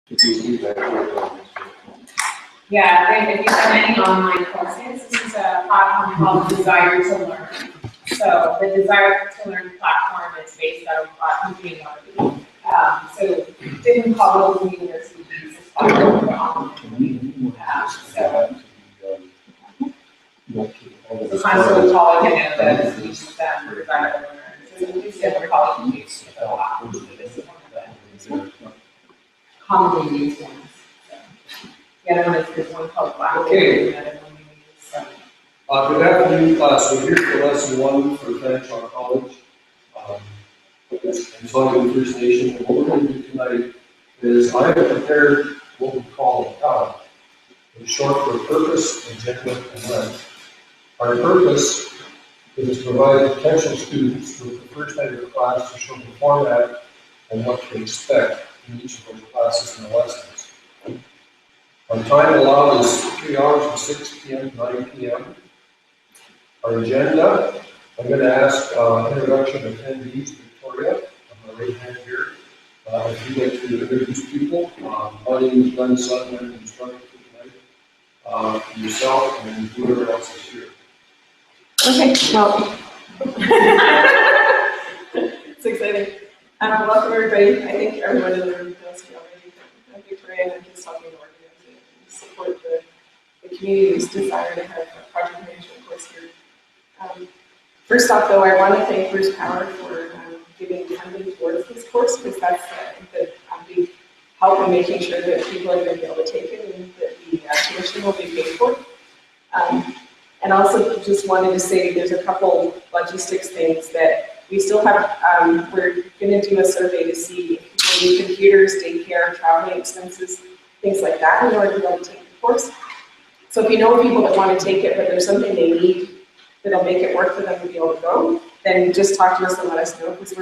Yeah, if you have any online courses, this is a platform called Desire to Learn. So the Desire to Learn platform is based out of Computing Marketing. So different colleges and universities use this platform for online. So Constable College, I know that uses them for Desire to Learn. So we said we're college use the platform, so this is one of the commonly used ones. The other one is this one called Black. Okay. The other one we use. Good afternoon, class. We're here for lesson 1 for Fanshawe College. And Tonga First Nation. And what we're going to do tonight is I have prepared what we call a POW. It's short for purpose, agenda, and length. Our purpose is to provide potential students with the first night of class to show the format and what to expect in each of those classes and lessons. Our time allowed is 3 hours from 6 p.m. to 9 p.m. Our agenda, I'm going to ask introduction of attendees, Victoria, on the right hand here. If you'd like to introduce people, my name is Glenn Sutton, I'm the instructor for tonight. Yourself and whoever else is here. Okay, well, it's exciting. Welcome everybody. I think everyone in the room knows me already. I'm Victoria and I'm just helping organize it and support the community's desire to have a project management course here. First off though, I want to thank Bruce Power for giving funding towards this course because that's the big help in making sure that people are going to be able to take it and that the tuition will be paid for. And also just wanted to say there's a couple logistics things that we still have, we're going to do a survey to see if people need computers, daycare, traveling expenses, things like that in order to be able to take the course. So if you know people that want to take it, but there's something they need that'll make it work for them to be able to go, then just talk to us and let us know because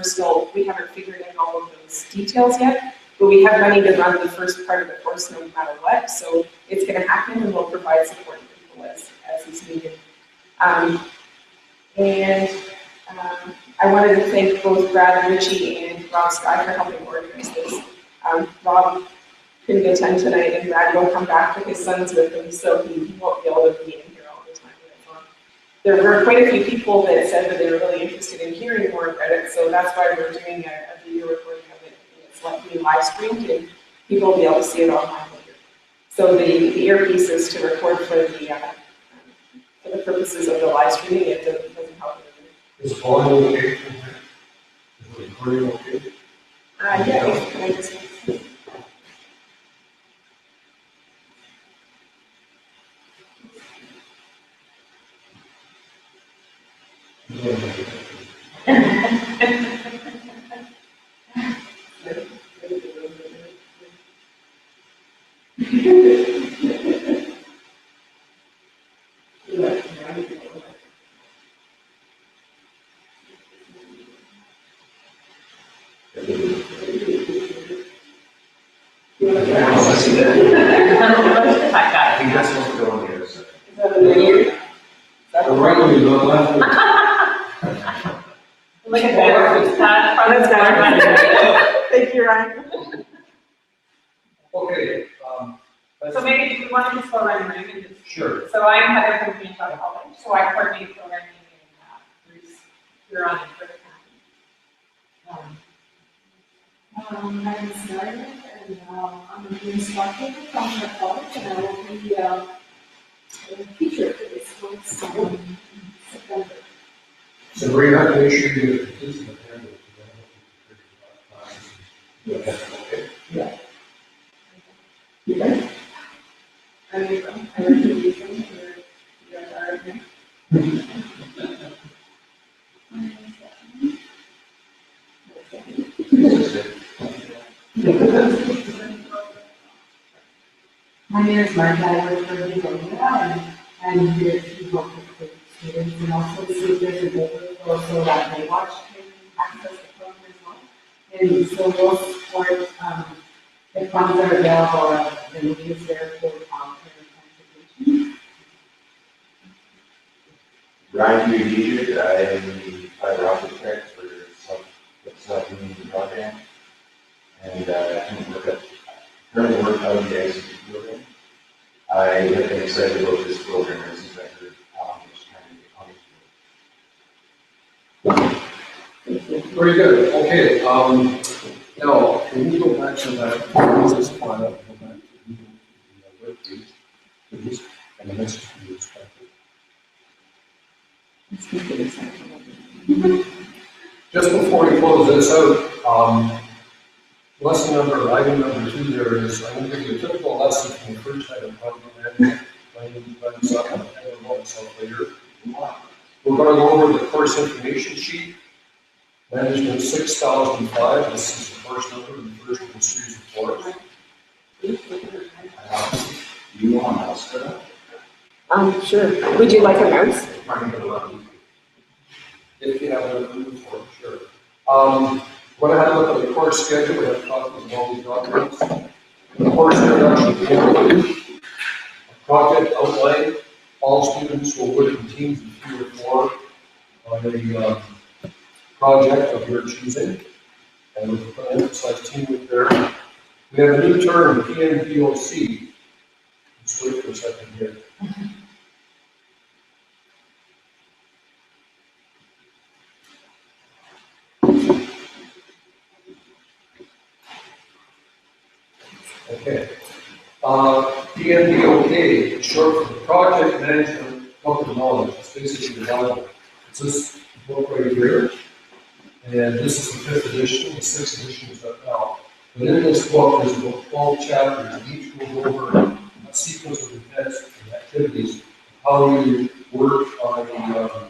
we haven't figured out all of those details yet, but we have money to run the first part of the course no matter what. So it's going to happen and we'll provide support to people as is needed. I wanted to thank both Brad Ritchie and Rob Sky for helping organize this. Rob couldn't attend tonight and Brad will come back with his sons with him, so he won't be able to be in here all the time. There were quite a few people that said that they were really interested in hearing more about it, so that's why we're doing a video recording of it. It's like being live streamed and people will be able to see it online later. So the earpiece is to record for the purposes of the live streaming. It doesn't help. Is volume okay? Is the recording okay? Yeah, can I just... I think that's what's going here. So. The right way to go left. Look at that. Thank you, Ryan. Okay. So maybe do you want to just go around the room and just... Sure. So I'm Heather from Fanshawe College, so I coordinate programming and Bruce, you're on it for the county. My name is Mary, and I'm an instructor from Fanshawe College, and I will be a teacher for this course in September. So we have to make sure you get the kids in the handle. Yes. Okay. Yeah. Okay. I work in Houston for My name is Martha. I work for Legal and here to work with students and also see if there's a overflow so that they watch can access the program as well. And so we'll support the funds that are available and we'll use there for childcare and transportation. Brian Hughes, I am the fiber optic tech for self-community program. And I work at currently of the ICT program. I have been excited about this program ever since I heard Alan was trying to get on. Very good, okay, now, can we go back to that business plan, go back to the web page, please, and the message to be expected. Just before we close this out, lesson number, item number 2 there is, I'm going to give you a typical lesson from the first item, project management, planning, planning, stuff, and I'll go myself later. We're going to go over the course information sheet. Management 6005, this is the first number in the first of the series of course. You want us for that? Sure. Would you like a mouse? If you have a room for it, sure. We're going to have a look at the course schedule, we have copies of all these documents. The course introduction, a project outline, all students will work in teams of 2 or 4 on a project of your choosing, and we're going to emphasize teamwork there. We have a new term, PMBOC. Just wait for a second here. Okay. PMBOK is short for Project Management Book of Knowledge. It's basically the Bible. It's this book right here. And this is the 5th edition, the 6th edition is up now. But in this book, there's about 12 chapters, and each goes over a sequence of events and activities, how you work on the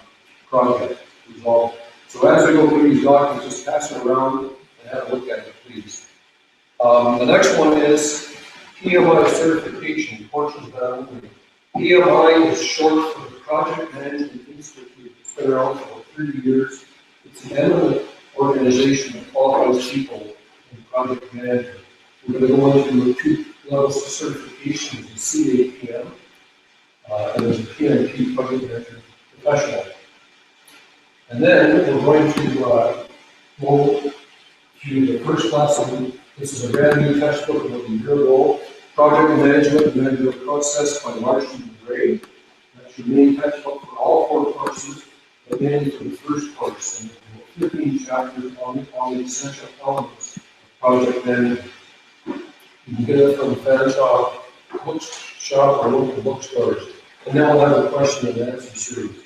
project resolve. So as we go through these documents, just pass it around and have a look at it, please. The next one is PMI certification, portions of that only. PMI is short for the Project Management Institute. It's been around for 30 years. It's an eminent organization that qualifies people in project management. We're going to go into 2 levels of certification, the CAPM, and there's a PMP, Project Management Professional. And then we're going to go to the first lesson. This is a brand new textbook about a year ago, Project Management Manual Process by Marshall Gray. That's your main textbook for all 4 courses, but mainly for the first course, and 15 chapters on the essential elements of project management. You can get it from Fanshawe Bookshop or local bookstores, and then we'll have a question and answer series.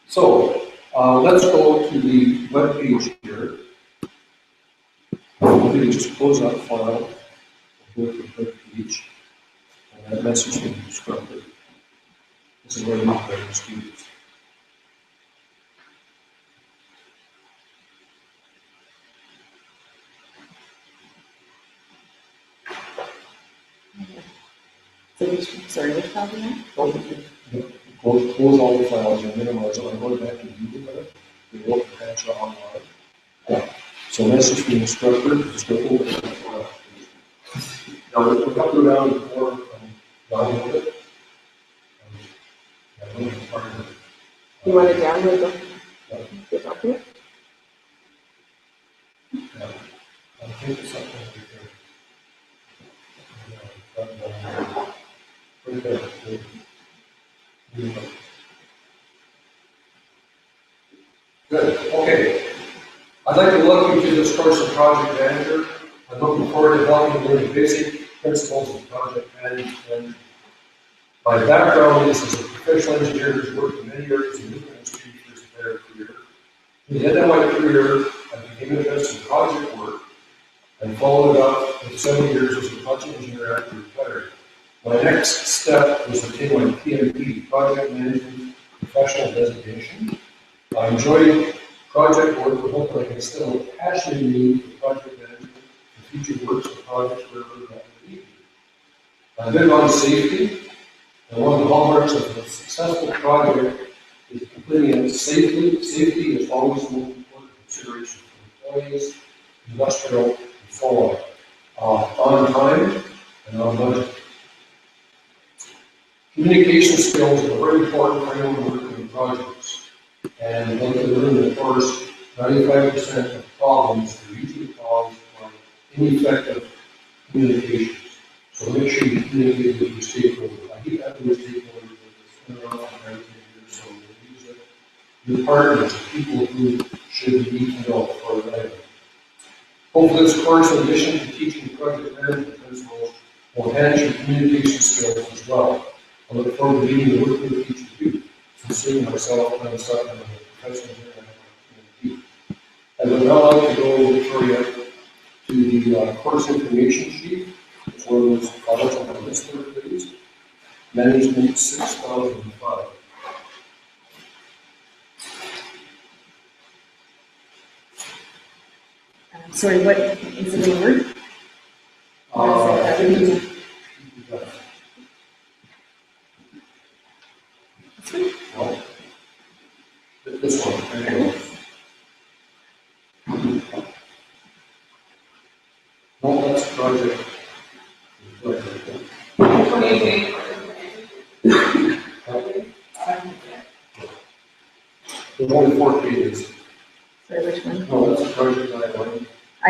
So let's go to the web page here. I'm going to just close that file, go to the web page, and that message will be disrupted. This is where you look at the students. Sorry, which file do you Close all the files and minimize it. I'm going back to Google it. We will patch it online. Yeah. So message from the instructor, just go over the file. Now we'll come around before download it. You want to download the document? I think it's something right there. Good, okay. I'd like to welcome you to this course of Project Manager. I'm looking forward to helping you learn the basic principles of project management. My background is as a professional engineer who's worked in many areas of nuclear industry for his entire career. At the end of my career, I became interested in project work and followed it up with 7 years as a project engineer after retired. My next step was to obtain my PMP, Project Management Professional designation. I enjoy project work, but hope I can instill a passion in me for project management and future works and projects wherever that may be. I've been on safety, and one of the hallmarks of a successful project is completing it safely. Safety is always the most important consideration for employees, industrial, and so on time and on budget. Communication skills are very important for anyone working in projects. And like you learned in the course, 95% of problems are usually caused by ineffective communications. So make sure you communicate with your stakeholders. I hate having your stakeholders that's been around for 19 years, so they use it. Your partners, people who should need to know for that. Hopefully this course, in addition to teaching project management principles, will enhance your communication skills as well. I look forward to meeting and working with each of you, considering myself and I'm starting as a professional here at MIT. I would now like to go, Victoria, to the course information sheet. It's one of those files on the list there, please. Management 6005. Sorry, what is the main word? Well, this one, there you go. No, that's project. There's only 4 pages. Sorry, which one? No, that's a project that I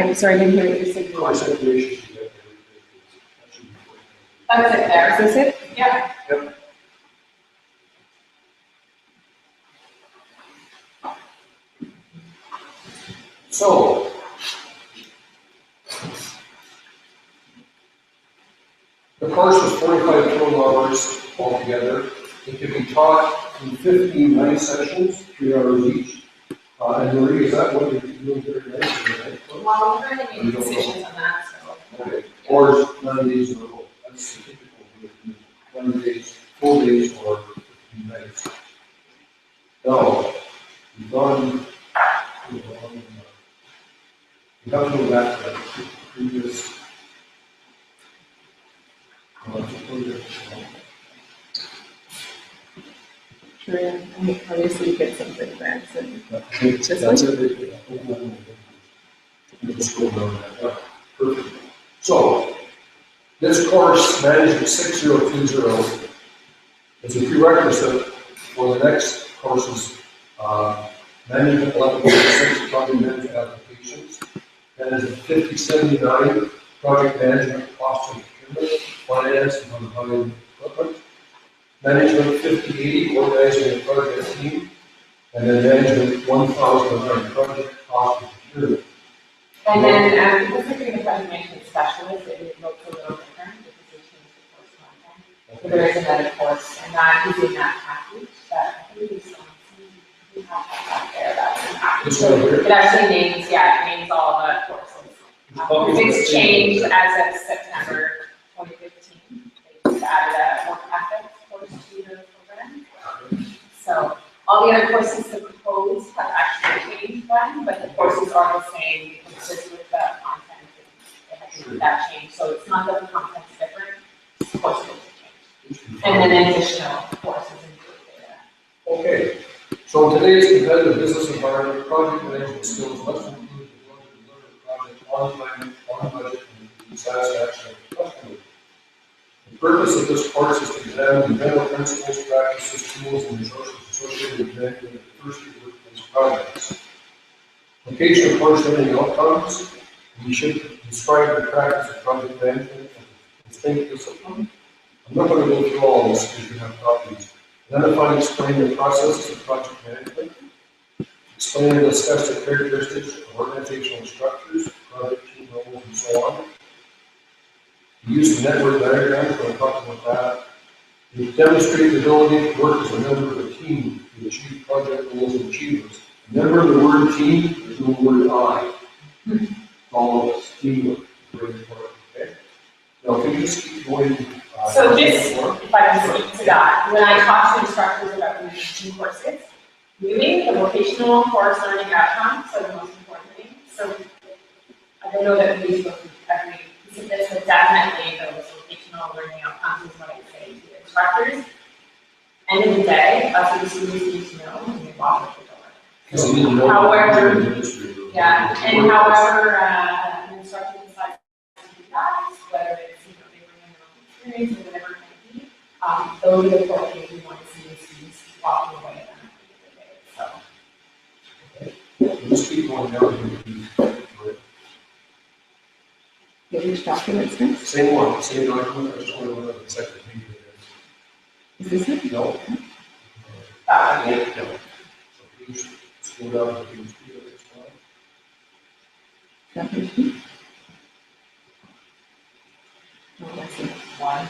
like. Sorry, I didn't hear what you said. Course information sheet. That should be 4 pages. That's it there. Is this it? Yeah. So, the course is 45 total hours altogether. It can be taught in 15 night sessions, 3 hours each. And Marie, is that what you're doing here today? Well, we're going to make decisions on that, so. Okay. Or is 9 days in a row? That's the typical way of doing it. 9 days, 4 days, or 15 nights. Now, we've gone, we have to go back to the previous. Sure, yeah. I mean, obviously you get something back, so. That's it. Just go down that. Yeah, perfect. So, this course, Management 6020, is a prerequisite for the next courses, Management 11.6, Project Management Applications, and is 5079, Project Management, Cost and Procurement, Finance, and Unhired Equipment. Management 5080, Organizing a Project Team, and then Management 1009, Project Cost and Procurement. And then, because we're doing a project management specialist, it looks a little different because we changed the course content. So there is another course, and that is in that package that I think we have that there, that's in the package. This one here? It actually names, yeah, it names all the courses. It's changed as of September 2015. They just added a work ethics course to the program. So all the other courses that proposed have actually changed them, but the courses are the same because with the content, they had to do that change. So it's not that the content's different, the courses have changed. And then additional courses included there. Okay, so in today's competitive business environment, project management skills must include the ability to deliver the project on time, on budget, and with satisfaction of the customer. The purpose of this course is to examine the general principles, practices, tools, and resources associated with managing the diversity of workplace projects. Location of course learning outcomes, we should describe the practice of project management as a distinct discipline. I'm not going to go through all this because you have copies. Identify and explain the processes of project management. Explain and discuss the characteristics of organizational structures, project team roles, and so on. Use the network diagram, so I'll talk about that. You demonstrate the ability to work as a member of a team to achieve project goals and achievements. Remember the word team, there's no word I. All of us, teamwork, very important, okay? Now, if you just keep going. So just, if I can speak to that, when I talk to instructors about moving teaching courses, moving the vocational course learning outcomes are the most important thing. So I don't know that we go through every piece of this, but definitely those vocational learning outcomes is what I say to the instructors. End of the day, that's what the students need to know when they walk out the door. Because you didn't know. However, the industry, yeah, and however, an instructor decides to do that, whether it's, you know, they bring in their own experience or whatever it may be, those are the core things we want to see the students walking away at the end of the day, so. Just keep going down here. Which documents next? Same one, same document, I just want to know the second page. Is this it? No. That No. So please scroll down to page 2 of this one. That page two? Oh, I see. one.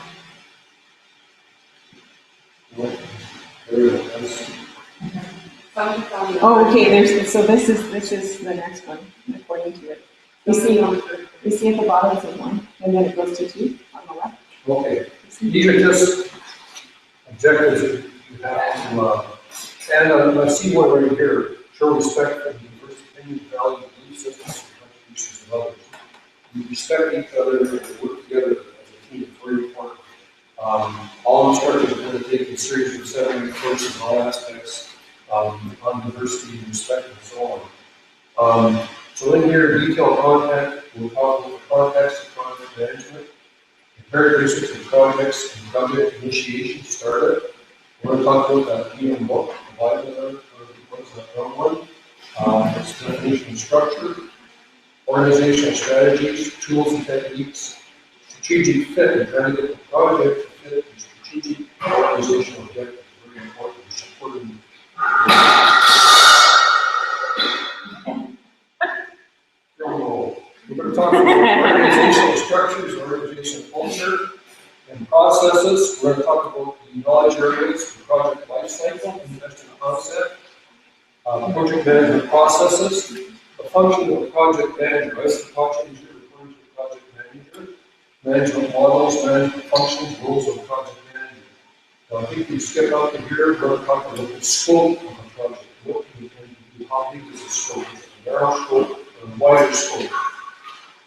What? There we go, that's, Oh, okay, so this is the next one, according to it. You see at the bottom it says one, and then it goes to two on the left. okay. These are just objectives that you have to, and I see one right here, show respect for the diverse opinion, values, belief systems, and contributions of others. You respect each other and work together as a team, it's very important. All instructors are going to take a series of 7 courses in all aspects on diversity and respect and so on. So in here, detailed content, we'll talk about the context of project management, the characteristics of projects and project initiation startup. We're going to talk about that PM book, provided what's that one. Its definition of structure, organizational strategies, tools and techniques, strategic fit, and trying to get the project to fit the strategic organizational objectives. Very important. Supporting we're going to talk about organizational structures, organizational culture, and processes. We're going to talk about the knowledge areas, the project lifecycle, investment concept, project management processes, the function of the project manager. As the project manager referring to the project manager, management models, management functions, roles of the project manager. Now, I think we skip out to here. We're going to talk about the scope of the project. What can we do? How big is the scope? Is it a narrow scope or a wider scope?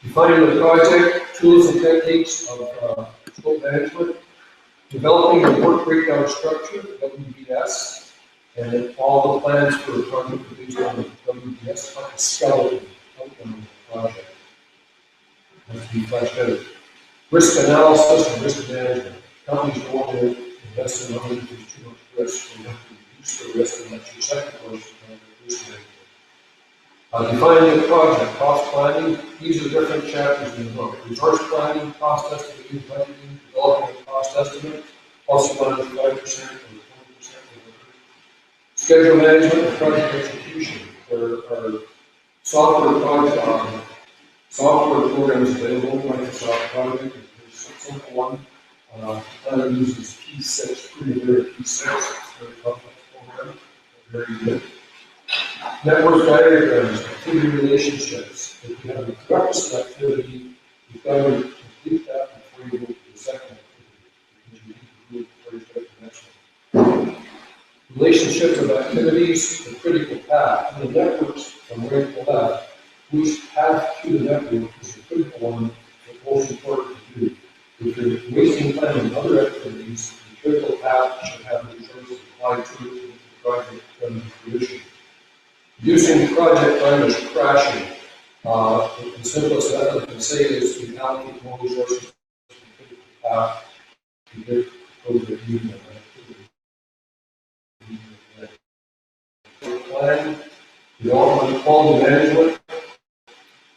Defining the project, tools and techniques of scope management, developing the work breakdown structure, WBS, and then all the plans for the project are based on the WBS, like a skeleton outline of the project. Has to be fleshed out. Risk analysis and risk management. Companies don't want to invest in money if there's too much risk, so you have to reduce the risk, and that's your second portion of risk management. Defining the project, cost planning, these are different chapters in the book. Resource planning, cost estimating, budgeting, developing a cost estimate, also planning 5% or 20%. Schedule management and project execution. There are software project, software programs available, Microsoft Project, there's a simple one. That uses P6, Primavera P6, it's a very complex program, very good. Network diagrams, activity relationships. If you have a prerequisite activity, you've got to complete that before you go to the second activity, because you need to do it before you start the next one. Relationships of activities, the critical path, and the networks from right to left, which path to the network is the critical one, the most important to do. If you're wasting time on other activities, the critical path should have the choices applied to it to get the project done to fruition. Reducing project time is crashing. The simplest that I can say is to allocate more resources to the critical path to get over the medium activity. Plan, development, quality management,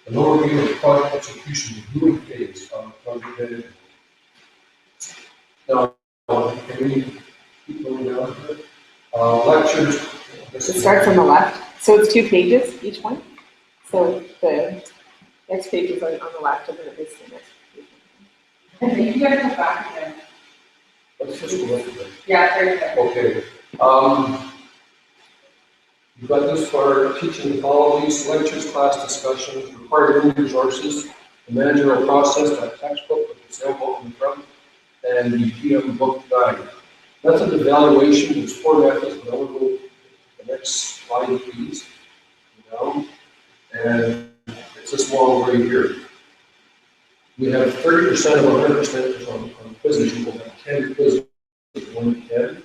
an overview of project execution, the doing phase of project management. Now, can we keep going down here? Lectures. It starts on the left, so it's 2 pages, each one. So the next page is on the left, and then it is the next page. I think you gotta come back again. Let's just go with it. Yeah, very good. Okay. You've got this for teaching methodologies, lectures, class discussions, required learning resources, the managerial process, that textbook with the sailboat in the front, and the PM book guide. Method of evaluation is 4 methods, but I will go to the next slide, please. Down. And it's this model right here. We have 30% of 100% on quizzes. You will have 10 quizzes, 1 to 10.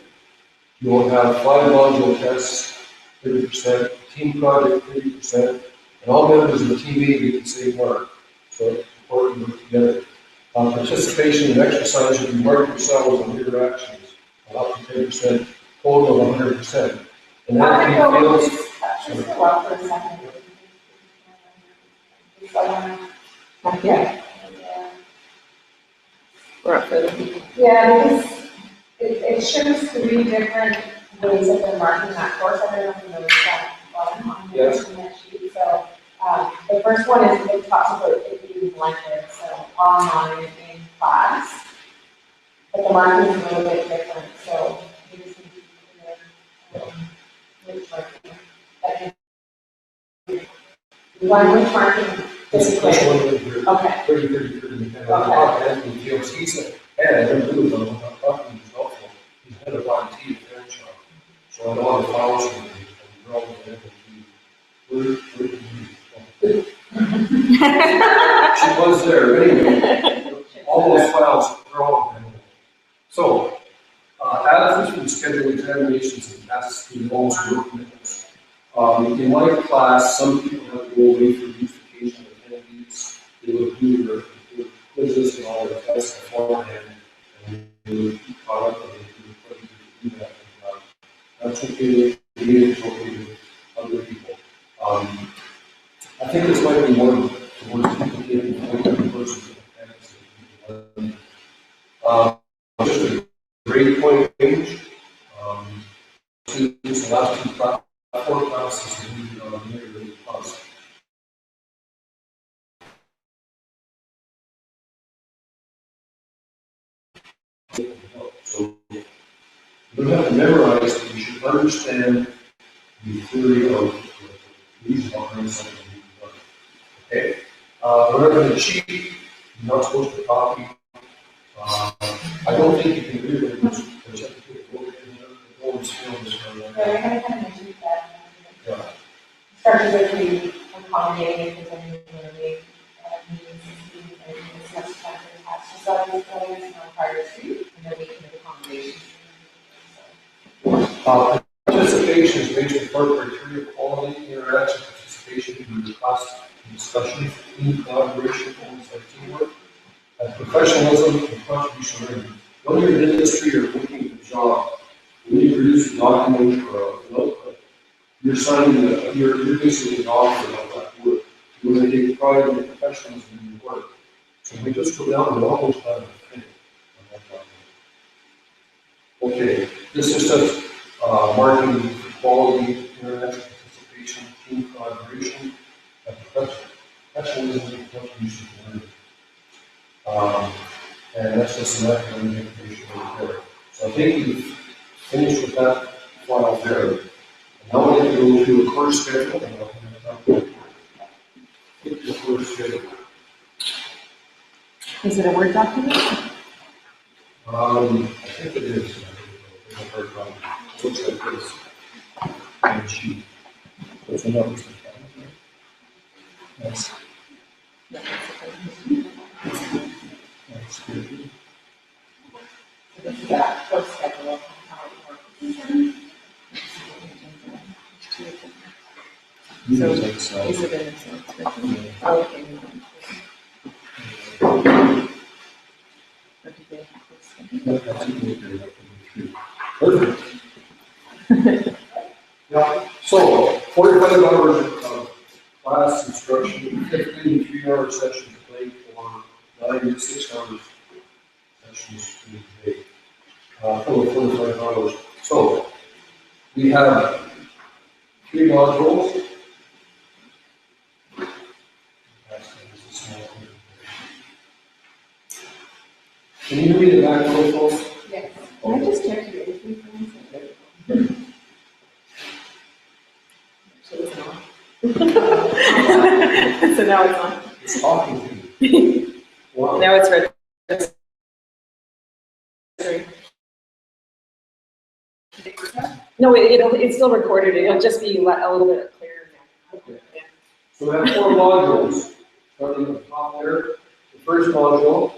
You will have 5 module tests, 30%, team project, 30%, and all members of the team get the same mark. So it's important to work together. Participation in exercise, you can mark yourselves on interactions, up to 10%, total of 100%. And that team fails. Just go up for a second. Not yet. Or up further? Yeah, because it shows 3 different ways that they're marking that course. I don't know if you noticed that bottom on Yes. that sheet. So, the first one is, it talks about it being blended, so online and in class. But the marking is a little bit different, so you just need to be clear, which marking. That is- Which marking, This just this clear. one right here, Okay, 30, and I talked to Anthony Fields, he said, hey, I don't do it, I'm not talking to his helpful. He's head of IT at Fair Shop. So I know all the files from him, and they're all available to you. She was there, anyway, all those files, they're all available. So, athletes will schedule examinations and tests to those work commitments. In my class, some people have to go away for beautification attendees. They will do their quizzes and all their tests beforehand, and they will keep caught up and they do that. That's okay with me, it's okay with other people. I think this might be more towards people getting appointed versus the just a grade point range. Students, the last 4 classes, we really plus. So you don't have to memorize, but you should understand the theory of these behind something you've done. Okay? Remember the cheat, you're not supposed to copy. I don't think you can do it, there's a always films for so I kind of mentioned that. Yeah. Starting with the accommodating, if there's any meetings, and it's necessary to attach to studies, and prior to, and then we can make accommodations. Participation is based upon criteria, quality, interaction, participation in the class discussion, team collaboration, alongside teamwork, and professionalism and contribution learning. Whether you're in industry or looking for a job, when you produce a document or an output, you're signing, you're basically an author of that work. You want to take pride in your professionalism in your work. So we just go down and almost have a thing on that document. Okay, this is just marking quality, interaction, participation, team collaboration, and professionalism and contribution to learning. And that's just an academic information right there. So I think we've finished with that file there. Now we're going to go to a course schedule. And I'll get the course schedule. Is it a Word document? I think it is. It's a hard copy. It looks like this. And sheet. There's another stuff. That's good. Yeah, course schedule, how it works. So, Use Excel. is it in Excel spreadsheet? Oh, okay. Or do they have this? No, that's a good idea. Perfect. Yeah, so 45 hours of class instruction, 15 3-hour sessions a day for 9 to 6 hours sessions a day. For 45 hours. So we have 3 modules. Can you read it back to those folks? Yes. Can I just check your entry forms? So it's on. So now it's on. It's talking to you. Wow. Now it's registered. No, it's still recorded. It'll just be a little bit clearer now. Okay. Yeah. So we have 4 modules, starting at the top there. The first module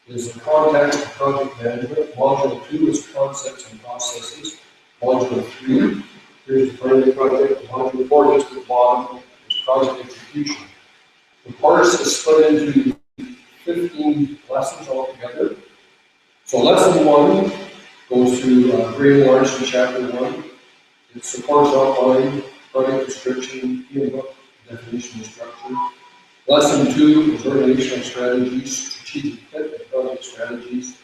is the context of project management. Module 2 is concepts and processes. Module 3, here's the planning project. Module 4, just at the bottom, is project execution. The course is split into 15 lessons altogether. So lesson 1 goes through Graham Larson chapter 1. It's the course outline, project description, handbook, definition and structure. Lesson 2 is organizational strategies, strategic fit and project strategies,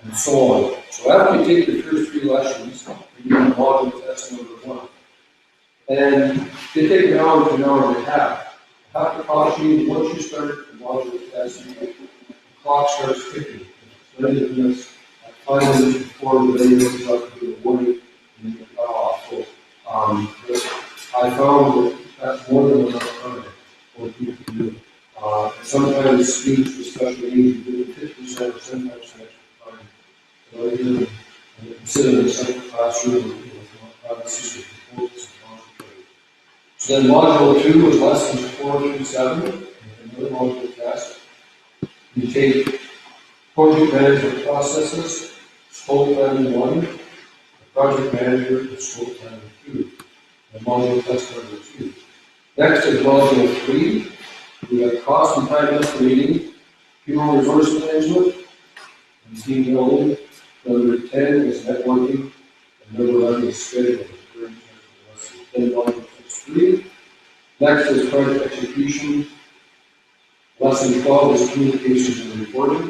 and so on. So after you take the first 3 lessons, you do module test number 1. And they take an hour to an hour and a half. I have to caution you, once you start the module test, the clock starts ticking. So any of this, at 5 minutes before the day is up to the warning, and you get cut off. So, I found that that's more than enough time for people to do. Sometimes students with special needs do 50% or 75% extra time. So I do, and consider the second classroom with privacy and focus and concentrate. So then module 2 is lessons 4 through 7, and another module test. You take project management processes, scope planning 1, the project manager, and scope planning 2, and module test number 2. Next is module 3. We have cost and time estimating, human resource management, and team building. Number 10 is networking, and number 11 is scheduling. Then module 3. Next is project execution. Lesson 12 is communications and reporting.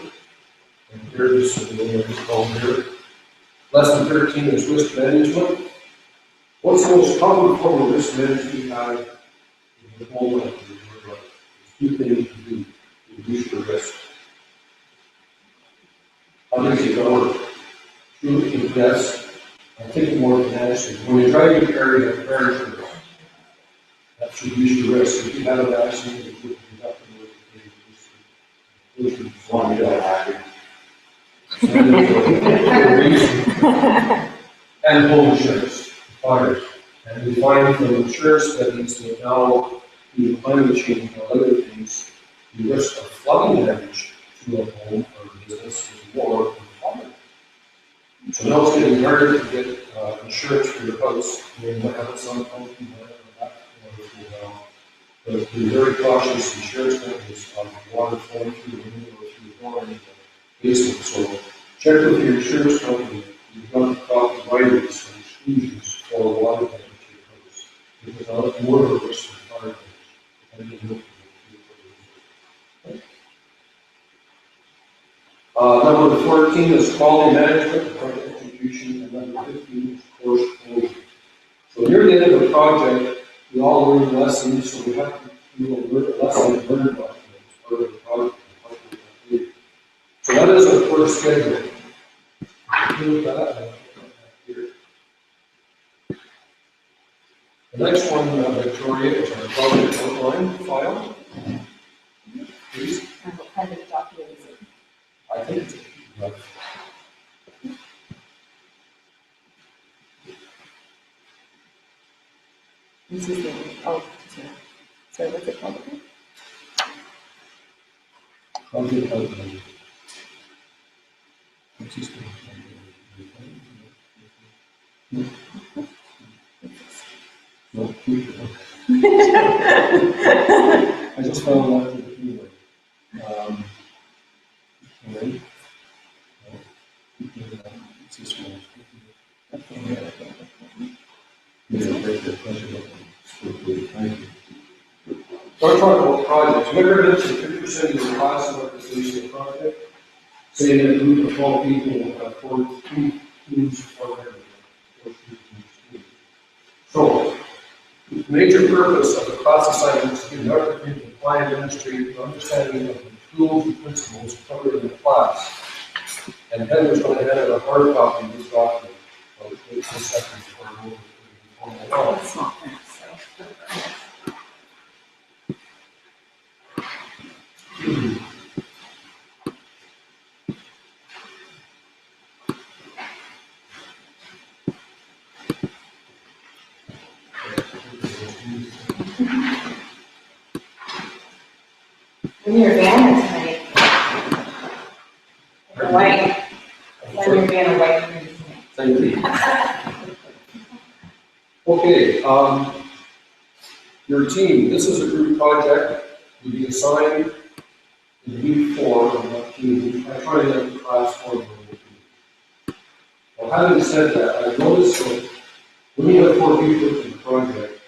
And here is the way it's called here. Lesson 13 is risk management. What's the most common form of risk management you have in the whole life? There's 2 things to do to reduce your risk. How does it work? True and yes. I think more than that. When you drive your car, you have car insurance. That should reduce your risk. If you have an accident, you could conduct As long as you don't have to. and home insurance, fires. And we find from insurance studies that now, due to climate change and other things, the risk of flooding damage to a home or business is more than fire. So now it's getting harder to get insurance for your house. You might have it some company, you might have that, but be very cautious. Insurance companies on water flowing through the window or through the door into the basement. So check with your insurance company. You've got to talk to writers and exclusions for water damage to your house. Because I'll have more of a risk of fire damage. Depending on what number 14 is quality management, project execution, and number 15 is course closure. So near the end of the project, we all learn lessons, so we have to do a lesson and learn document as part of the project. So that is our course schedule. Do that. Here. The next one, Victoria, is our project outline file. Please. And what kind of document is it? I think it's This is the, oh, sorry, what's it called? project outline. No, future. I just found out that the anyway. Okay. It's this one. So I'm talking about projects. Whoever mentioned 50% of your class of organization project, say that a group of 12 people have 42 teams for everything. So, the major purpose of the class assignment is to give the opportunity to apply and demonstrate the understanding of the tools and principles covered in the class. And Heather's going to hand out a hard copy of this document. I'll take a second for a moment. It's not there, so. In your banner tonight. White, when your banner white tonight. Thank you. Okay, your team, this is a group project. You'll be assigned in week 4 of that team. I try to have the class for. Well, having said that, I've noticed that when you have 4 people in the project,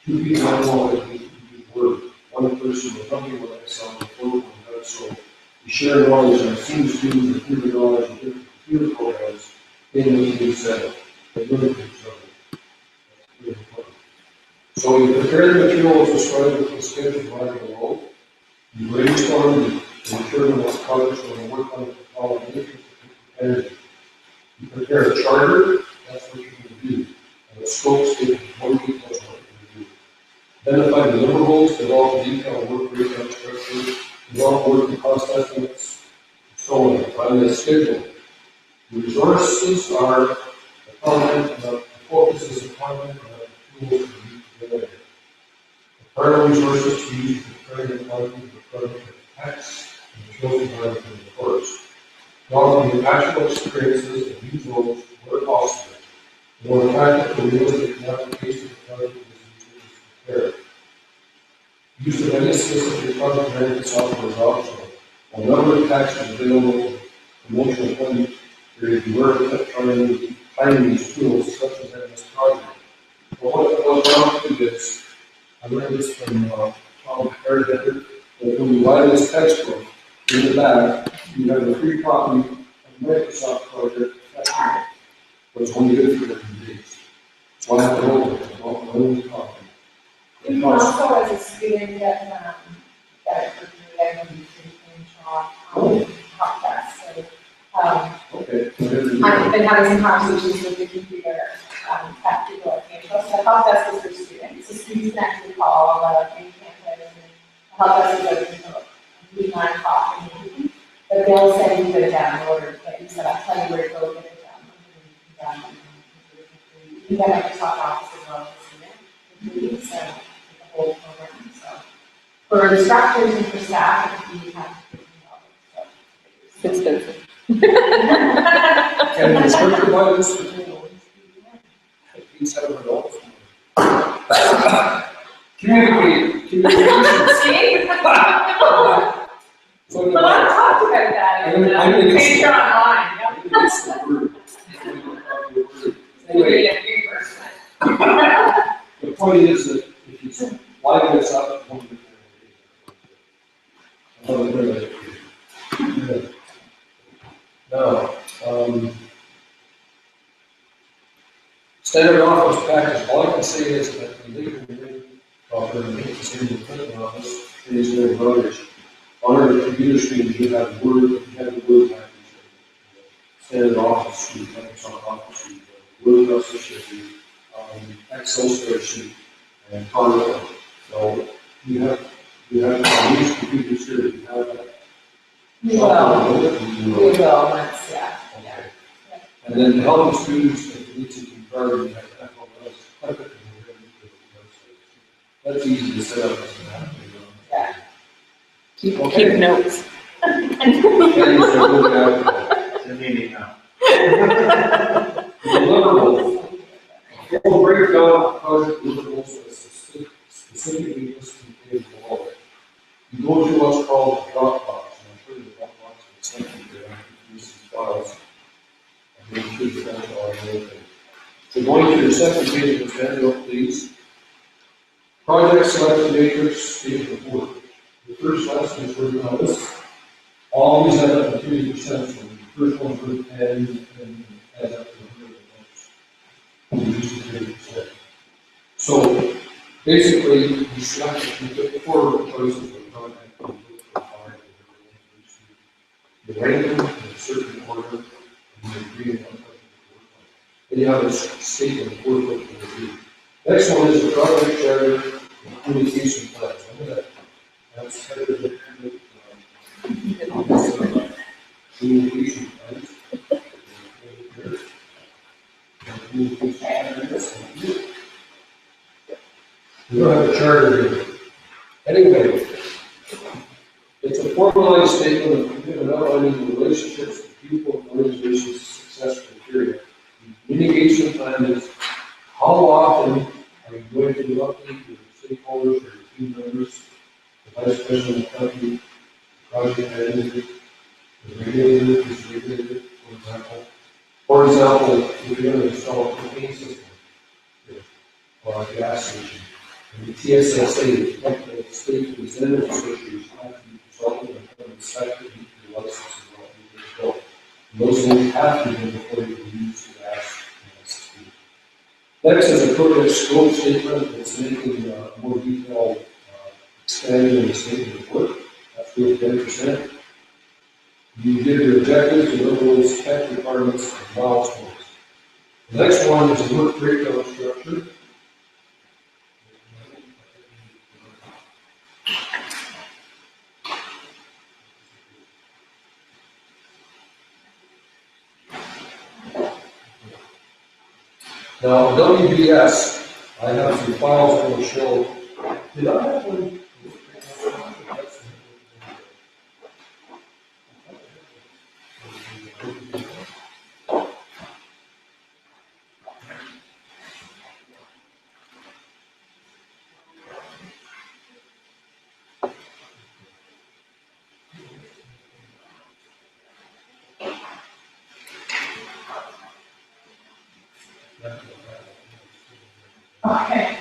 2 people I know how to use Word. One person will help you with Excel, the 4th one does. So We share knowledge and team students improve their knowledge of different computer programs in the team setting. They learn from each other. That's really important. So you prepare the materials described with the schedule provided below. You brainstorm and determine what projects we're going to work on to follow the interest and energy. You prepare a charter, that's what you're going to do. And a scope statement, more details on what you're going to do. Identify deliverables, develop a detailed work breakdown structure, develop work and cost estimates, and so on. Find a schedule. The resources are the content, the focus is the content, and the tools to use to deliver. The primary resources to use for preparing the content, the project text, and the materials provided for the course. Developing the actual experiences and use those where possible. The more practical, realistic, and application of the project is prepared. Use of any specific project management software is optional. A number of taxes available promotional funding period, you were finding these tools such as MS Project. Well, what I'll do is, I learned this from Tom Fairhead, that when you buy this textbook, in the back, you have a free copy of Microsoft Project. But it's only good for 50 days. So I have to hold it, I don't own the copy. You can also, as a student, get, that for free, I can use in chalk, help desk, so, Okay. I've been having some conversations with the computer, tech people at Campus, so help desk is for students, so students can actually call, in campus, and help desk is open until 9 o'clock in the evening, but they'll send you the download, like you said, I'll tell you where to go get the download, you can get Microsoft Office as well as a student, so, the whole program, so. For instructors and for staff, you have to $15, so. It's expensive. Can the instructor buy this? Please have a adult. Communicate. See? So But I talked about that in the I'm gonna get picture online, Anyway, yeah. Reimbursement. the point is that if you line this up, it won't be very easy. Now, standard office package, all I can say is that the legal offer and the same equipment office is very rubbish. On our computer screen, you have Word package, standard office suite, Microsoft Office suite, Word processor suite, Excel spreadsheet, and PowerPoint. So you have these computers here, you have that. We will, once, yeah. Okay. And then to help the students, if they need to convert, you have FLS. That's easy to set up as an app. Yeah. Keep Okay. notes. Deliverables. Full breakdown of project deliverables as specifically listed in below. You go to what's called the Dropbox, and I'm sure the Dropbox is something there, I can use these files. I'm going to keep it down all the way. So going to the second page of the manual, please. Project selection matrix, statement of work. The first lesson is working on this. Always add up to 30%, so the first one's worth 10, and adds up to 100. You use the 30%. So basically, you select, you put 4 choices of project, you look for 5, you rank them in a certain order, and you agree on what you work on. Then you have a statement of work that you do. Next one is the project charter and communication plans. Remember that? That's kind of the communication plans. We don't have a charter here. Anyway, it's a formalized statement of commitment outlining the relationships with people, organizations, success criteria. The communication plan is how often are you going to update your stakeholders or your team members, the vice president of the company, the project manager, the regulator, for example. For example, if you're going to install a propane system or a gas station, and the TSSA, the State Representative Association, have to be consulted and inspected Those things have to be before you can use the gas. Next is a project scope statement that's making more detailed expanding in the statement of work. That's worth 10%. You give your objectives, deliverables, tech requirements, and milestones. The next one is a work breakdown structure. Now, WBS, I have some files that will show. Did I have one? Okay.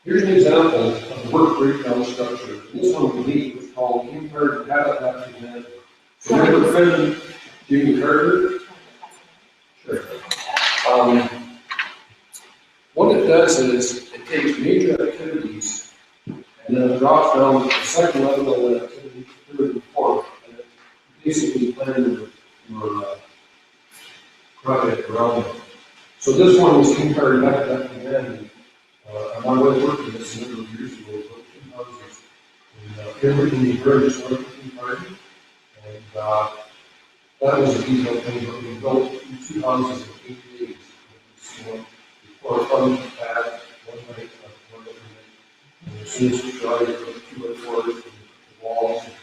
Here's an example of the work breakdown structure. This one we need was called Impaired Habitat Management. So remember friend Jimmy Carter? Sure. What it does is it takes major activities and then it drops down to the second level of the activity, third and fourth, and it basically plans your project around it. So this one was Impaired Habitat Management. I was working this a number of years ago, about 2 houses, and everything you heard is working hard. And that was a detailed thing, but we built 2 houses in 8 days. So, before a function pad, one night, one other night. And as soon as we started, it was 2 by 4s, and the walls, and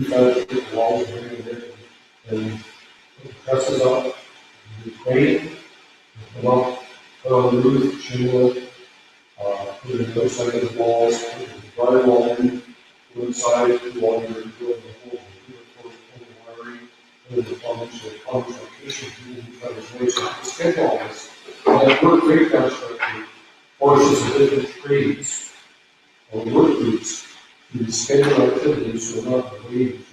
2 sides of the walls, and everything, and put the trusses up, and do crane, and come up, put on the roof, shingle it. Put it on the side of the walls, put the drywall in, go inside, put the wall in, drill the hole, pull the wiring, put the plumbing, so the plumbing location, to schedule all this. And that work breakdown structure forces the different trades or work groups to schedule activities so not to wait each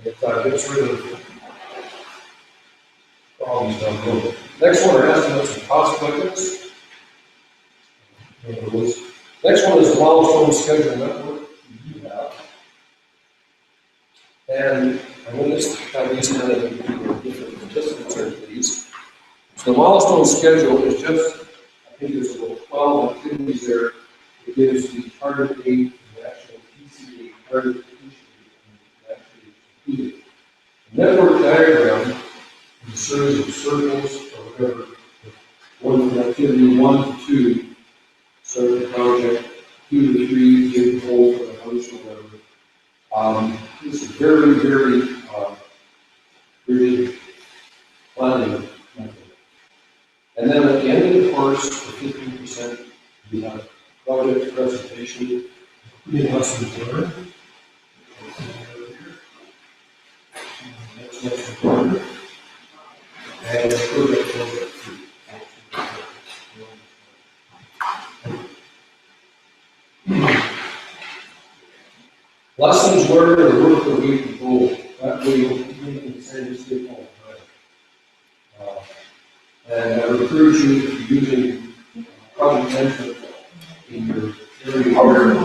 other. It gets rid of problems down the road. Next one are estimates and cost budgets. Next one is the milestone schedule network you have. And I'm going to have these kind of different participants here, please. So the milestone schedule is just, I think there's about 12 activities there. It gives the target date and the actual PCA target completion date and actually completed. The network diagram is a series of circles or whatever. One from activity 1 to 2. Start the project, 2 to 3, dig the hole for the house or whatever. This is very, very planning method. And then at the end of the course, for 15%, we have project presentation, lessons learned. Next lesson learned. And project. Lessons learned or work the week of goal. That way you'll make the same mistake all the time. And I would encourage you to be using project management in your area where you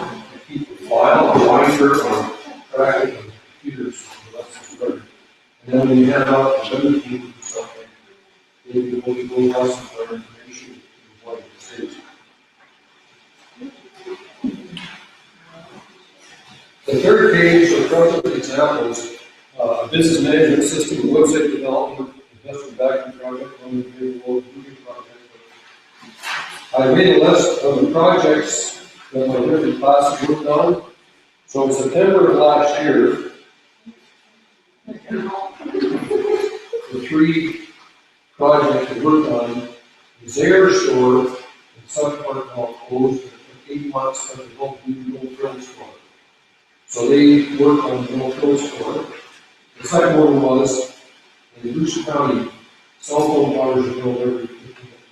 keep a file, a binder, or track it on computers for lessons learned. And then when you hand out to other people or something, they can go to lessons learned information to avoid mistakes. The third page are project examples, business management system, website development, investment backing project, one payroll, moving project. I made a list of the projects that my different classes worked on. So in September of last year, the 3 projects I worked on The Zaire store in South Park now closed for 8 months, but they don't do no frill store. So they work on the no frill store. The second one was in Bruce County, cell phone towers are built every 15 minutes.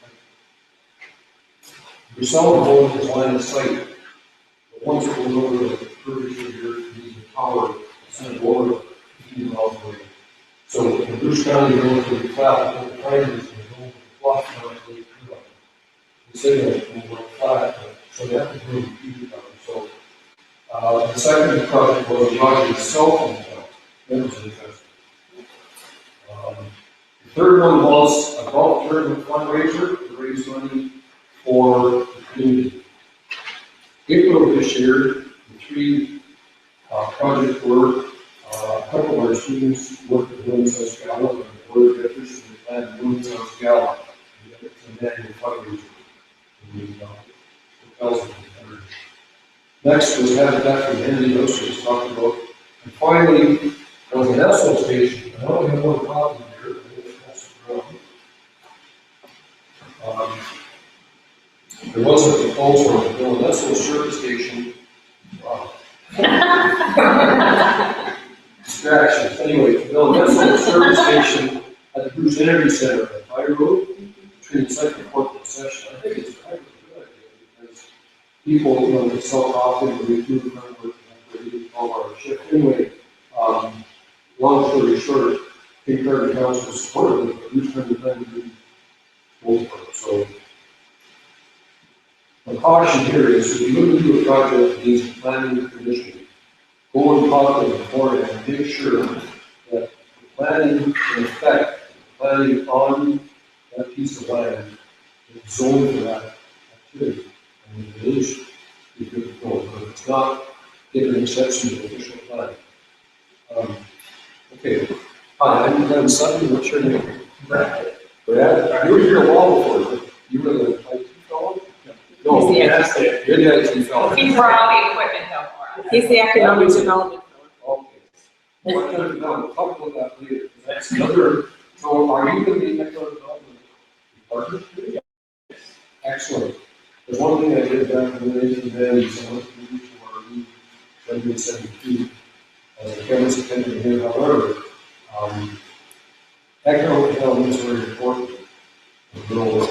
Your cell phone is line of sight. But once it goes over the curvature here, you need the tower, it's going to go over 15 miles away. So in Bruce County, you're going to be flat, but the time is going to go over the flat, the signal will work flat, so they have to do a repeated cover. So the second project was Rogers cell phone tower. That was interesting. The third one was a golf tournament fundraiser to raise money for the community. April of this year, the three projects were a couple of our students worked at Women's House Gala and the board of directors and they planned Women's House Gala. It's an annual fundraiser. Next was Habitat for Humanity, also was talked about. And finally, there was an Esso station. I don't have one copy here, but it's also there was a proposal to build an Esso service station. Wow. Distractions. Anyway, to build an Esso service station at the Bruce Energy Center on High Road between the second and fourth session. I think it's a good idea because people, they sell coffee and we do kind of work after we do 12-hour shift. Anyway, long story short, Cape Breton Council supported it, but Bruce Energy didn't vote for it. So the caution here is if you're going to do a project that needs planning and conditioning, go and talk to them beforehand and make sure that the planning in effect, planning on that piece of land is zoned for that activity. And if it is, you could go, but if it's not, give an exception to the official plan. Okay. Hi, I'm Glenn Sutton. What's your name? Brad. Brad, you were here a while before, but you were the IT fellow? No, that's it. You're the IT fellow. He brought all the equipment though for us. He's the economic development fellow. Okay. Well, I could have done, talk about that later. That's another, so are you going to be economic development partner? Yes. Excellent. There's one thing I did back in the 1990s, I went to the URE, 1972, as a chemist attending here, however, economic development is very important. Rural,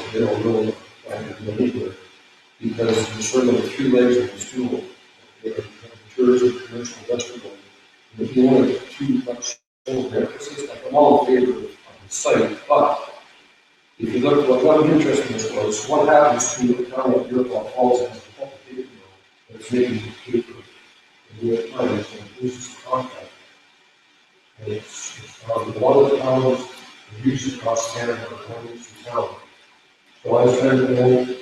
because there's sort of three legs of the stool. You have tourism, commercial, industrial. And if you want to too much emphasis, like I'm all in favor of the site, but if you look at what I'm interested in this was, what happens to a town like Iroquois Falls as a public paper mill that's making paper and do it time, so it loses the contract. And it's a lot of the towns usually across Canada are going to town. So I was trying to know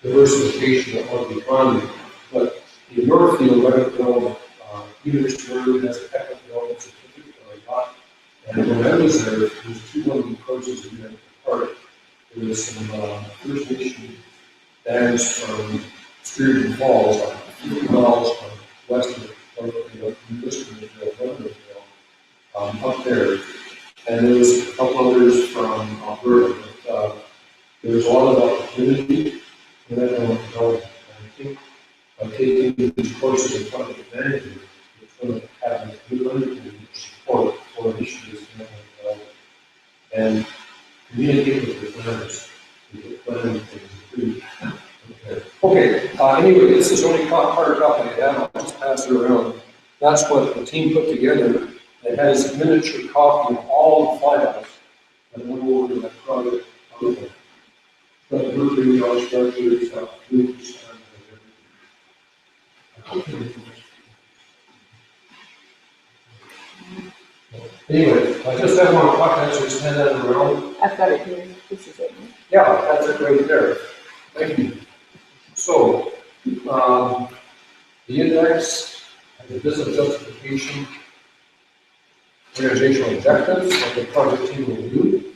diversification of the economy, but in your field, right now, Petersburg has a technical development certificate that I got, and when I was there, there was two wonderful courses in that part. There was some First Nation dams from Spearman Falls, like 50 miles from west of University up there, and there was a couple others from Alberta, but there was a lot of opportunity in economic development. And I think by taking these courses in front of the manager, it's going to have a good underpinning to support for initiatives in economic development. And communicate with the planners, with the planning things. Okay. Anyway, this is only part copy I have. I'll just pass it around. That's what the team put together. It has a miniature copy of all the files that went over to that project. But we're doing our structure stuff, groups, and everything. Anyway, I just have one question, so just hand that around. I've got it here. This is it. Yeah, that's it right there. Thank you. So, the index and the business justification, organizational objectives, what the project team will do.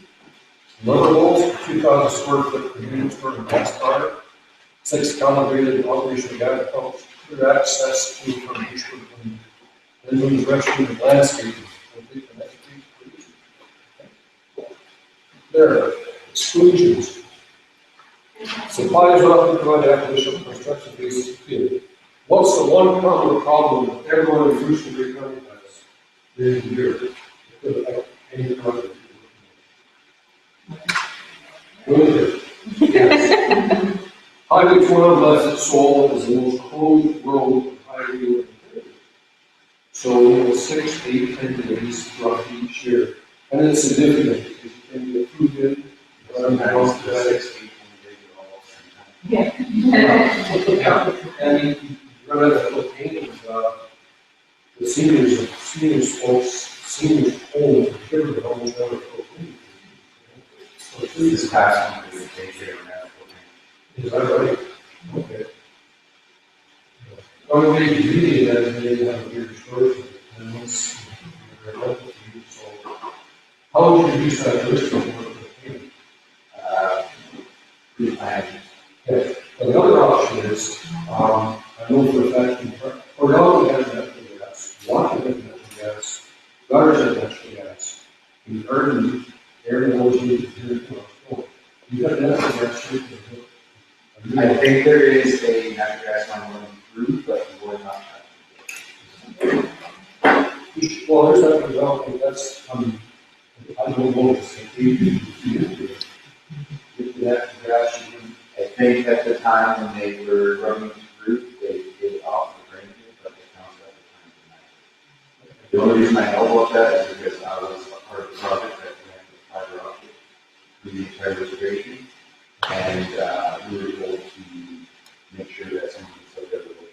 Deliverables, 2,000 square foot convenience store in Westfire, 6 calibrated operational data pumps, clear access to information from Lindman's restroom and landscaping. We'll take the next page, please. There, exclusions. Supplies often provide acquisition of construction basis field. What's the one common problem that everyone in Fruit Street County has during the year? Any project. Winter. Yes. Highway 12 left at Seoul is the most closed road in highway in the country. So 6, 8, 10 days throughout each year. And it's significant because you can get food in, Sometimes the 6 feet when they do all at the same time. yeah, and you run out of propane, the seniors folks, seniors home, they're almost out of propane. So it's really, This past one, they did around. is that right? Okay. Well, maybe really that they have a bigger storage, and once they're local to you, so how would you reduce that risk of propane? Okay, well, the other option is, I know for a fact, Cordell has natural gas, Washington has natural gas, Gutters has natural gas. In Garden, air goes into the you got natural gas here. I think there is a natural gas line running through, but we're not. Well, there's that development, that's, I don't know, it's like 80 feet. Get that gas, you can I think at the time when they were running through, they did off the drain, but the council at the time denied it. The only reason I know about that is because I was a part of the project that we had the fiber optic through the entire reservation. And we were able to make sure that somebody still got the way.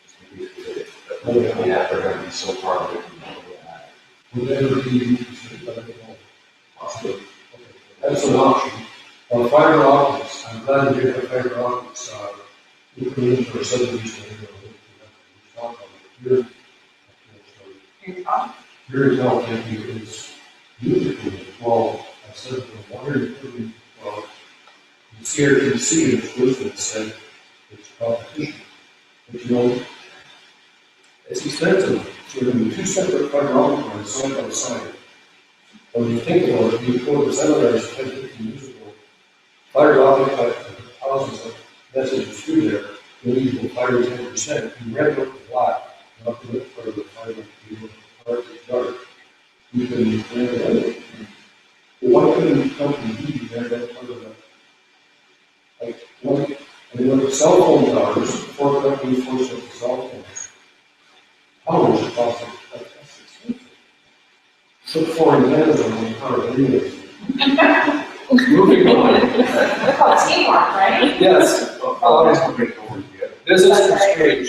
Just in case we did it. But yeah, they're gonna be so far away from that. would ever be, possible. That's an option. On fiber optics, I'm glad you did the fiber optics, we put in for subdivision. Your technology is beautiful. Well, I said, why are you putting, well, the CRTC in its wisdom said it's competition. But you know, it's expensive. So there are going to be 2 separate fiber optic lines side by side. When you think about it, you go to the seminars 10, 15 years ago, fiber optic like thousands of messages through there, you need to go fiber 10%. You rent up the black, not to look for the fiber, you look for the dark. You can rent it out. Why couldn't the company be there that part of that? Like, one, I mean, with cell phone towers, 4 companies force up the cell phones. How much it costs? That's expensive. Put 4 antennas on one tower anyways. Moving on. It's called teamwork, right? Yes, this is strange.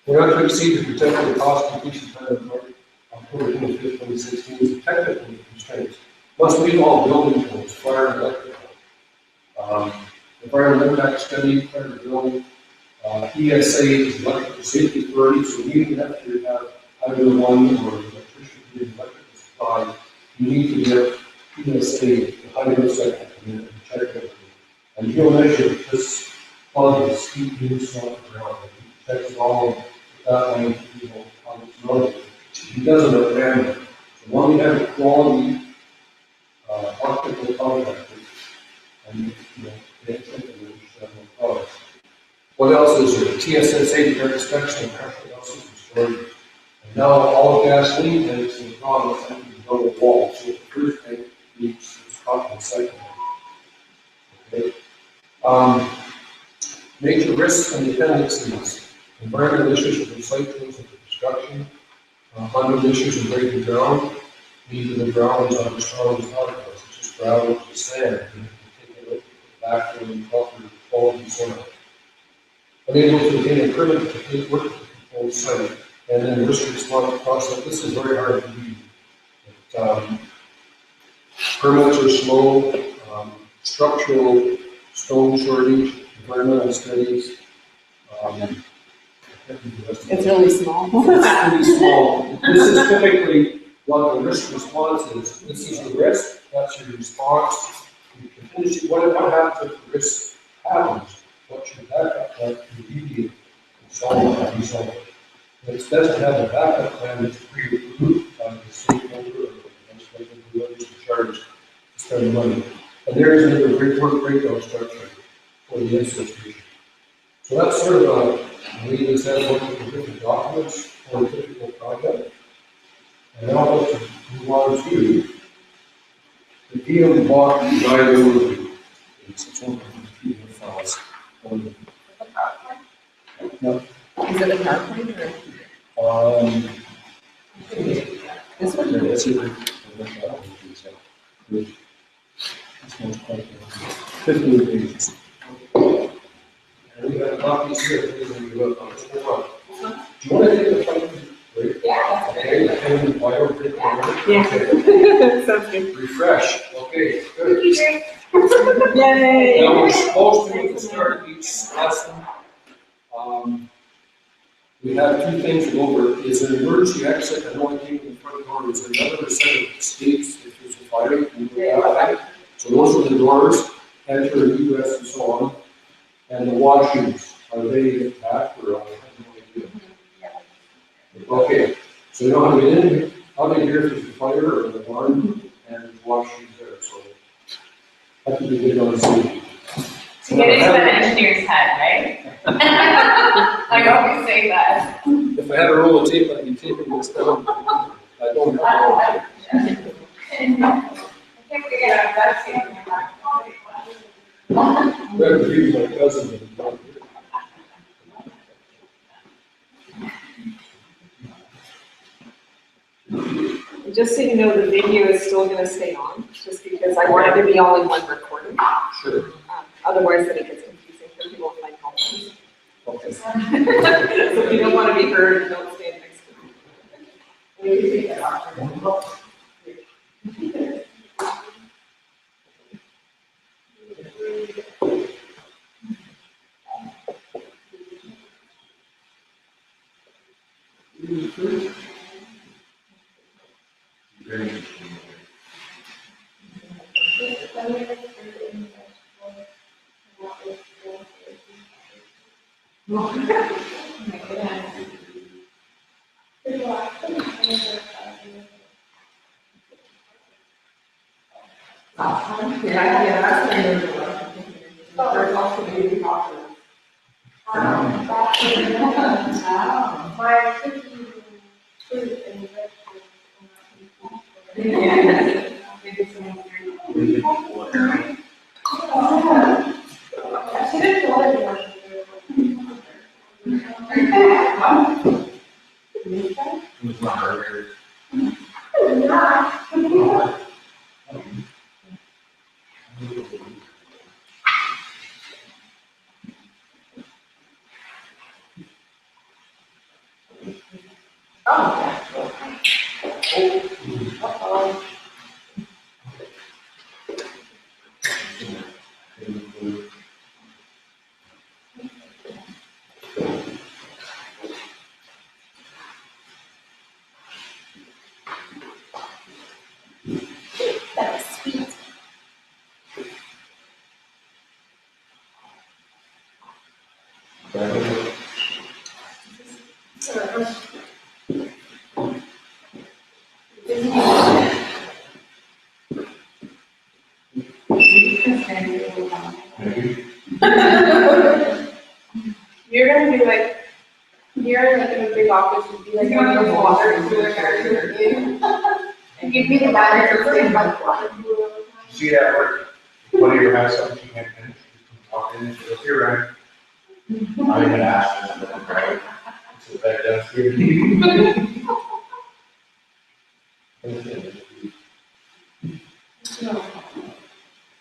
We're not to exceed the protected cost completion time of October 25th, 2016 is technical constraints. Must meet all building codes, fire and electrical. Environmental impact study, fire building, ESA is electrical safety authority, so even after you have either one or electrician in electrical supply, you need to get ESA, the high inspector, to come in and check everything. And he'll measure this plug is steep use on the ground, he checks it all that way, you know, on its road. He does it at random. So when we have a quality optical contractors, and you know, they check the several products. What else is there? TSSA, direct inspection and pressure vessels and storage. And now all gasoline tanks in the province have to double wall, so the first tank needs its proper cycle. Okay. Major risks and dependencies. Environmental issues with site tools and construction. Fundamental issues in breaking ground. These are the grounds on the strong particles, such as gravel and sand. You can take a look back and proper quality soil. Unable to obtain a permit to complete work at the controlled site. And then risk response process. This is very hard to read. Permits are slow. Structural stone shortage. Environmental studies. It's really small. It's pretty small. This is typically what the risk response is. This is the risk, that's your response. You can finish it. What happens if the risk happens? What should backup plan to remediate and solve that result? It's best to have a backup plan that's pre-approved by the stakeholder or the legislative whoever's in charge to spend money. And there is another breakdown structure for the instance region. So that's sort of a lead that says looking for different documents for a typical project. And now let's move on to the PM block design overview. It's one of the PDF files. No. Is it a PowerPoint This one? Yeah, that's it. 15 pages. And we have copies here. Please let me look on this one. Do you want to take the front? Great. Yeah. Okay, and why don't we take the Yeah. Okay. Sounds good. Refresh. Okay, good. Yay! Now, we're supposed to, at the start of each lesson, we have two things to go over. Is there an emergency exit? I know I came in the front door. Is there another set of escapes if there's a fire? We will have that. So those are the doors, enter, egress, and so on. And the washrooms, are they back or I have no idea? Okay, so you know how to get in, how to hear if there's a fire or the barn, and the washrooms there, so. That could be good on the scene. To get into an engineer's head, right? I always say that. If I had a roll of tape, I'd be taping this down. I don't have I can't figure out that's it. one. Better use my cousin than one. Just so you know, the video is still gonna stay on, just because I want it to be all in one recording. Sure. Otherwise, then it gets confusing for people with my headphones. Okay. So if you don't wanna be heard, don't stand next to me. Very interesting. Yeah, that's what I know. There's also beauty options. My cookie, fruit and vegetables. Yeah. Maybe someone's very- I should have told everyone. It was not earlier. That's sweet. You're gonna be like, you're like in a big office, you'd be like, I'm gonna water cooler in. And give me the battery for saying like water cooler. See that work? When you have something you can't finish, you can walk in and say, okay, right. I'm gonna ask them, right? So that does good.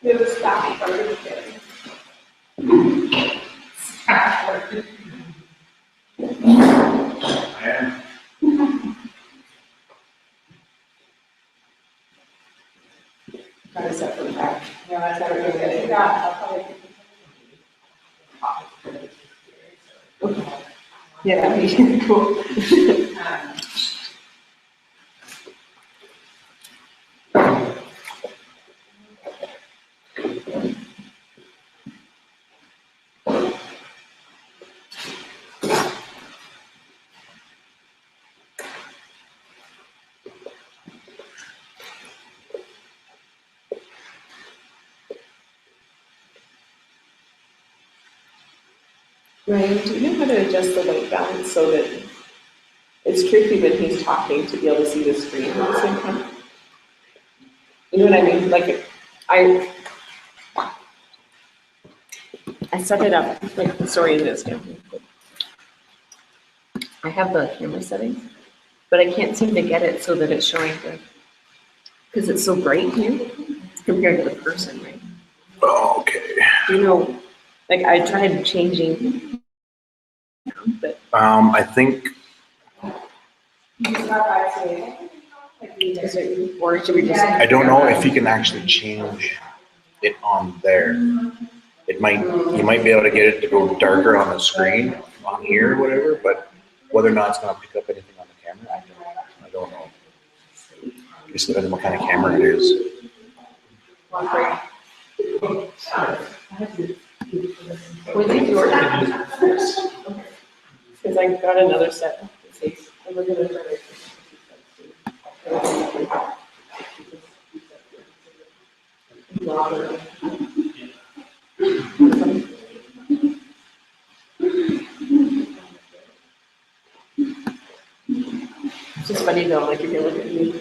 There's a staff started today. I am. Try to separate that. Yeah, that's how we're gonna get it. Yeah, that'd be cool. Ryan, do you know how to adjust the white balance so that it's tricky when he's talking to be able to see the screen at the same time? You know what I mean? Like, I set it up, like, sorry, it is, yeah. I have the camera settings, but I can't seem to get it so that it's showing the, because it's so bright here compared to the person, right? Okay. You know, like I tried changing, but I think is it, or should we just? I don't know if you can actually change it on there. It might, you might be able to get it to go darker on the screen on here or whatever, but whether or not it's gonna pick up anything on the camera, I don't know. Just depends on what kind of camera it is. When did yours? Because I got another set. And we're gonna try to. It's just funny though, like if you look at me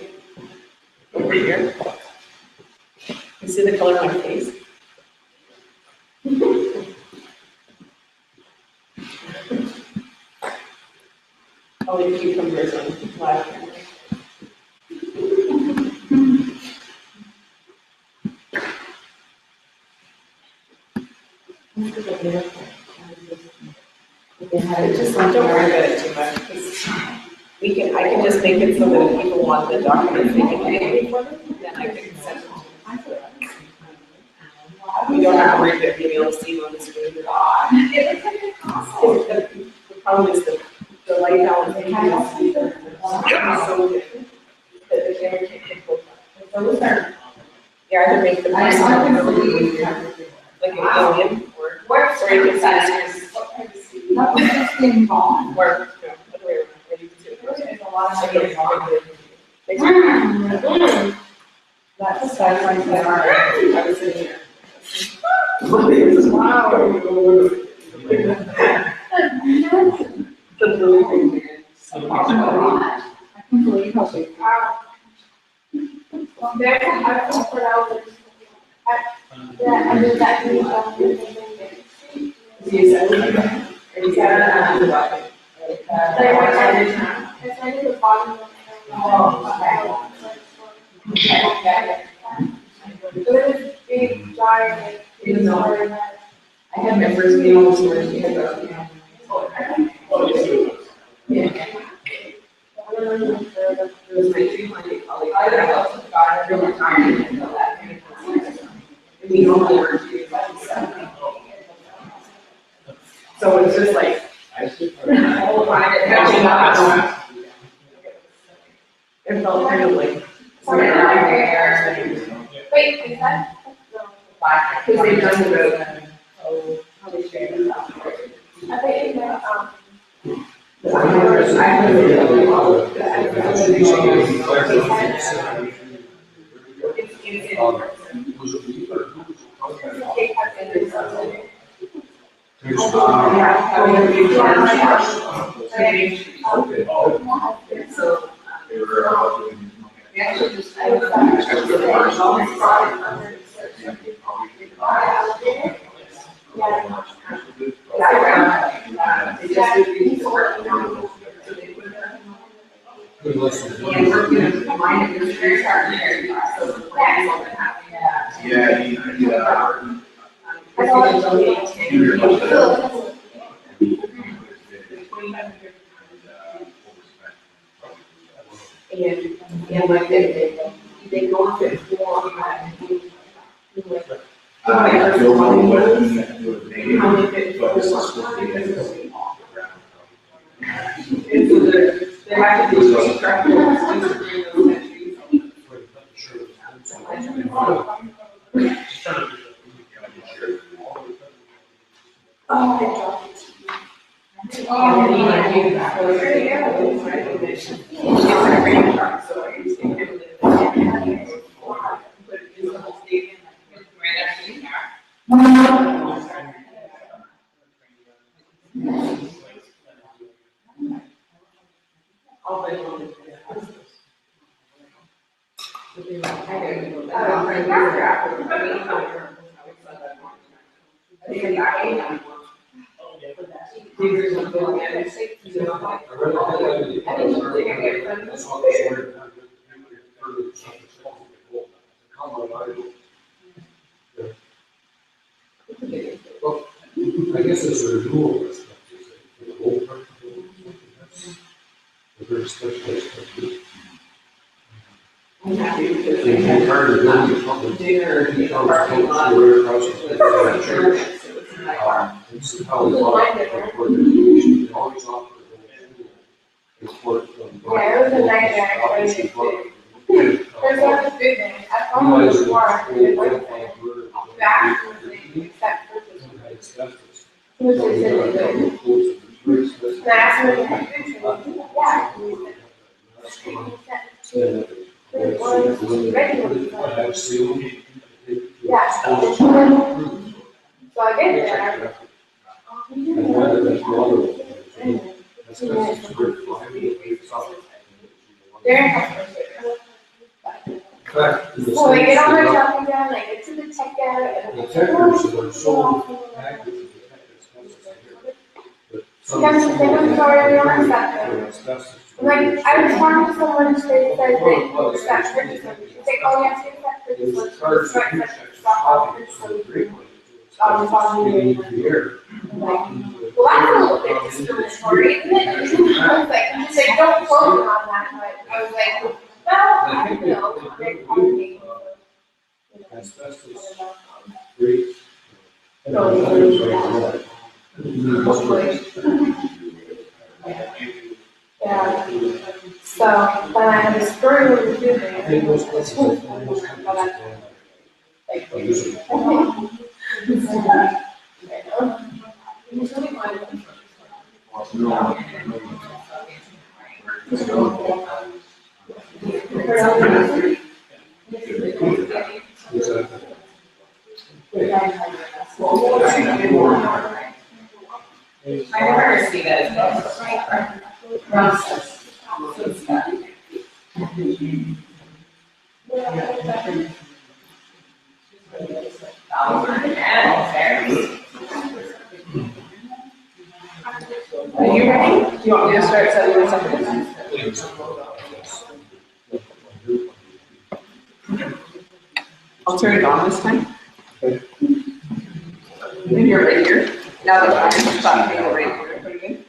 over here, you see the color of my face? Oh, the cucumbers on live camera. Just don't worry about it too much, because I can just make it so that if people want the documents, they can pay me for them, then I can send them to them. We don't have to worry about being able to see them on the screen. The problem is the light balance is so different that the camera can't get both. Those are, you either make the person like an alien or you can see the screen. That was just being gone. Or, other way around, or you can see it. There's a lot of. That's the side line that I was sitting here. Wow. That's really crazy. I can believe how big. I had my first meal this morning. It was my 300 colleague. I got really tired. We only work 2 so it's just like, whole time it felt kind of like. Wait, is that? Because they've done about, how they share it out. I think you meant, Was it me or who So, They were, we actually just. Good listen. And working in mine, it was very hard to hear. So, yeah, I thought it was only 10 years. And like they go to it more. I feel money, but negative, but it's not supposed to be off the ground. And so there have to be structural things to bring those entries. I guess it's a renewal list. For the whole park. A very specialized country. I'm happy with It's it. hard to build a public. Dinner in the Across parking lot. the church. So it's in my car. It's how we want it for the education. They always offer the support from. Yeah, it was a nightmare. Obviously, There's not a food thing. I found it before, I did like back, except for this. Which is really good. And I asked him if he had food, and he said, yeah. It was regular. Yeah. So I get there. They're in customer service. So they get on their shopping down, they get to the tech area. The techers are so active. Sometimes they don't sorry, on stuff. Like, I was talking to someone today that said that purchase one. She's like, oh, yeah, take that purchase one. It's right, but stop all purchase one. Following you. I'm like, well, that's a little bit discriminatory, isn't it? I was like, she's like, don't quote me on that, but I was like, well, I don't know. They're probably, Asbestos, great. yeah. So, but I had a story with the food I think most places, most I never see that. Process. Are you ready? Do you want me to start setting this up? I'll turn it on this time. And you're right here. Now that I'm stopping, you're right here. Pretty good.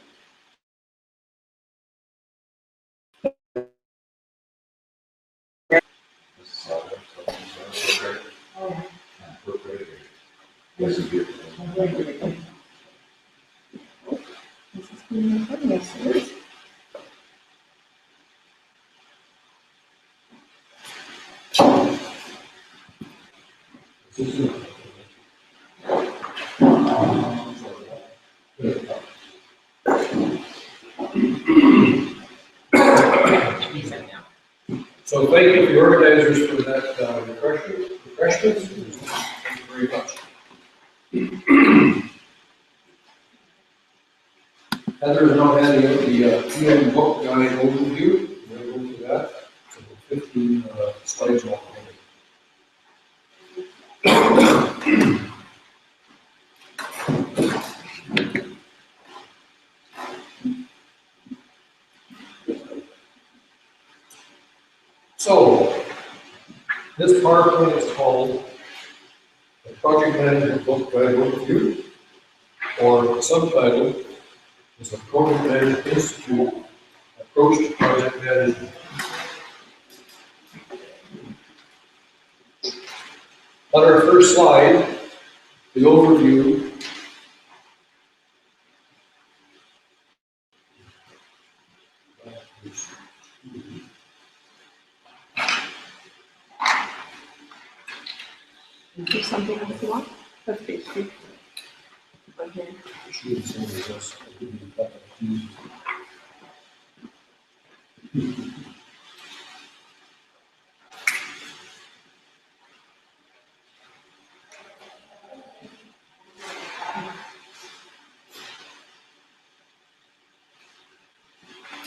So thank you to the organizers for that refreshments. Thank you very much. Heather is now handing out the PM book guide overview. We'll go through that. So 15 slides altogether. So, this PowerPoint is called the Project Management Book Guide Overview, or the subtitle is the Project Management Institute Approach to Project Management. On our first slide, the overview. Do something else you want? That's page 2. Right here.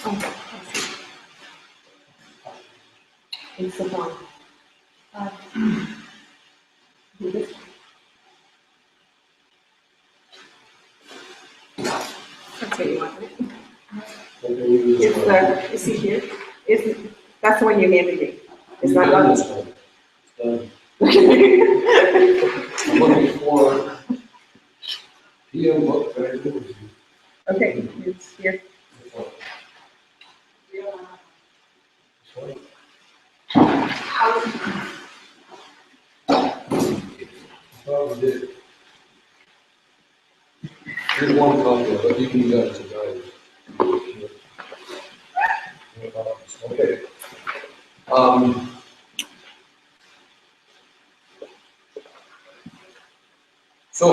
Oh, I see. It's the one. Do this one. you see here, that's the one you handed me. It's We've not done done. this one. It's done. I'm looking for PM book, but I do it. Okay, it's here. Probably did. Here's one copy of it, you can use that as a guide. Okay. So,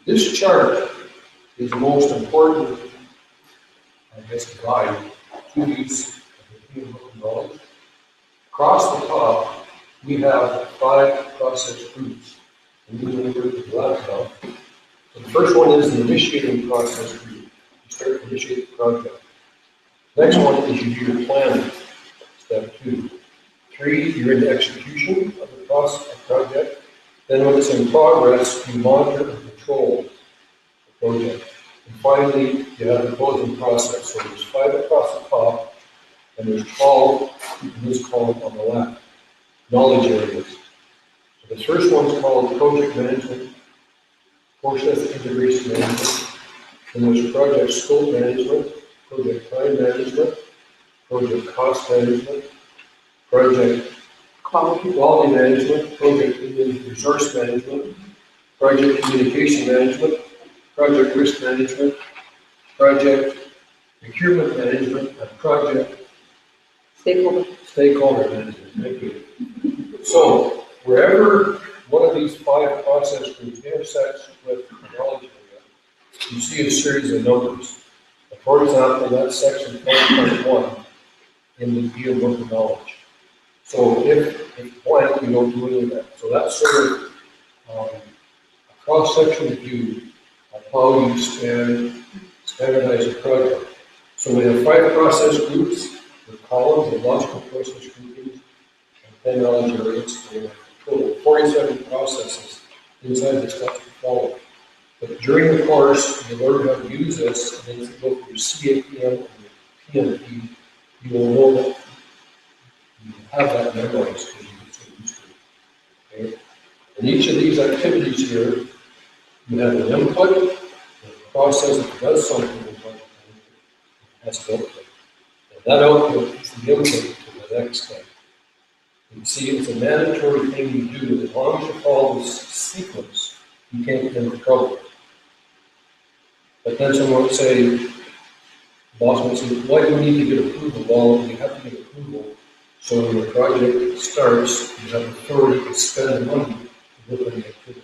this chart is the most important, I guess, guide to these knowledge. Across the top, we have 5 process groups. And these are the last now. So the first one is the initiating process group. You start to initiate the project. Next one is you do your planning, step 2. 3, you're in the execution of the process of project. Then when it's in progress, you monitor and control the project. And finally, you have the closing process. So there's 5 across the top, and there's 12 in this column on the left. Knowledge areas. So the first one's called project management, process integration management. Then there's project scope management, project time management, project cost management, project quality management, project resource management, project communication management, project risk management, project procurement management, and project stakeholder management. Thank you. So wherever one of these 5 process groups intersects with the knowledge area, you see a series of numbers. For example, that's section 10.1 in the field book of knowledge. So if blank, you don't do any of that. So that's sort of a cross-section view of how you standardize a project. So we have 5 process groups with columns of logical process groupings and 10 knowledge areas. We have a total of 47 processes inside the steps to follow. But during the course, you learn how to use this, and then if you go through CAPM and PMP, you will know that you have that memorized because you get so used to it. Okay? In each of these activities here, you have an input, a process that does something in project management, it has an output. And that output is the input to the next step. You see, it's a mandatory thing you do. As long as you follow this sequence, you can't get into trouble. But then someone would say, boss would say, why do we need to get approval? Well, you have to get approval. So when the project starts, you have authority to spend money to work on the activities.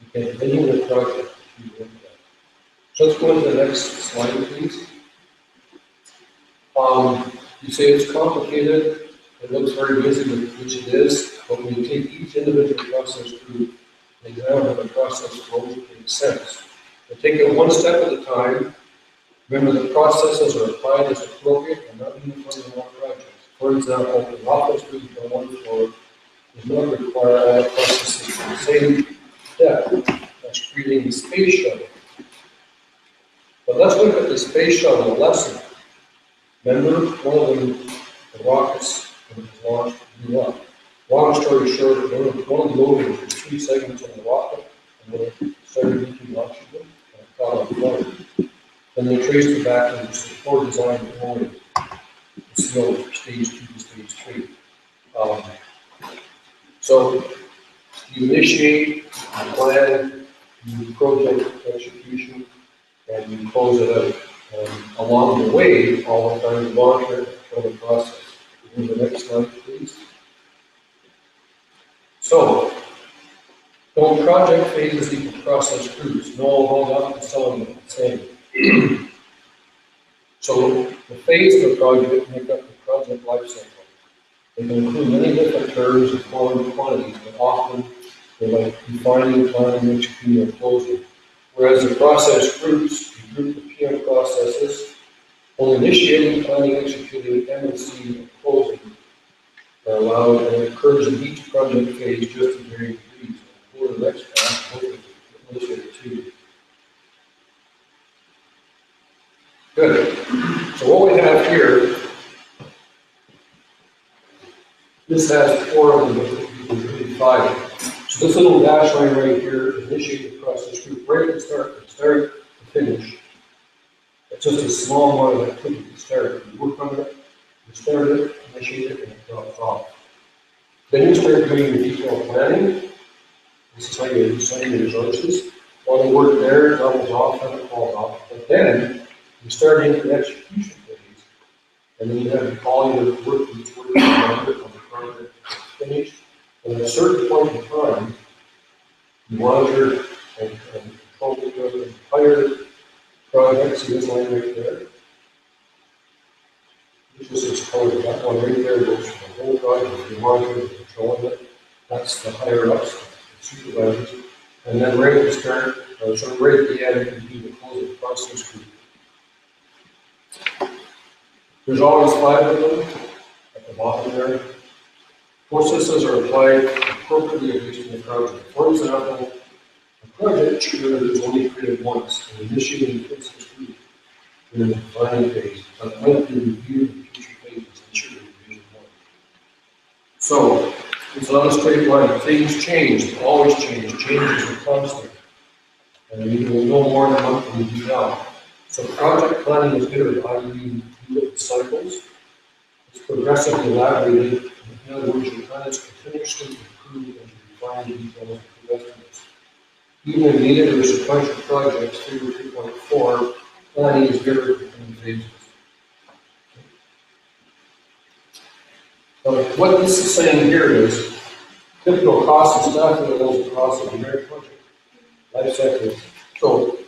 You can't continue the project if you work that. So let's go to the next slide, please. You say it's complicated. It looks very busy, which it is. But when you take each individual process group and examine how the process flows, it makes sense. But take it one step at a time. Remember, the processes are applied as appropriate and not uniform in all projects. For example, the office group on one floor does not require all processes in the same depth as creating the space shuttle. But let's look at the space shuttle lesson. Remember, one of them, the rockets, when it was launched, blew up. Long story short, one of the loadings was 3 segments on the rocket, and then it started leaking oxygen, and it caught on fire. Then they traced it back to the support design of only the seal from stage 2 to stage 3. So you initiate, you plan, you do project execution, and you close it out. And along the way, all the time, you monitor and control the process. Go to the next slide, please. So, don't project phases equal process groups. No, hold up, it's telling you the same. So, the phase of the project make up the project life cycle. They can include many different terms and quantities, but often they're like defining, planning, executing, and closing. Whereas the process groups, you group the PM processes, only initiating, planning, executing, MNC, and closing are allowed, and it occurs in each project phase just to varying degrees. Go to the next one, hopefully illustrated too. Good. So what we have here This has 4 of them, but we need 5. So this little dash line right here, initiate the process group, right at the start, from start to finish. It's just a small amount of activity to start. You work on it, you start it, initiate it, and it drops off. Then you start doing your detailed planning. This is how you assign your resources. While the work there levels off and it falls off. But then you start into the execution phase. And then you have all your work each work on the project finished. And at a certain point in time, you monitor and control the entire project. See this line right there? This is called that one right there goes for the whole project. You monitor and control it. That's the higher ups, the supervisors. And then right at the start, so right at the end, you do the closing process group. There's always 5 of them at the bottom there. Processes are applied appropriately based on the project. For example, a project is only created once, and initiating the process group during the planning phase, but might be reviewed in future phases and should be reviewed more. So, it's not a straight line. Things change, they always change. Changes are constant. And you will know more than what we do now. So project planning is good, i.e. do it in cycles. It's progressively elaborated. In other words, your plan is continuously improved and refine details and estimates. Even in needed or sequential projects, 3 or 3.4, planning is different between phases. What this is saying here is typical cost and staffing levels across the entire project life cycle. So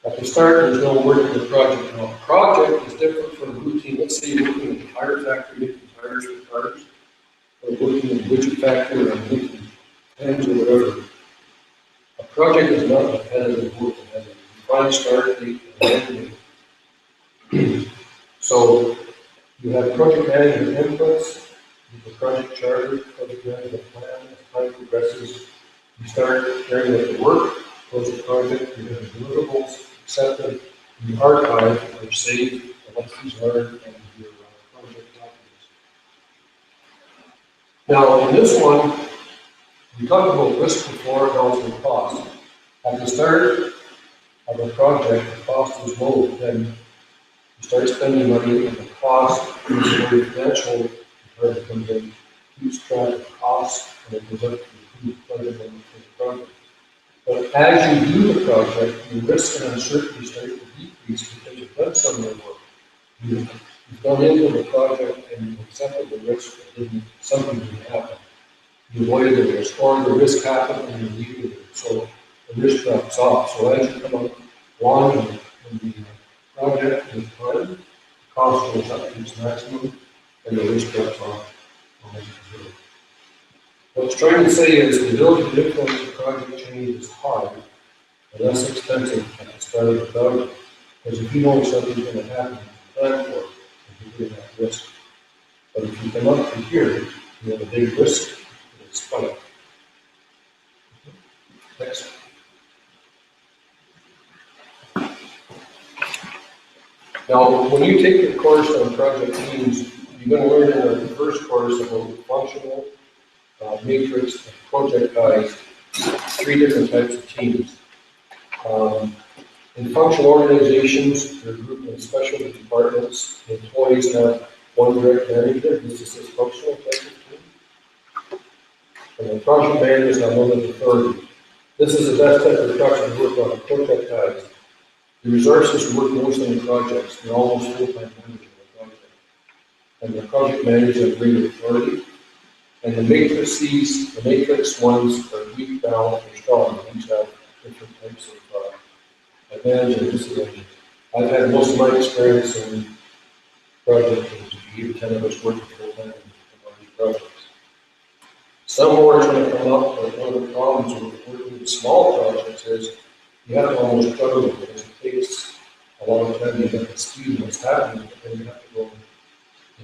at the start, there's no work in the project. Now, a project is different from routine. Let's say you're working in a tire factory, making tires for cars, or working in a widget factory, or making pens or whatever. A project is not repetitive work. It has a defined start date and end date. So you have project management inputs, the project charter, project management plan. As time progresses, you start carrying out the work, close the project, you have the deliverables accepted, you archive or save the lessons learned and your project documents. Now, in this one, we talked about risk before and also cost. At the start of a project, the cost is low. Then you start spending money and the cost is very financial. It comes in, keeps track of costs, and it goes up to the budget for the project. But as you do the project, your risk and uncertainty start to decrease because you've done some of the work. You've gone into the project and you've accepted the risk that something didn't happen. You avoided the risk, or the risk happened and you needed it. So the risk drops off. So as you come along in the project with time, the cost goes up to its maximum and the risk drops off. What it's trying to say is the ability to influence the project change is hard and less expensive at the start of the project. Because if you know something's going to happen, you plan for it, and you take that risk. But if you come up from here, you have a big risk, and it's spike. Next. Now, when you take your course on project teams, you're going to learn in the first course about functional, matrix, and projectized 3 different types of teams. In functional organizations, they're grouped in specialty departments. The employees have one direct manager. This is this functional type of team. And the project managers have limited authority. This is the best type of project to work on, projectized. The resources work mostly in projects. They're almost full-time members of the project. And the project managers have greater authority. And the matrix ones are weak, balanced, or strong. These have different types of advantage and disadvantage. I've had most of my experience in project teams, 10 of us working full-time on these projects. Some more are going to come up, but one of the problems with working with small projects is you have to almost juggle it because it takes a lot of time to get the speed of what's happening, but then you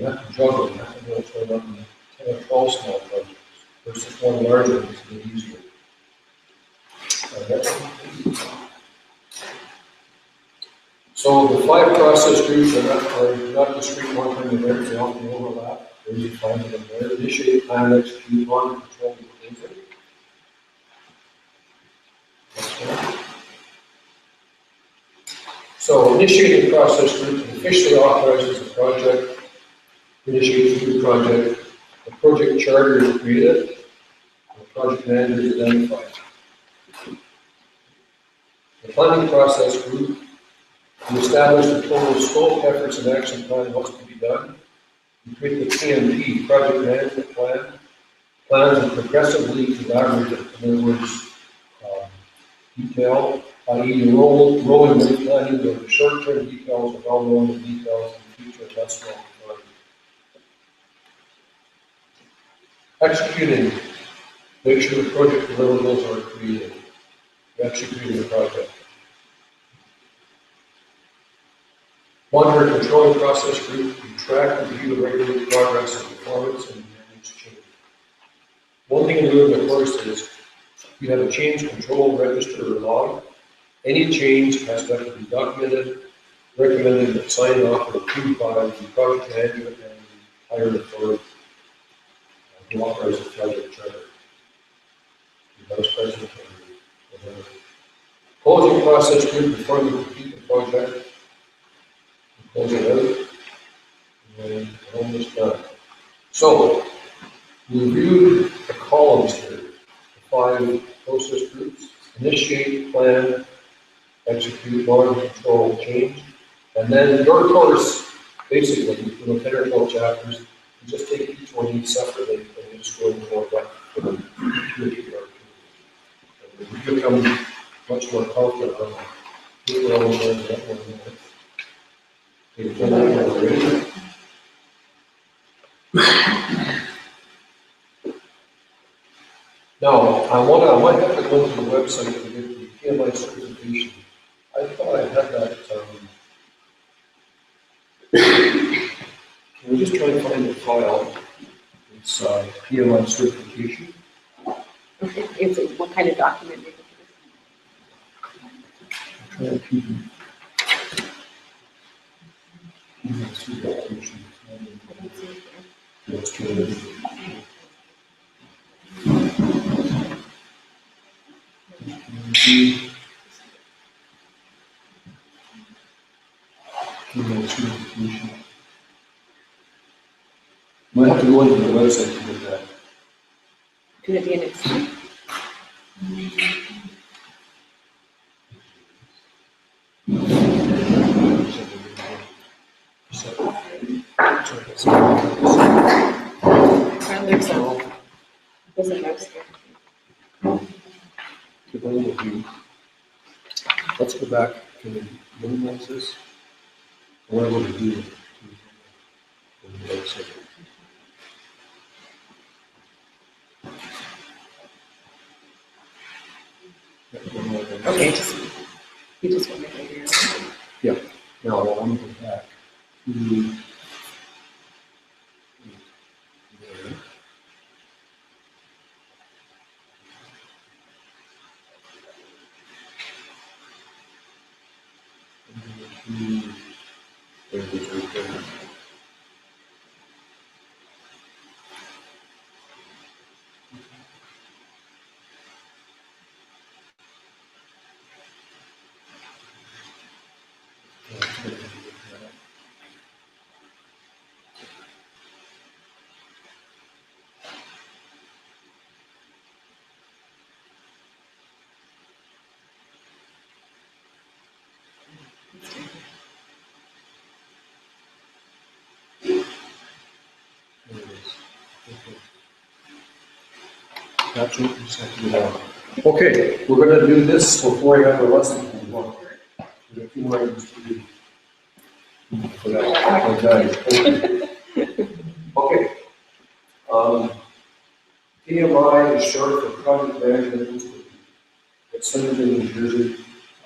have to juggle, you have to go through up 10 or 12 small projects versus one larger one is a bit easier. So the 5 process groups are not discrete one-time events, they often overlap. There's a plan in there, initiate, plan, execute, monitor, control, and closing. So initiating process group officially authorizes the project, initiates the project, the project charter is created, the project manager is identified. The planning process group, we establish the total scope, efforts, and action plan, what's to be done. We create the PMP, project management plan, plans and progressively collaborative, in other words, detail, i.e. rolling with planning, where the short-term details are well known, the details in the future less well defined. Executing, make sure the project deliverables are created. Executing the project. Monitor and controlling process group, we track and review the regular progress and performance and manage change. One thing to do, of course, is you have a change control register or log. Any change has to be documented, recommended, and signed off or approved by the project manager and the higher authority. Who authorizes the project charter. The vice president or whatever. Closing process group before we complete the project. Close it out. And almost done. So, we reviewed the columns here, the 5 process groups: initiate, plan, execute, monitor, control, change. And then your course, basically, in the 10 or 12 chapters, you just take each one each separately and you just go into more depth for the 2 or 3 hours. And you become much more confident on the all of that one. Now, I might have to go to the website to get the PMI certification. I thought I had that. Can we just try to find the file? It's PMI certification. Okay, what kind of document? I'm trying to keep PMI certification. Let's try it. Might have to go into the website to get that. Can it be an extent? Doesn't register. Let's go back to the minimize this. What I want to do. Okay, you just want to figure it out. Now, I want to go back to there. There it is right there. That's what you said to me. Okay, we're going to do this before I have a lesson. There's a few more items to do. For that. Okay. PMI is short for Project Management Institute. It's centered in New Jersey. I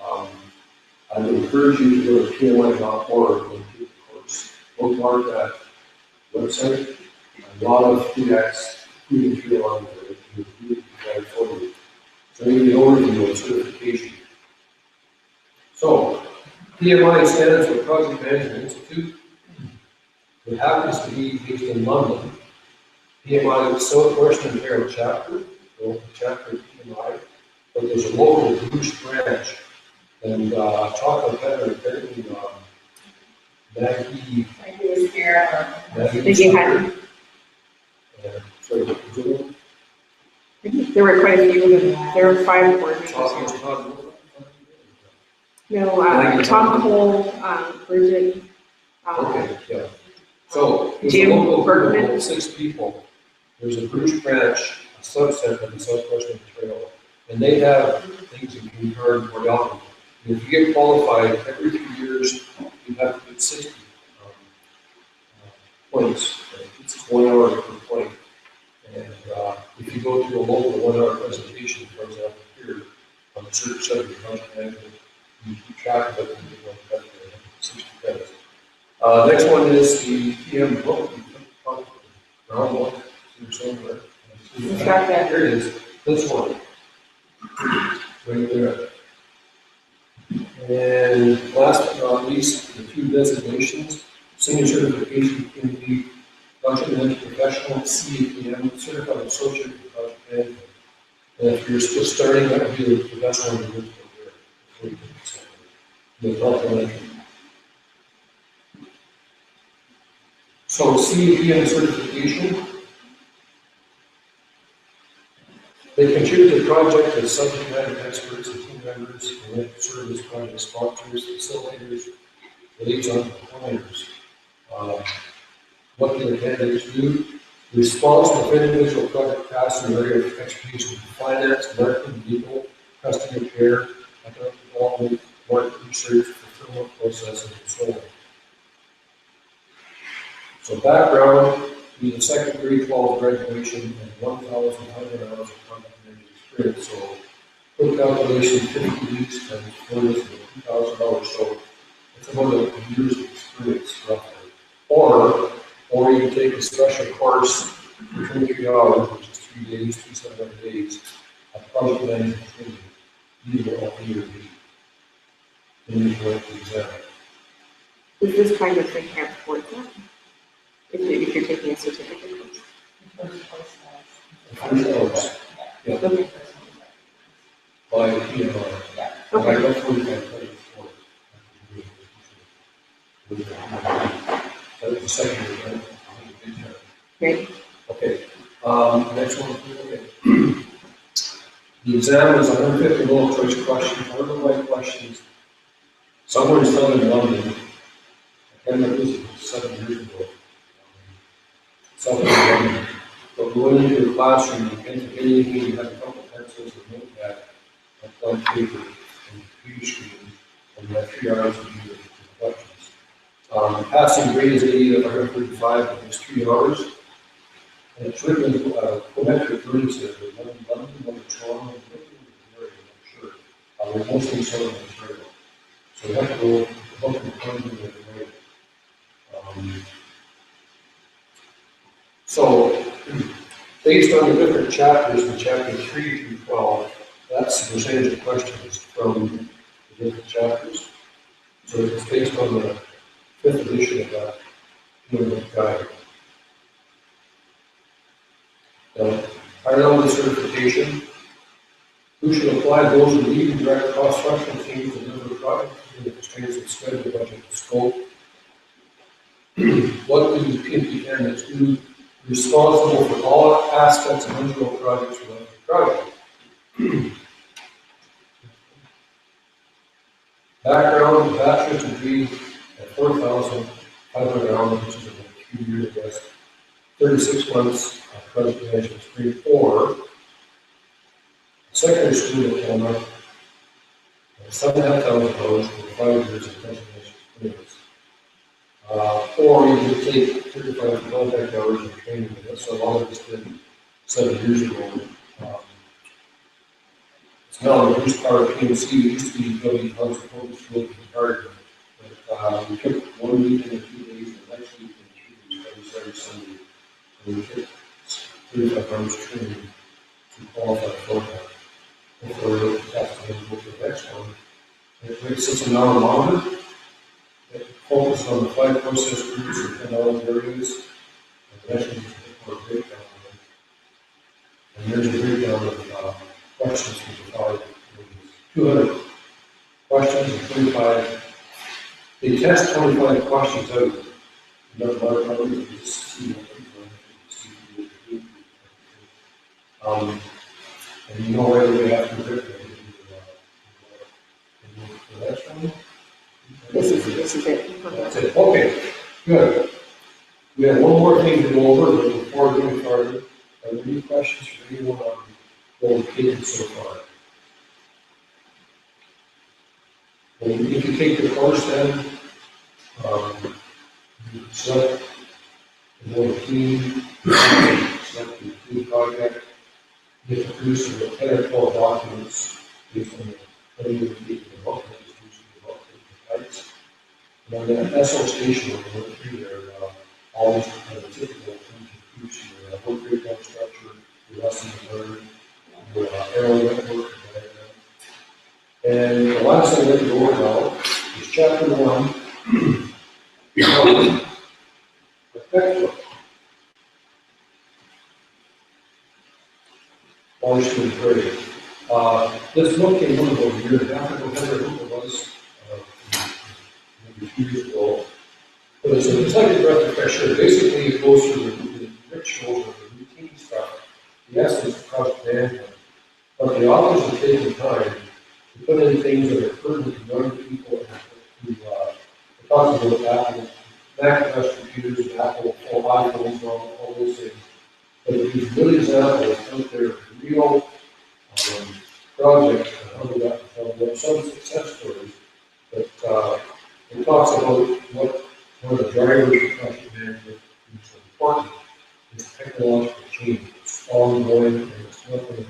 would encourage you to go to PMI.org and take the course. Look hard at that website. A lot of PX, including PMI, for you. So maybe the overview of certification. So, PMI stands for Project Management Institute. It happens to be based in London. PMI Southwestern Ontario chapter, the chapter of PMI, but there's a local Bruce branch. And chocolate pepper, apparently, Maggie. Like it was here, Maggie Hatton. So, Zoom, There were quite a few of them. There were 5 board members. No, Tom Cole, Bridget, Okay, yeah. So, there's a Jim local group Bergman. of 6 people. There's a Bruce branch, a subset of the Southwestern Trail, and they have things in Concur and Port Elton. And if you get qualified, every 2 years, you have to get 60 points. It's 1 hour per point. And if you go to a local 1 hour presentation, for example, here on a certain subject, project management, you keep track of it and you get 1 credit, 60 credits. Next one is the PM book. Round one, somewhere. It's got that. Here it is, this one. Right there. And last but not least, the 2 designations, senior certification can be project management professional, CAPM, certified associate in project management. And if you're just starting, that would be the best one to do for your the project management. So CAPM certification, they contribute to the project as subject matter experts and team members, and they serve as project sponsors, facilitators, liaison planners. What do the candidates do? Responsible for individual project tasks in the area of expertise in finance, marketing, legal, customer care, economic development, market research, fulfillment processing, and so on. So background, be a second grade 12 graduation and 1,500 hours of project management experience. So quick calculation, 50 weeks times 4 is $2,000. So it's about a year's experience roughly. Or you can take a special course for 23 hours, which is 3 days, 2 7 days, of project management training, either A or B. Then you go to the exam. Is this kind of thing count towards that? If you're taking a certificate course? The first course, yeah, Okay. by PMI. Okay. I got 45 credits for it. That was the second year, right? Great. Okay, next one, okay. The exam is 150 multiple choice questions, 100 right questions. Somewhere is done in London. I can't remember, this was 7 years ago. Something in London. But we went into the classroom, and anything, you had a couple pencils and notepad, a blank paper, and a computer screen, and you had 3 hours to do the questions. Passing grade is 80 out of 135, and it's 3 hours. And it's written in Quebec learning center, London, one in Toronto, and I'm sure. We're mostly Southern Ontario. So we have to go about the point of the right. So, based on the different chapters, in chapter 3 through 12, that's the percentage of questions from the different chapters. So it's based on the 5th edition of that guide. Higher level certification. Who should apply? Those who lead and direct cross-functional teams to deliver projects within the constraints of schedule, budget, and scope. What do PMP candidates do? Responsible for all aspects of individual projects related to the project. Background, bachelor's degree at 4,500 hours, which is about 2 years, I guess. 36 months of project management experience, or secondary school diploma, 7,500 hours for 5 years of project management experience. Or you can take 35 contact hours of training. That's a lot of this did 7 years ago. It's now the Bruce Power PMC. We used to be W Hunt's focus really hard. But we took 1 week in 2 days, and the next week in 2 days, every Saturday, Sunday. And we took 35 hours training to qualify for that. Before we have to go to the next one. It makes us an hour longer. It focuses on the 5 process groups or 10 knowledge areas. And the next one is a breakdown of them. And there's a breakdown of questions from the 5 areas. 200 questions and 25. They test 25 questions out. You don't know how to just see what people are. And you know right away after the next one? This is it. That's it. Okay, good. We have one more thing to go over, but before we get started, are there any questions for anyone on what we've taken so far? Well, if you take the course then, you select the team, select the team project, get to produce 10 or 12 documents based on the study of the book, types. And then the SO station will go through there, all these kind of typical things you produce, your work breakdown structure, your lessons learned, your arrow network, and the last thing that we go over now is chapter 1. Effective. Washington Prairie. This book came out about a year and a half ago, I think it was, maybe 2 years ago. But it's like a breath of fresh air. Basically, it goes through the rituals or the routine stuff, the essence of project management. But the authors have taken time to put in things that are pertinent to young people who talk about Apple, Macintosh computers, Apple, iPhones, all those things. But these really examples out there, real projects, and how we got to tell them some success stories. But it talks about what one of the drivers of project management is important is technological change. It's ongoing and it's not going to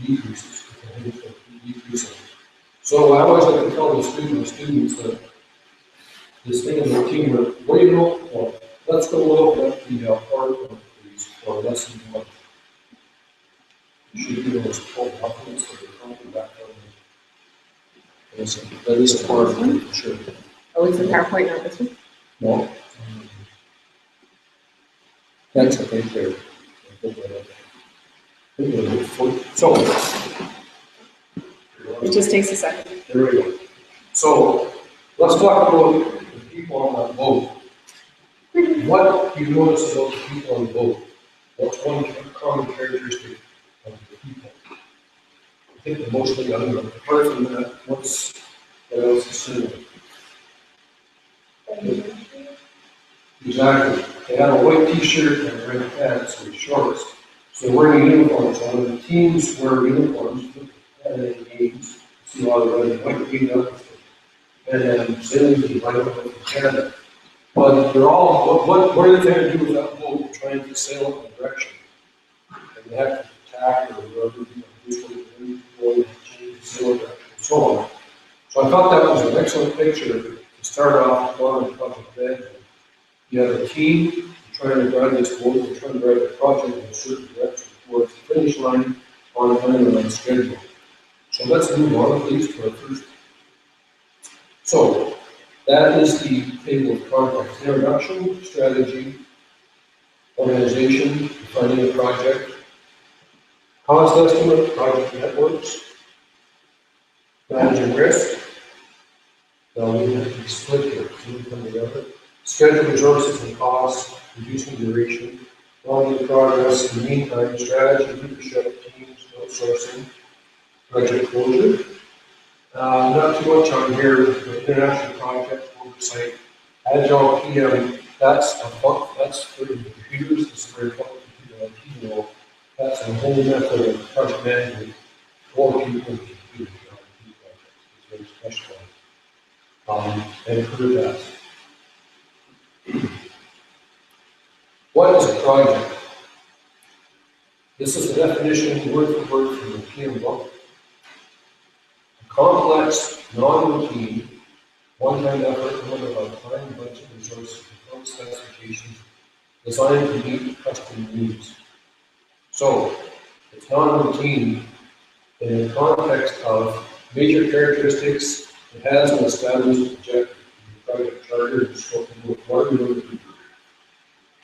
decrease. It's going to decrease. So I always like to tell the students that this thing in the teamwork, well, let's go look at the PowerPoint, please, for lesson 1. You should be those 12 documents that are coming back from the. That is a PowerPoint, for sure. Oh, it's a PowerPoint, not this one? No. That's okay, there. So. It just takes a second. There we go. So, let's talk about the people on that boat. What do you notice about the people on the boat? What's one common characteristic of the people? I think they're mostly young, but apart from that, what else is similar? Exactly. They have a white t-shirt and red pants with shorts. So they're wearing uniforms. So when the teams wear uniforms, and then games, see a lot of red and white being up, and then sailing to right up in Canada. But they're all, what are they trying to do with that boat? Trying to sail in a direction. And they have to tack or whatever, change the sail direction, and so on. So I thought that was an excellent picture to start off on the project management. You have a team trying to drive this boat, and trying to drive the project in a certain direction towards the finish line on time and on schedule. So let's move on, please, to our first. So that is the table of contents: introduction, strategy, organization, defining a project, cost estimate, project networks, managing risk. Now we have to be split here, so we come together. Schedule resources and costs, reducing duration, volume progress, in the meantime, strategy, leadership, teams, outsourcing, project closure. Not too much on here, but international project oversight, agile PM, that's for the computers, it's very important to people. That's a whole method of project management for people with computers. It's very specialized. And career paths. What is a project? This is the definition word for word from the PM book. A complex, non-routine, one-time effort limited by time, budget, resources, and code specifications designed to meet customer needs. So, it's non-routine in the context of major characteristics. It has an established objective. The project chart charter and scope of work. What are we going to do?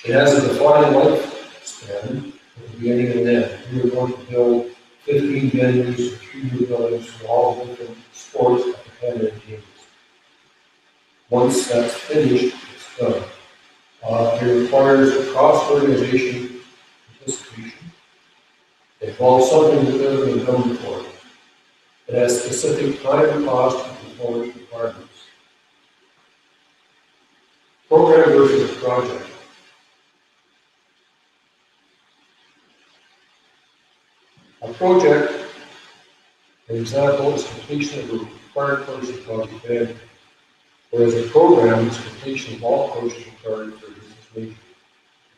It has a defined lifespan at the beginning and end. We are going to build 15 venues, 3 new buildings for all different sports at the Canada Games. Once that's finished, it's done. It requires cross-organization participation. It involves something that never been done before. It has specific time, cost, and performance requirements. Program versus project. A project, an example, is completion of a required portion of project management, whereas a program is completion of all portions required for a business major.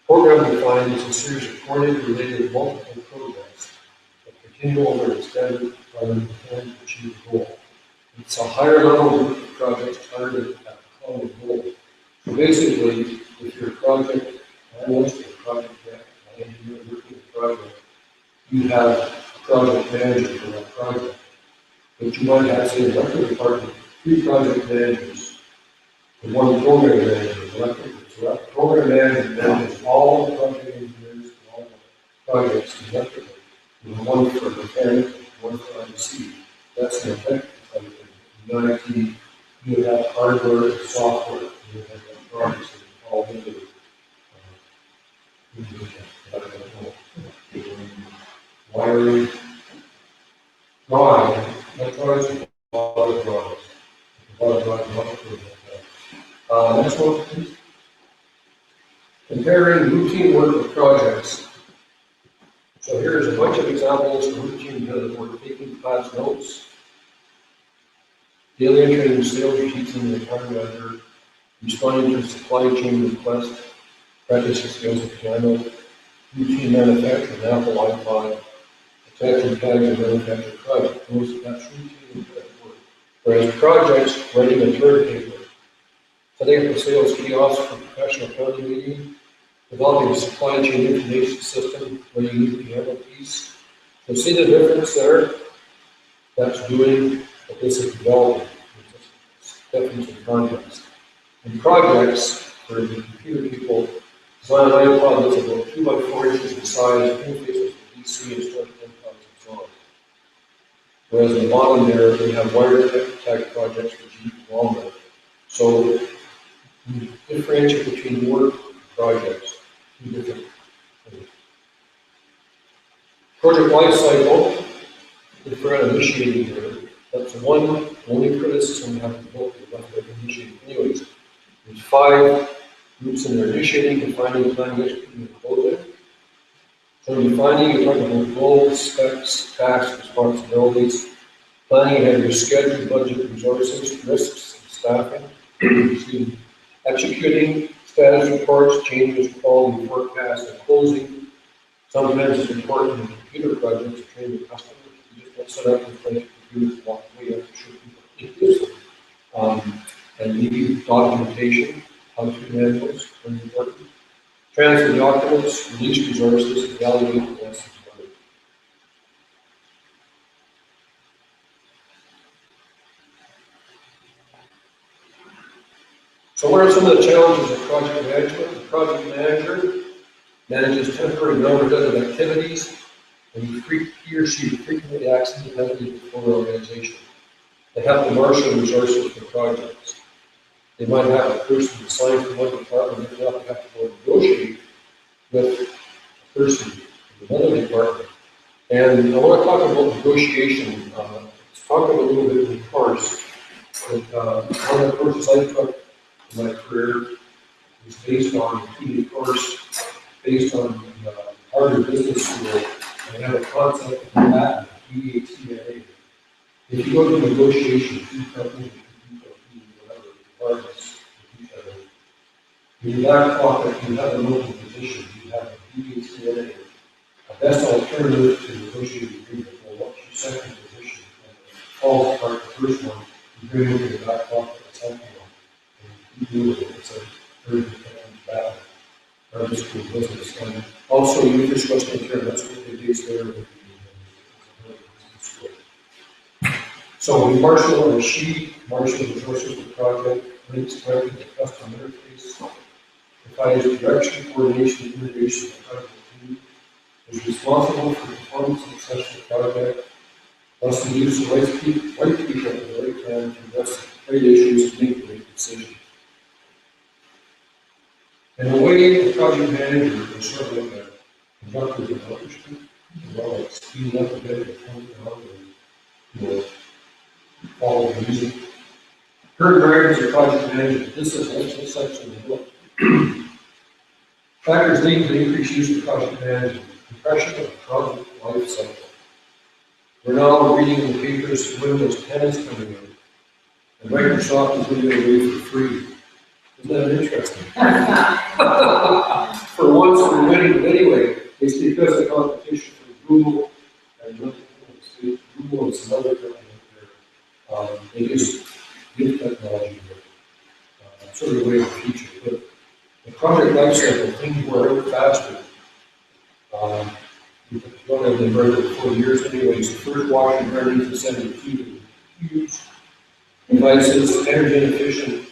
Program defined as a series of coordinated, related, multiple projects that continue over an extended time to achieve a goal. It's a higher level group of projects targeted at a common goal. So basically, if you're a project analyst or project engineer working a project, you have a project manager for that project. But you might have, say, electric department, 3 project managers, and 1 program manager, electric. So that program manager manages all the project engineers, all the projects electrically. And 1 for mechanical, 1 for IC. That's an effective type of thing. In IT, you would have hardware and software. You would have electronics that fall into wiring, drawing, electronics, a lot of drawings. A lot of drawings, not good like that. Next one, please. Comparing routine work with projects. So here's a bunch of examples of routine work: taking class notes, daily entry in sales sheets in the time ledger, responding to supply chain requests, practicing skills of piano, routine manufacturing, Apple iPod, attaching tags and manufacturing project. That's routine work. Whereas projects, writing a turntable, setting up a sales kiosk for professional accounting meeting, developing a supply chain information system where you need the piano piece. So see the difference there? That's doing what this is developing. Difference in context. In projects, for the computer people, design an iPod that's about 2 by 4 inches in size, interfaces with DC and storage pin and so on. Whereas in the bottom there, we have wire tech projects for Jeep and Walmart. So you differentiate between work and projects. 2 different things. Project life cycle, if we're initiating here, that's one only criticism we have to build with left of initiating. Anyways, there's 5 groups in there: initiating, defining, planning, executing, and closing. So defining, you're talking about goals, specs, tasks, responsibilities. Planning, you have your schedule, budget, resources, risks, and staffing. Excuse me. Executing, status reports, changes, quality, forecast, and closing. Sometimes it's important in computer projects to train the customer. You just don't set up and play computers walk away. You have to show people it is. And leave documentation, how-to manuals, very important. Transfer documents, release resources, evaluate the lessons learned. So what are some of the challenges of project management? The project manager manages temporary non-redundant activities, and he or she frequently acts independently before the organization. They have to marshal resources for projects. They might have a person assigned from one department, they have to go negotiate with a person from another department. And I want to talk about negotiation. Let's talk about a little bit in the course. One of the courses I took in my career was based on a 2-day course based on Harvard Business School. And I have a concept of that, EATMA. If you go to negotiation, 2 companies, whatever, departments with each other, in that pocket, you have an open position, you have a EATMA, a best alternative to negotiating agreement. Well, what's your second position? And falls apart the first one, you bring it to the back pocket, the second one, and you do it. It's a very different battle. Harvard School business. And also, you discussed in terms, that's what they do there with the school. So we marshal, or she marshals resources for the project, links directly to the customer interface, provides direction, coordination, and integration of the project team, is responsible for performance and success of the project, must use the right people at the right time to address the right issues and make the right decisions. In a way, the project manager is sort of like a conductor of an orchestra, as well as speeding up a bit and coming down and, follow the music. Her drivers are project management. This is also section of the book. Factors leading to increased use of project management, compression of the project life cycle. We're now reading in the papers Windows 10 is coming in, and Microsoft is giving it away for free. Isn't that interesting? For once, we're winning, but anyway, it's because of competition for Google and Google and some other companies out there. They just give technology sort of way of the future. But the project lifecycle, things were a little faster. One of them burned it 4 years anyways. The first washer burned into 72 huge devices, energy inefficient,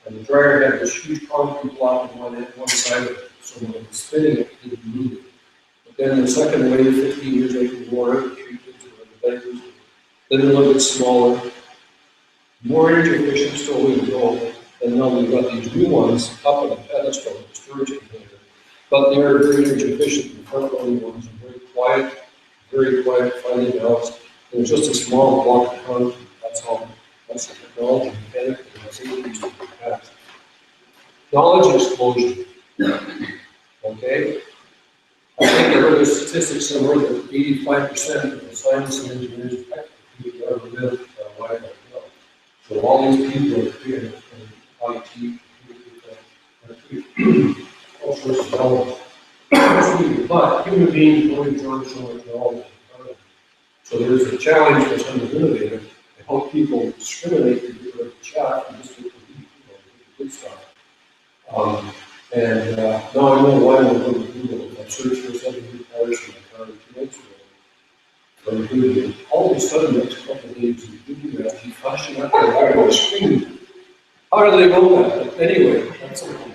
and the dryer had this huge concrete block on one side of it. So when it was spinning, it didn't move. But then the second wave, 15 years later, the water treated to the diapers, then a little bit smaller, more energy efficient, still way to go. And now we've got these new ones up on a pedestal, the storage container. But they're very energy efficient, the front loading ones are very quiet, finely balanced. It was just a small block of concrete. That's the technology, mechanically, that's increased in the past. Knowledge explosion. Okay? I think I heard a statistic somewhere that 85% of the science and engineers technically ever lived life like that. So all these people are creating IT, all sorts of knowledge. But human beings only absorb so much knowledge. So there's a challenge for some of the innovative to help people discriminate and get rid of the chaff and just get the good stuff. Now I know why I'm going to Google. I searched for something new cars in my car 2 nights ago. From Google. All of a sudden, the next couple of days, you do that, you flashing up there on the screen. How do they know that? But anyway, that's okay.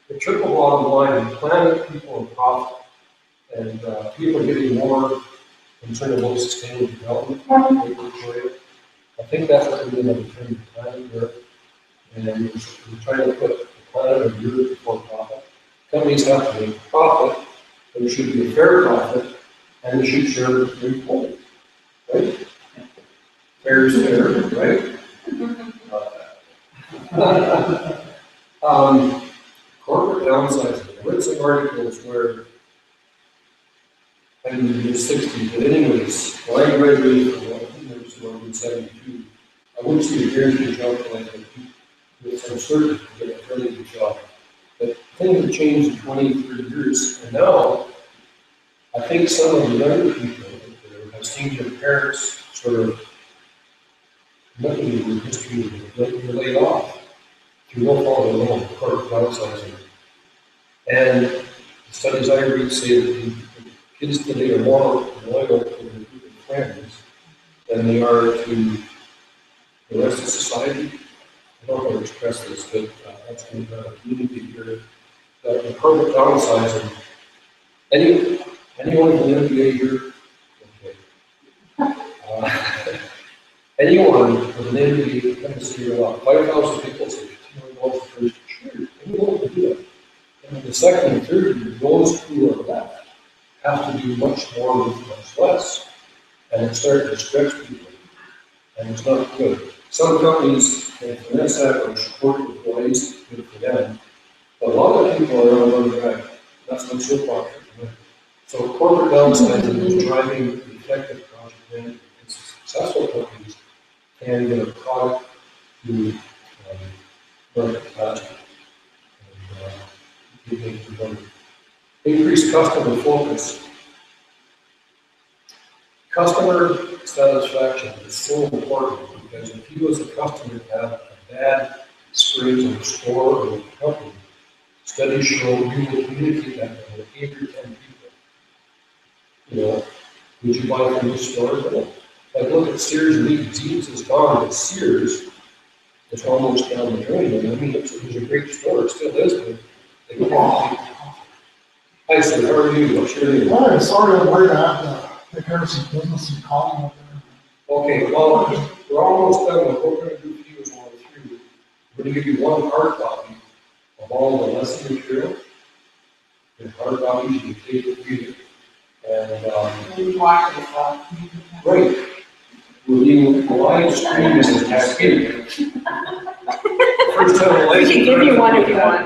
The triple bottom line, planet, people, and profit. And people are getting more concerned about sustainable development. I think that's what we're doing in terms of planet here. And we're trying to put the planet of Europe before profit. Companies have to make profit, but there should be a fair profit, and they should share their employees. Right? Fair is fair, right? Corporate downsizing. I read some articles where, I mean, in the 60s, but anyways, when I graduated from 1972, I wouldn't see a guaranteed job for like with some certainty to get a fairly good job. But things have changed in 20, 30 years, and now I think some of the younger people have seen their parents sort of looking at the history of they're laid off through no fault of their own, corporate downsizing. And the studies I read say that the kids today are more loyal to their group of friends than they are to the rest of society. I don't know how to express this, but that's been community here. The corporate downsizing. Anyone in the NBA here? Okay. Anyone with an NBA come to see your lot. 5,000 people say $2 million first. Sure, anyone can do that. And in the second and third year, those who are left have to do much more with much less. And it's starting to stretch people. And it's not good. Some companies can finesse that or support employees, good for them. But a lot of people are on the track. That's not so popular. So corporate downsizing is driving the effective project management. It's successful companies can get a product to market faster. And increase customer focus. Customer satisfaction is so important because if you as a customer have a bad experience in a store or a company, studies show you will communicate that with 8 or 10 people. You know, would you buy from this store? No. Like look at Sears and Lee. Jeans is gone, but Sears it's almost down the drain, and I mean, it's a great store, it still is, but they can't. Hi, sir, how are you? What's your name? Hi, sorry I'm late, I have to take care of some business in Colin up there. Okay, well, we're almost done, what we're gonna do for you is one of three. We're gonna give you one hard copy of all the lesson material. And hard copies, you can take it, read it, and, And watch this stuff. great. We're being live streamed as a cascade. First time in life. We can give you one if you want.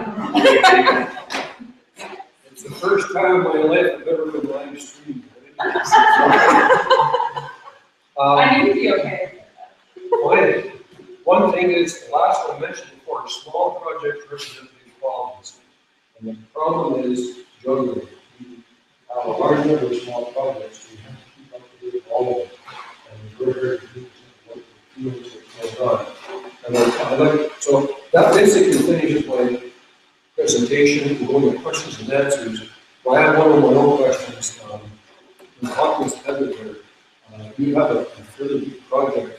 It's the first time in my life I've ever been live streamed. I knew you'd be okay. One thing is, the last one I mentioned before, small projects represent big problems. And the problem is juggling. You have a large number of small projects, so you have to keep up with all of them. And we're very good at what the fields are going on. And I like, so that basically finishes my presentation, we're going to questions and answers. Well, I have one of my own questions. In talking with Heather there, you have a fairly big project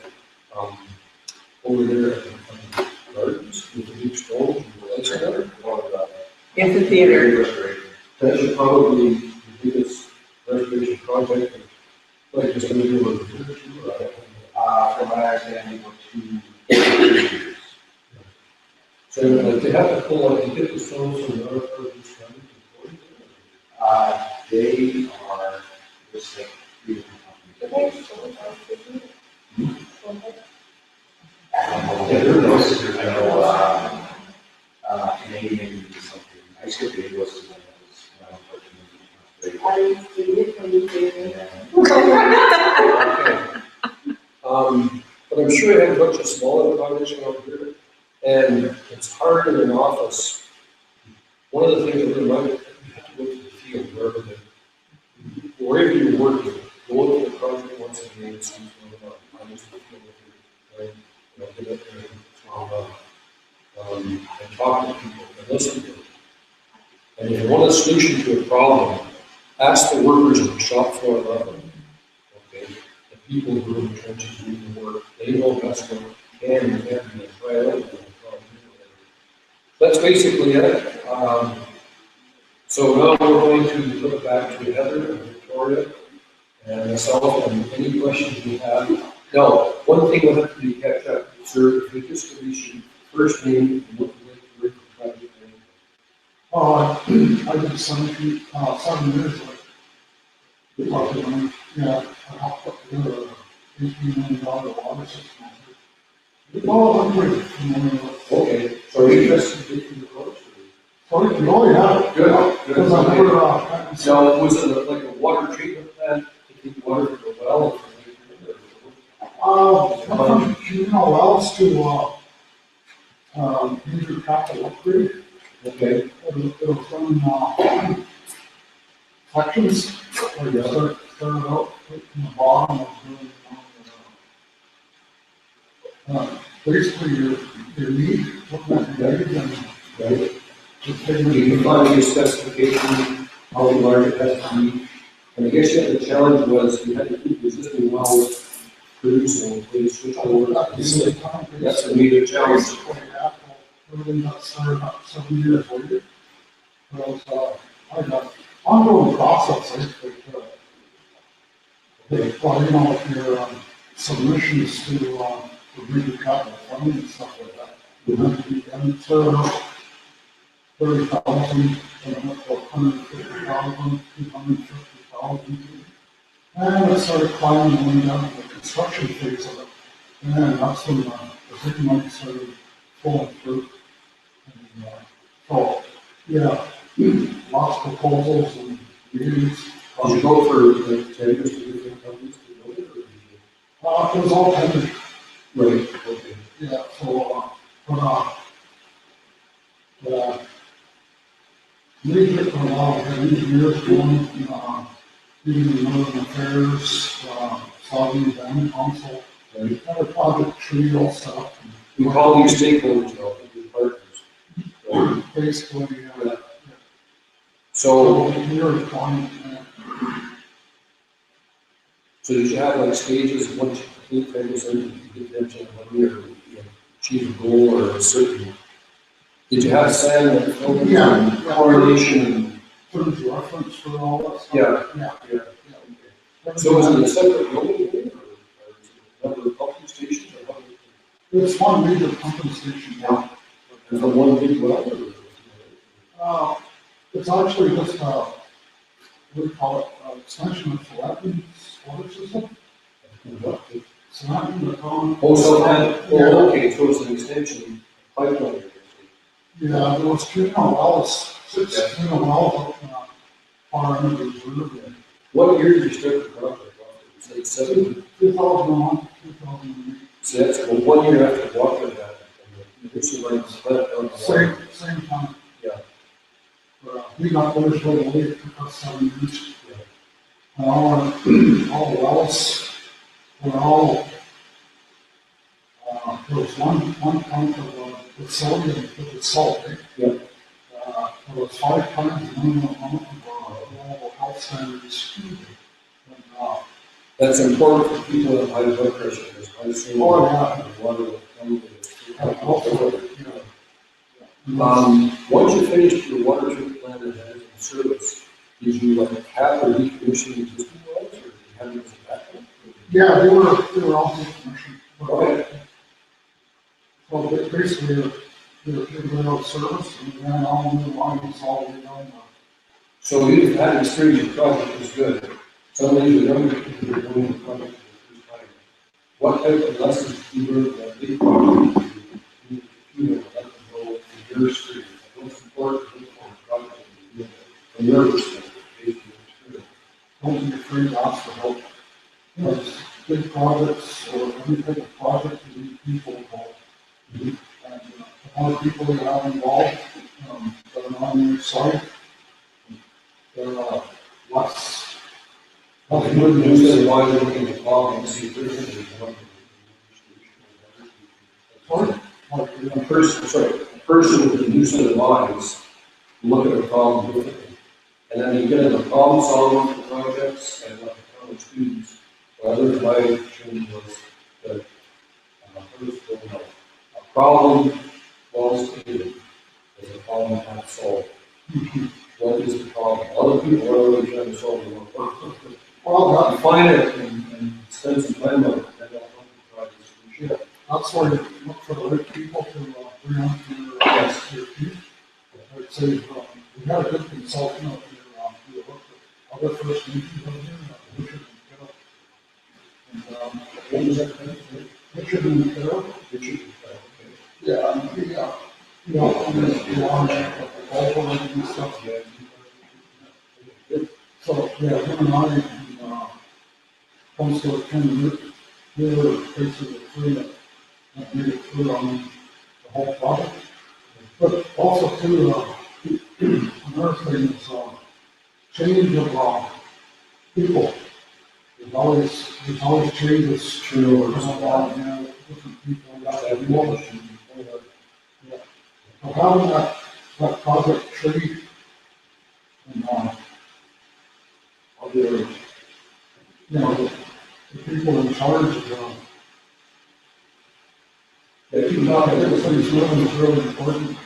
over there at the gardens with the big stone and the lights and everything. Amphitheater. That should probably be the biggest restoration project, like just gonna do a year or two, right? From my understanding, for 2 years. So like they have to pull like, they get the stones from the other part of this county. They are just like 3 different companies. Yeah, there are those, I know, Canadian something, I skipped the English one that was, I see it when you do it. But I'm sure I have a bunch of smaller projects over here, and it's hard in an office. One of the things that we might, you have to go to the field, wherever you're working, go to the project once a day and see what's going on. I used to feel with you, get up there and talk to people and listen to them. And if you want a solution to a problem, ask the workers on the shop floor level. Okay, the people who are in the trenches doing the work, they know best what can and can't be tried out. That's basically it. So now we're going to put it back to Heather and Victoria and myself, and any questions you have. Now, one thing will have to be kept up, sir, if you just release your first name and what you like to work for project name. I did 7 years ago. Yeah, I helped put together a $18 million water system. Well, I'm pretty familiar with. Okay, so are you interested in taking the course? Oh, yeah. Good. Because I'm pretty, So was it like a water treatment plant to keep water from the well? from juvenile wells to, major capital upgrade. Okay. It'll run, sections, where you start out from the bottom of the, basically your need, looking at your age and Right. just You figuring. can find your specification, how large it has to be. And I guess the challenge was you had to keep existing wells producing until you switch over. That's the major challenge. Everything got started about 7 years later. Well, I got ongoing processes, well, you know, if your submissions to the major capital funding and stuff like that, you have to be done to 30,000, and up to 150,000, 250,000. And I started climbing and went down to the construction phase of it. And that's when the big money started flowing through. And, so, yeah, lots of proposals and meetings. Did you go for like tenders to different companies to build it, or did you? It was all tenders. Right, okay. Yeah, so, we get a lot of engineers going, even in Northern Affairs, Saudi Dam Council, Right. other project tree all stuff. We call these stakeholders now, your partners. Right. Basically, So, you're a client, so did you have like stages, once you complete tenders, and you get them to 1 year, achieve a goal or a certain, did you have sand that filled Yeah. and coordination and? Put as reference for all that stuff. Yeah. Yeah. Yeah. So is it a separate building here, or is it another pumping station, or what? It's one major pumping station now. And for one big well, or? It's actually just what do you call it, extension of Selectmen's water system. Selectmen, the town. Oh, so that, oh, okay, so it's an extension pipeline. Yeah, there was two wells, six wells up far into the reserve. What year did you start the project? It's like 70. 2001, 2008. So that's about 1 year after water happened. And the issue like split down the water. Same time. Yeah. We got those right away, it took us 7 years. And all the wells were all, there was one tank of sodium with the salt, right? Yeah. There was 5 times the minimum amount of available health standards. And, That's important for people with high blood pressure, because high sodium Oh, yeah. and water will come to also, once you finished your water treatment plant and had it in service, did you like have or decommission existing wells, or did you have them as a backup? yeah, they were all decommissioned. Okay. So basically, they're out of service, and then all new lines all the way down. So you've had experience with project is good. Some of these are younger people who are doing the project for the first time. What type of lessons do you learn from that big project? You know, let them go in your experience. What's important for the project from your perspective, based on your experience? Don't be afraid to ask for help. Because big projects or any type of project, you need people involved. And the more people you have involved, that are on your side, they're less. Well, you said why you're looking at the problem and see if there's anything wrong. Sorry? A person with a new set of eyes, look at a problem differently. And then you get into problem solving for projects and like college students. What I learned my training was that first of all, a problem well stated is a problem not solved. What is the problem? Other people are already trying to solve the problem. Well, Define it and spend some time on it, and that'll help you try to solution. that's why you look for the right people to bring on your team. I'd say, we had a good consultant out here, we looked at other First Nations out here, What was that thing? Richard and Carol. Richard. Yeah, and he, you know, I'm gonna go on there, like, all and stuff. So, yeah, him and I, also kind of, we were basically three that made it through on the whole project. But also too, another thing is, change of, people. There's always changes. True. There's a lot, you know, different people, that emotion. Yeah. So having that project tree, and, of your, you know, the people in charge of, everything's really important.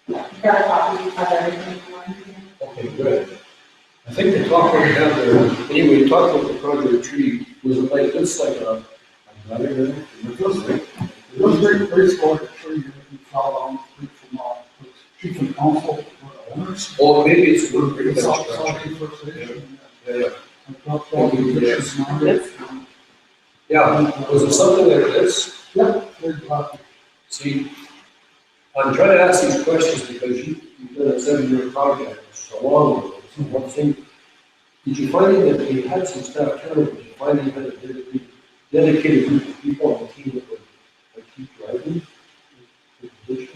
Got a copy of everything if you want. Okay, good. I think the talk we have there, anyway, you talked about the project tree, was it like this, like a ladder there? It was very small, tree, you can follow on, from, chief and council, for the owners. Oh, maybe it's a little bit of South that. First Nation. Yeah. I've got all the pictures now. Yeah, was it something like this? Yeah, very glad. See, I'm trying to ask these questions because you've done a 7-year project, it's a long one. So one thing, did you find that you had some staff turnover? Did you find that you had a dedicated group of people on the team that would like, keep driving?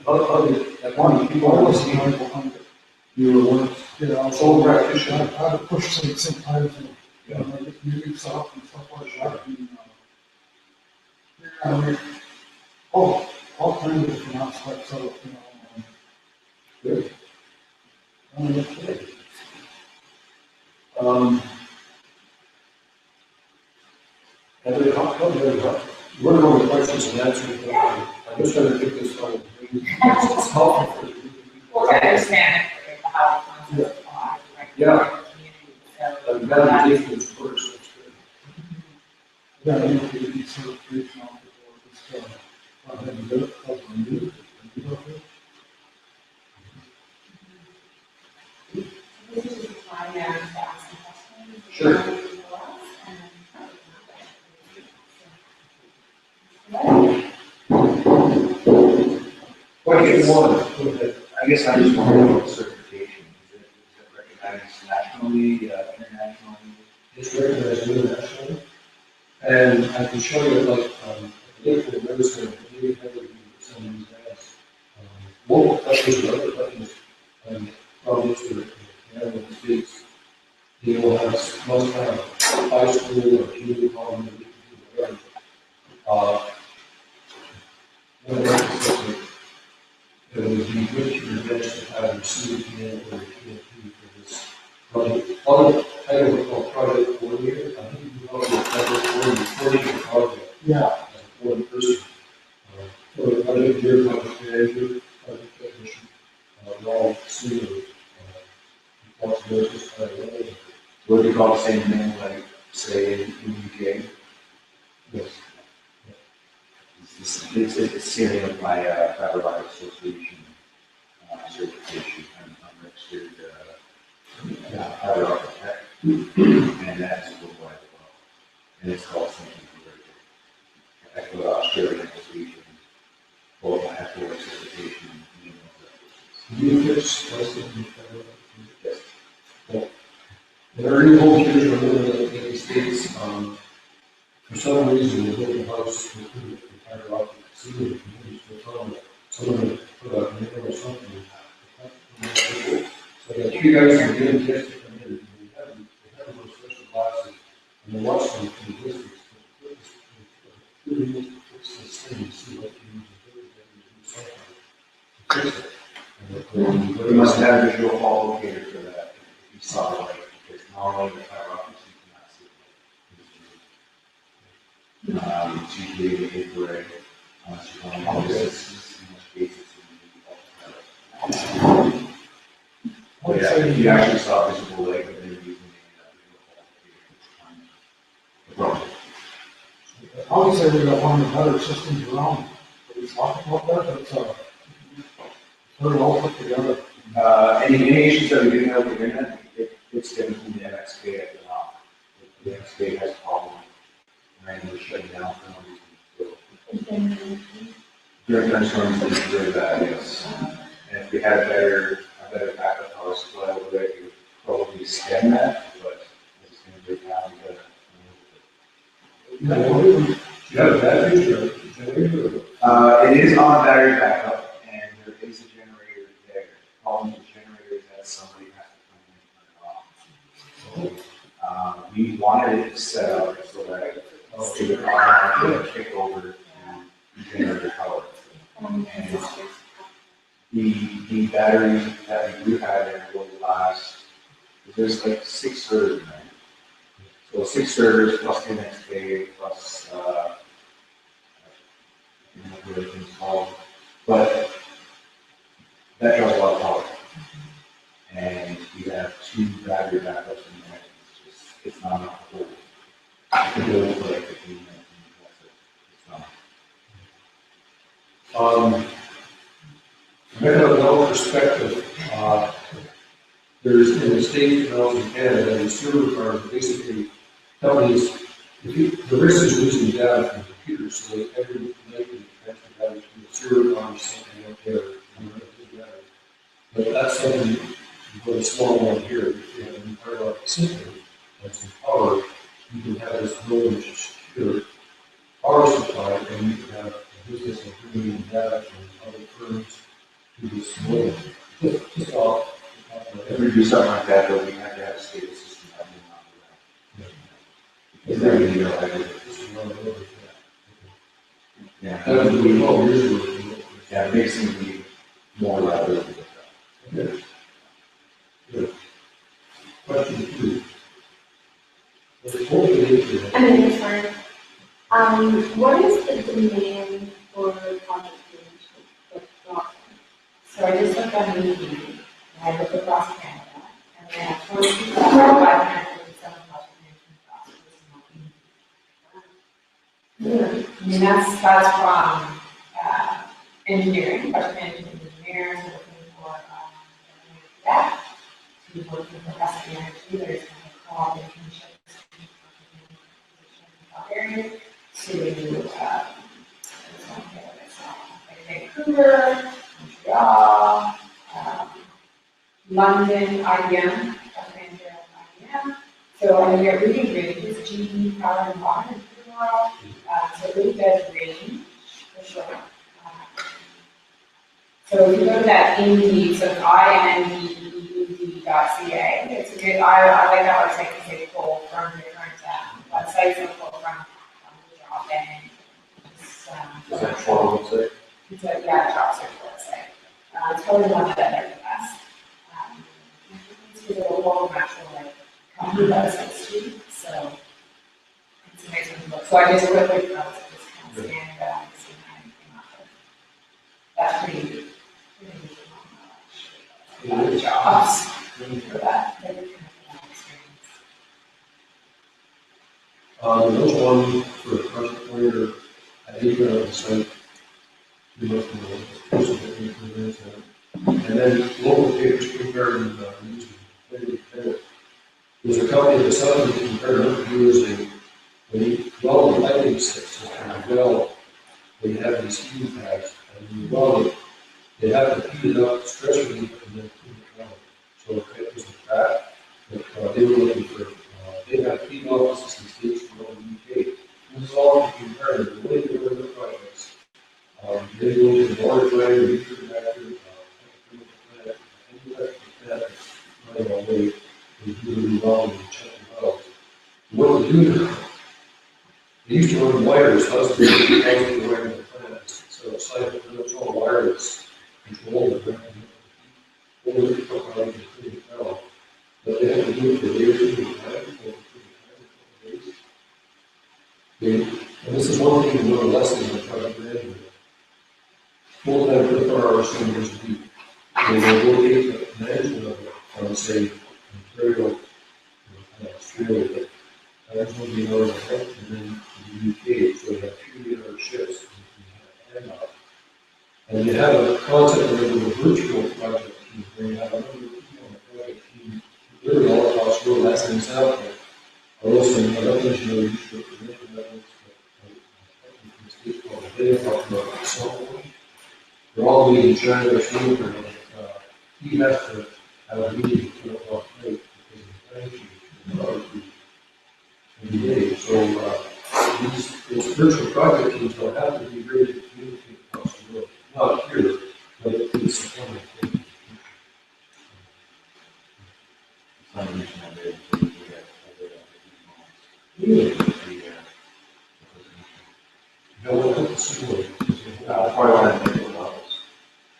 How did, like, how many people I on the was team? behind it. You were one? Yeah, Sole practitioner? I had to push sometimes, you know, like meetings up and stuff like that. And, yeah, I mean, all kinds of different aspects of it, you know. Good. Okay. And then how come they're not? we're going to questions and answers, but I'm just trying to get this on. It's helpful for the Well, to understand it, how the concepts apply, right? Yeah. to the community, so. I'm glad you did this first, that's good. Yeah, I think we need certification on the board, just, have you got it, help them do it, and you know, This is just a time now to ask some questions. Sure. Question one, go ahead. I guess I just want to know the certification. Is it recognized nationally, internationally? It's recognized internationally. And I can show you, like, I think the medicine, maybe have you some of these guys. Local companies, other companies, and probably to the United States. They will have, must have high school or community college, whatever. One of the it would be good to invest to have a CDPN or a PFP for this project. Other, I don't recall project coordinator, I think you call it project coordinator project. yeah, As a one person. For the project here, project manager, project technician, all senior, responsibilities by the way. Would you call the same thing, like, say, in UK? Yes. It's sitting with my Fiber Life Association certification. I'm registered fiber architect, and that's worldwide as well. And it's called something for I go to Australian Association, both my actual certification and You fix, license, yes. the early home here in the United States, for some reason, they built a house to include the entire lot, ceiling, someone put a nail or something. So I got three guys who did test to come in, and they had those special glasses, and they watched them from the distance. Really need to fix this thing and see what you need to do, and do something to fix it. And You must have a visual hall locator for that, if you saw the light, because normally the fiber optics you cannot see. It's usually the infrared, unless you're going long distances, in most cases, you need ultraviolet. But yeah, if you actually saw visible light, then you're using the visual hall locator. I would say we got one of the better systems around, but we talked about that, but, very well put together. Any issues that we do have with the internet, it's different from the MXK at the top. The MXK has a problem, and we're shutting down for no reason. During thunderstorms, it's really bad, yes. And if we had a better backup power supply over there, we would probably stem that, but it's going to break down because. you have a battery or a generator? It is on a battery backup, and there is a generator there. Problem with the generator is that somebody has to come in and turn it off. So, we wanted it set up so that it would automatically kick over to the generator power. And the battery that we do have there will last, there's like 6 servers, right? So 6 servers plus the next day plus, everything's called, but that draws a lot of power. And we have 2 battery backups in there. It's not enough to hold. You can do it for like 15 minutes and that's it. It's not. From another perspective, there's in the States and also in Canada, the servers are basically companies, the risk is losing data from computers, so they every night they transfer data to the server or something out there. But that's something, you put a small one here, if you have an entire lot of system, that's some power, you can have this really secure power supply, and you can have a business of bringing in data from other firms to this world. Just off. If we do something like that, though, we have to have a stable system that will not do that. Is there any real idea? Yeah. That was really well, years ago. Yeah, it makes things be more reliable. Good. Good. Question 2. I'm sorry. What is the demand for project management? So I just looked on Indeed, and I looked across Canada, and then at 42,557 project management jobs. I mean, that's from engineering, project management engineers, looking for that, to working for customer management, there's kind of co-op internships, areas, to Vancouver, Montreal, London, IBM, IBM. So I mean, we're really ranges, GE, power and water, and food world. So it really does range for sure. So if you go to that Indeed, so it's indeed.ca, it's a good, I like that website because they pull from different websites and pull from the job and Is that for website? it's a, yeah, job search website. It's probably the one that I like the best. It's a whole natural like company website too, so it's a nice one to look. So I just put like discounts and see anything off of. That's pretty jobs for that. There's one for a project coordinator at Acre, so you must know, and then local papers compared and using. There's a company that's something to compare what to do is they weld the lighting system and well, they have these heat pads, and when you weld it, they have to heat it up, stress relief, and then cool it down. So it was a crack, but they were looking for, they have heat offices in states from all the UK. This is all compared to the way they were in the projects. They go to the water plant, nuclear reactor, chemical plant, right away. They do really well and check them out. What they do now, they used to run wires, how's the wiring of the plant? So it's like, it's all wireless control, and all the people are like pretty well. But they have to do it for years, and this is one thing to learn a lesson in project management. Full time 24 hours, 7 days a week. They will locate the management of it from, say, Ontario, Australia, but that's what we know is ahead, and then the UK, so they have 3 shifts, and you have a concept of a virtual project team, where you have another people on the project team, really all across the world. That's an example. Also, another engineer used to implement networks, called data talk about software. They're all the way in China or Singapore, he has to have a meeting at 2 o'clock night because of the time change every day. So these virtual project teams don't have to be ready to communicate across the world. Not here, but it's a form of thing. No, we'll have to see what Probably want to make it well.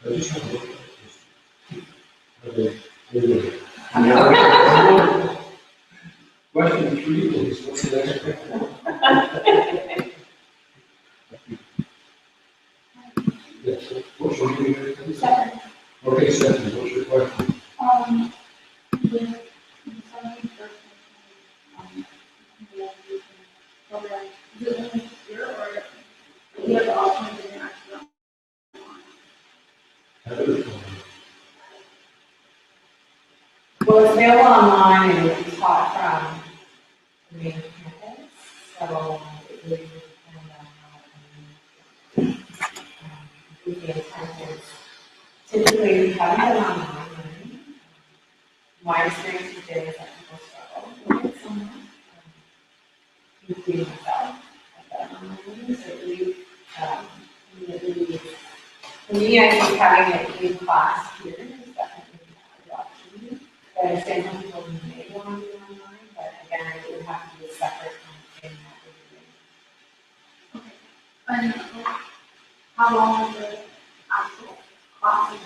I just want to look at this. Okay. Question 3, please. What's the next question? Yes. What's your name? Second. Okay, second. What's your question? Well, it's available online and it's taught from the main campus, so it really depends on how we can attend. Typically, we haven't had it online learning. My experience with it is that people struggle with it sometimes, including myself. I've done online learning, so it really, for me, I think having it in class here is definitely a good opportunity. I understand some people may want to do online, but again, it would have to be a separate kind of thing that we're doing. And how long is the actual classes?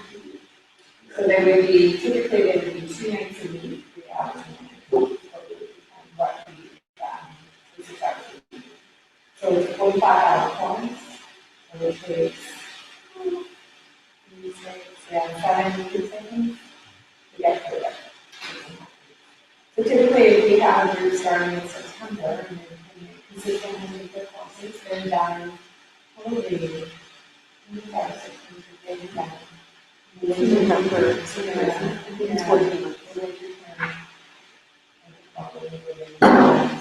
So there would be, typically there would be 2 nights a week, 3 hours a night, and what the 6 hours a week. So it's 45 points, which is, yeah, 7 weeks, I think, to get through it. So typically, if we have a group starting in September, and then consistently with the courses, then done, probably, 5 or 6 weeks, they'll be done. November. So, yeah, It's 14 months.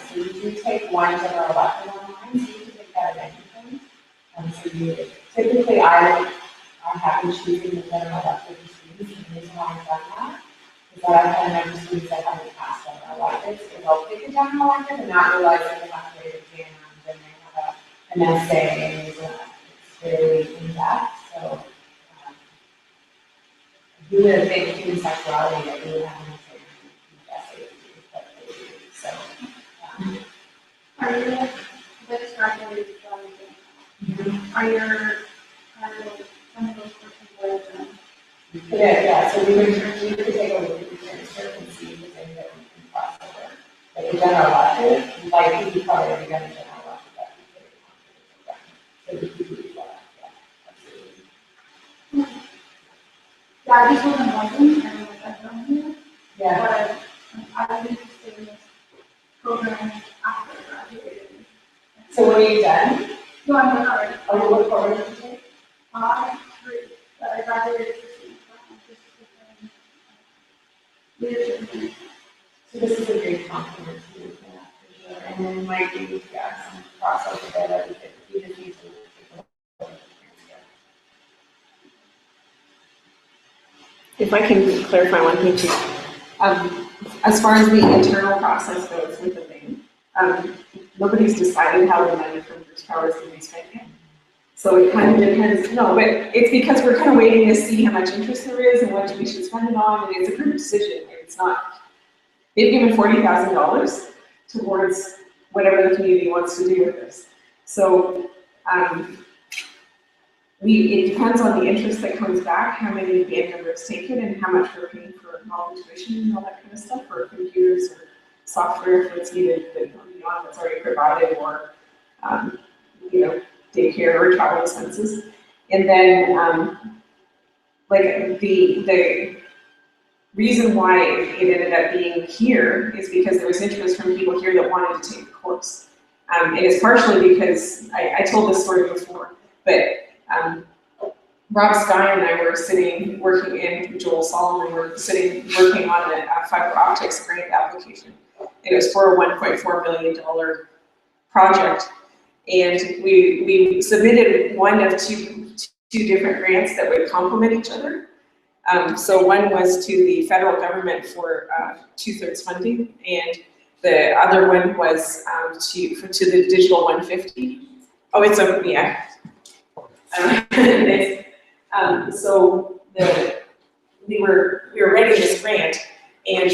So you do take ones that are elected online, so you can take that at any point. So you, typically I have been choosing the that are elected students, and the reason why I've done that is that I've had a number of students that haven't passed on their elected, so they'll take it down an elected and not realize that they have to write exams, and they have an essay, and it's very in-depth, so. You would think human sexuality that you would have an essay, but they do, so. Are you, this graduated from, are your, some of those persons with, Yeah, so we could take a look at the transfer and see if there's any that we can cross over. Like the general elective, like you probably already got a general elective that we could. So we could do that, yeah, absolutely. yeah, this wasn't one and I've done here, Yeah, but I was interested in this program after I graduated. so what are you done? No, I'm not already. Oh, you look forward to it? 3, but I graduated this leadership. So this is a great compliment to you, yeah, for sure. And then like you, yeah, some crossover there that we could, you just need to take a look at the transfer. If I can clarify one thing too. As far as the internal process goes with the thing, nobody's decided how the money from Bruce Power is going to be spent yet. So it kind of depends, no, but it's because we're kind of waiting to see how much interest there is and what we should spend it on, and it's a group decision, like, it's not, they've given $40,000 towards whatever the community wants to do with this. So, it depends on the interest that comes back, how many band members take it, and how much we're paying for all tuition and all that kind of stuff, or computers or software if it's needed, but beyond what's already provided, or, daycare or travel expenses. And then, like the reason why it ended up being here is because there was interest from people here that wanted to take the course. And it's partially because, I told this story before, but Rob Skye and I were sitting, working in, Joel Solomon, were sitting, working on a fiber optics grant application. It was for a $1.4 million project. And we submitted one of two different grants that would complement each other. So one was to the federal government for 2/3 funding, and the other one was to the Digital 150. Oh, it's a, yeah. So we were writing this grant, and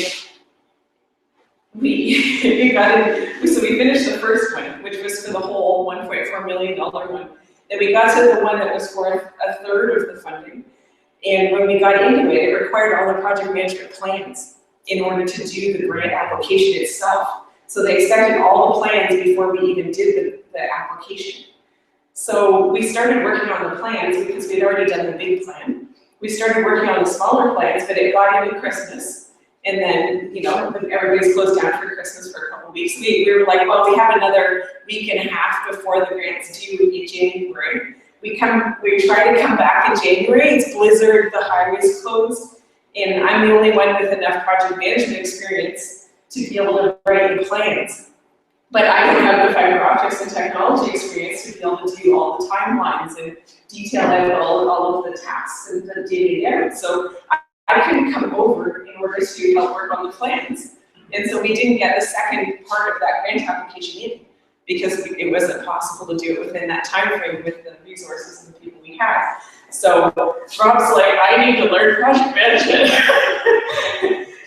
we got it. So we finished the first one, which was for the whole $1.4 million one. Then we got to the one that was for a third of the funding. And when we got into it, it required all the project management plans in order to do the grant application itself. So they expected all the plans before we even did the application. So we started working on the plans because we'd already done the big plan. We started working on the smaller plans, but it got into Christmas. And then, everybody's closed down for Christmas for a couple of weeks. We were like, well, we have another week and a half before the grant's due in January. We try to come back in January, it's blizzard, the highway's closed, and I'm the only one with enough project management experience to be able to write the plans. But I don't have the fiber optics and technology experience to be able to do all the timelines and detail out all of the tasks and the day-to-day. So I couldn't come over in order to help work on the plans. And so we didn't get the second part of that grant application in, because it wasn't possible to do it within that time frame with the resources and the people we had. So Rob's like, I need to learn project management.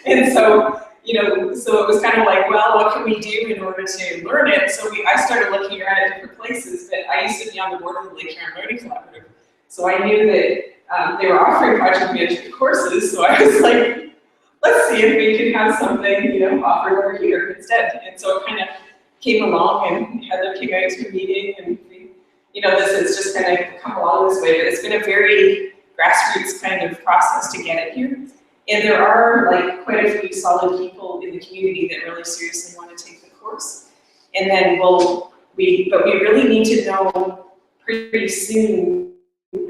And so, so it was kind of like, well, what can we do in order to learn it? So I started looking around at different places, but I used to be on the board of the Lake Huron Learning Collaborative. So I knew that they were offering project management courses, so I was like, let's see if we can have something, offered over here instead. And so it kind of came along and Heather came out to a meeting and this has just kind of come along this way, but it's been a very grassroots kind of process to get it here. And there are like quite a few solid people in the community that really seriously want to take the course. And then but we really need to know pretty soon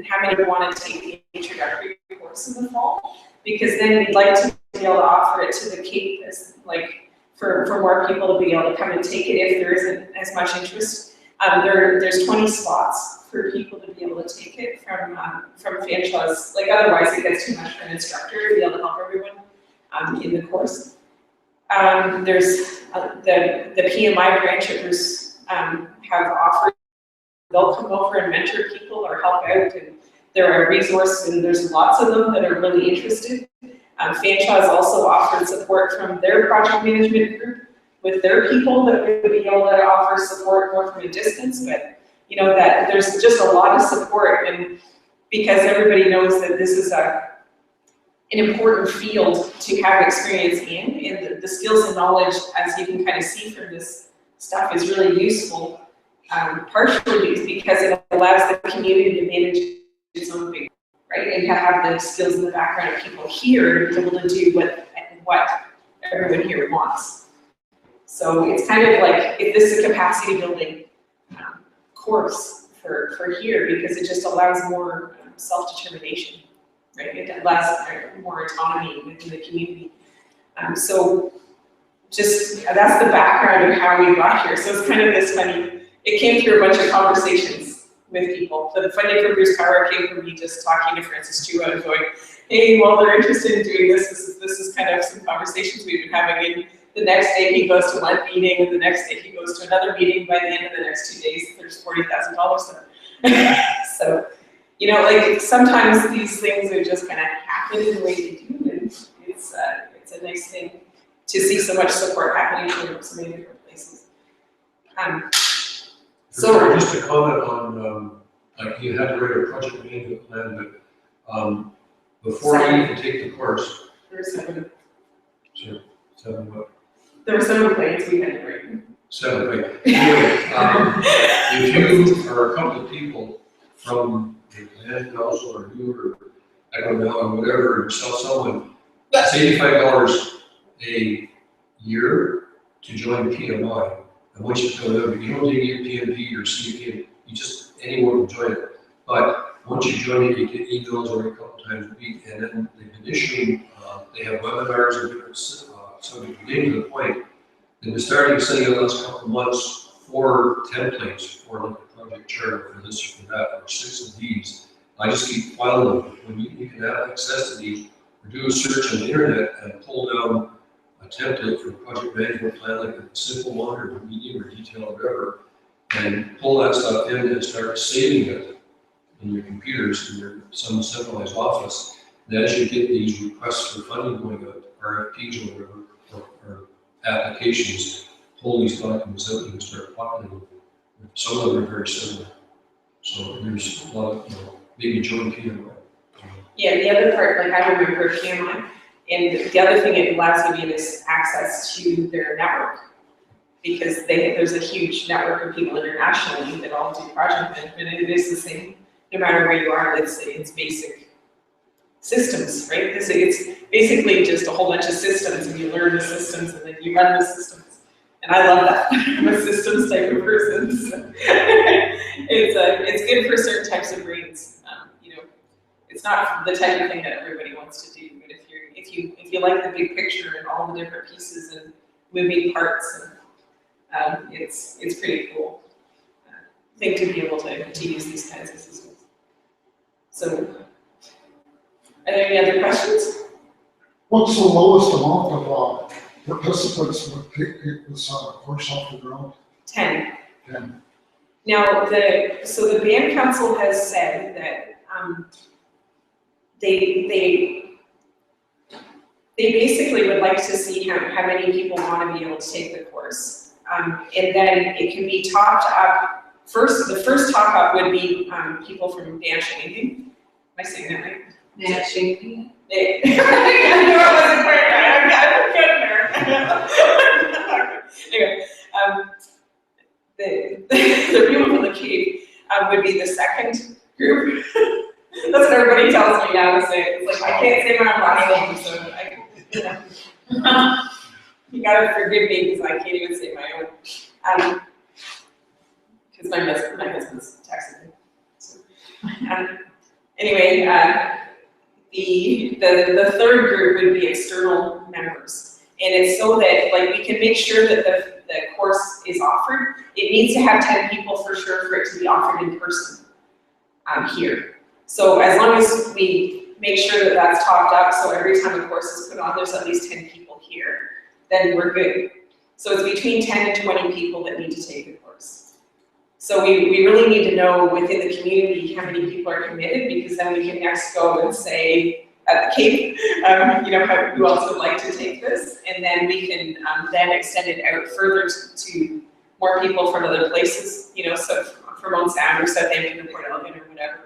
how many want to take the introductory course in the fall, because then we'd like to be able to offer it to the Cape as like for more people to be able to come and take it if there isn't as much interest. There's 20 spots for people to be able to take it from Fanshawe's. Like otherwise it gets too much for an instructor to be able to help everyone in the course. There's the PMI branchers have offered, they'll come over and mentor people or help out, and they're a resource, and there's lots of them that are really interested. Fanshawe has also offered support from their project management group with their people that would be able to offer support more from a distance, but that there's just a lot of support, and because everybody knows that this is an important field to have experience in, and the skills and knowledge, as you can kind of see from this stuff, is really useful, partially because it allows the community to manage its own big, right, and to have the skills and the background of people here to be able to do what everyone here wants. So it's kind of like, if this is a capacity building course for here, because it just allows more self-determination, right? It allows more autonomy within the community. So just, that's the background of how we got here. So it's kind of this funny, it came through a bunch of conversations with people. So the funding for Bruce Power came from me just talking to Francis Chua and going, hey, well, they're interested in doing this. This is kind of some conversations we've been having. And the next day he goes to one meeting, and the next day he goes to another meeting. By the end of the next 2 days, there's $40,000 there. So, like sometimes these things are just kind of happen in the way they do, and it's a nice thing to see so much support happening from so many different places. So just to comment on, like you had to write a project management plan, but before you even take the course. There were 7. Sure. 7 what? There were 7 plans we had to write. 7, right. Anyway, if you are a couple of people from the land council or you or I don't know, or whatever, and sell someone, it's $85 a year to join PMI. And once you go over, you don't need your PMP or CP, you just, anyone will join it. But once you join it, you get emails every couple times a week, and then the conditioning, they have webinars and different, so to get to the point, and we're starting sending out the last couple of months 4 templates for like a project charter for this or for that, or 6 of these. I just keep filing them. When you can have access to these, or do a search on the internet and pull down a template for a project management plan, like a simple one or a medium or detailed or whatever, and pull that stuff in and start saving it in your computers in your some centralized office. And as you get these requests for funding going out, RFPs or whatever, or applications, pull these documents out and start populating them. Some of them are very similar. So there's a lot of, maybe join PMI. Yeah, the other part, like I remember PMI, and the other thing it allows you is access to their network, because there's a huge network of people internationally that all do project management, and it is the same no matter where you are. It's basic systems, right? It's basically just a whole bunch of systems, and you learn the systems, and then you run the systems. And I love that. I'm a systems type of person. So it's good for certain types of brains. It's not the type of thing that everybody wants to do, but if you like the big picture and all the different pieces and moving parts, and it's pretty cool thing to be able to use these kinds of systems. So, are there any other questions? What's the lowest amount of participants would take this course off the ground? 10. 10. Now, the band council has said that they basically would like to see how many people want to be able to take the course, and then it can be topped up. The first top up would be people from Nanshanking. Am I saying that right? Nanshanking. I knew I wasn't quite right. I'm getting there. Anyway, the people from the Cape would be the second group. That's what everybody tells me now to say. It's like, I can't say my own last name, so I, you know. You gotta forgive me because I can't even say my own. Because my husband's texting me. So, anyway, the third group would be external members. And it's so that like we can make sure that the course is offered. It needs to have 10 people for sure for it to be offered in person here. So as long as we make sure that that's topped up, so every time a course is put on, there's at least 10 people here, then we're good. So it's between 10 and 20 people that need to take the course. So we really need to know within the community how many people are committed, because then we can next go and say at the Cape, you know, who else would like to take this, and then we can then extend it out further to more people from other places, you know, so from Owen Sound or Southampton or Port Elgin or whatever.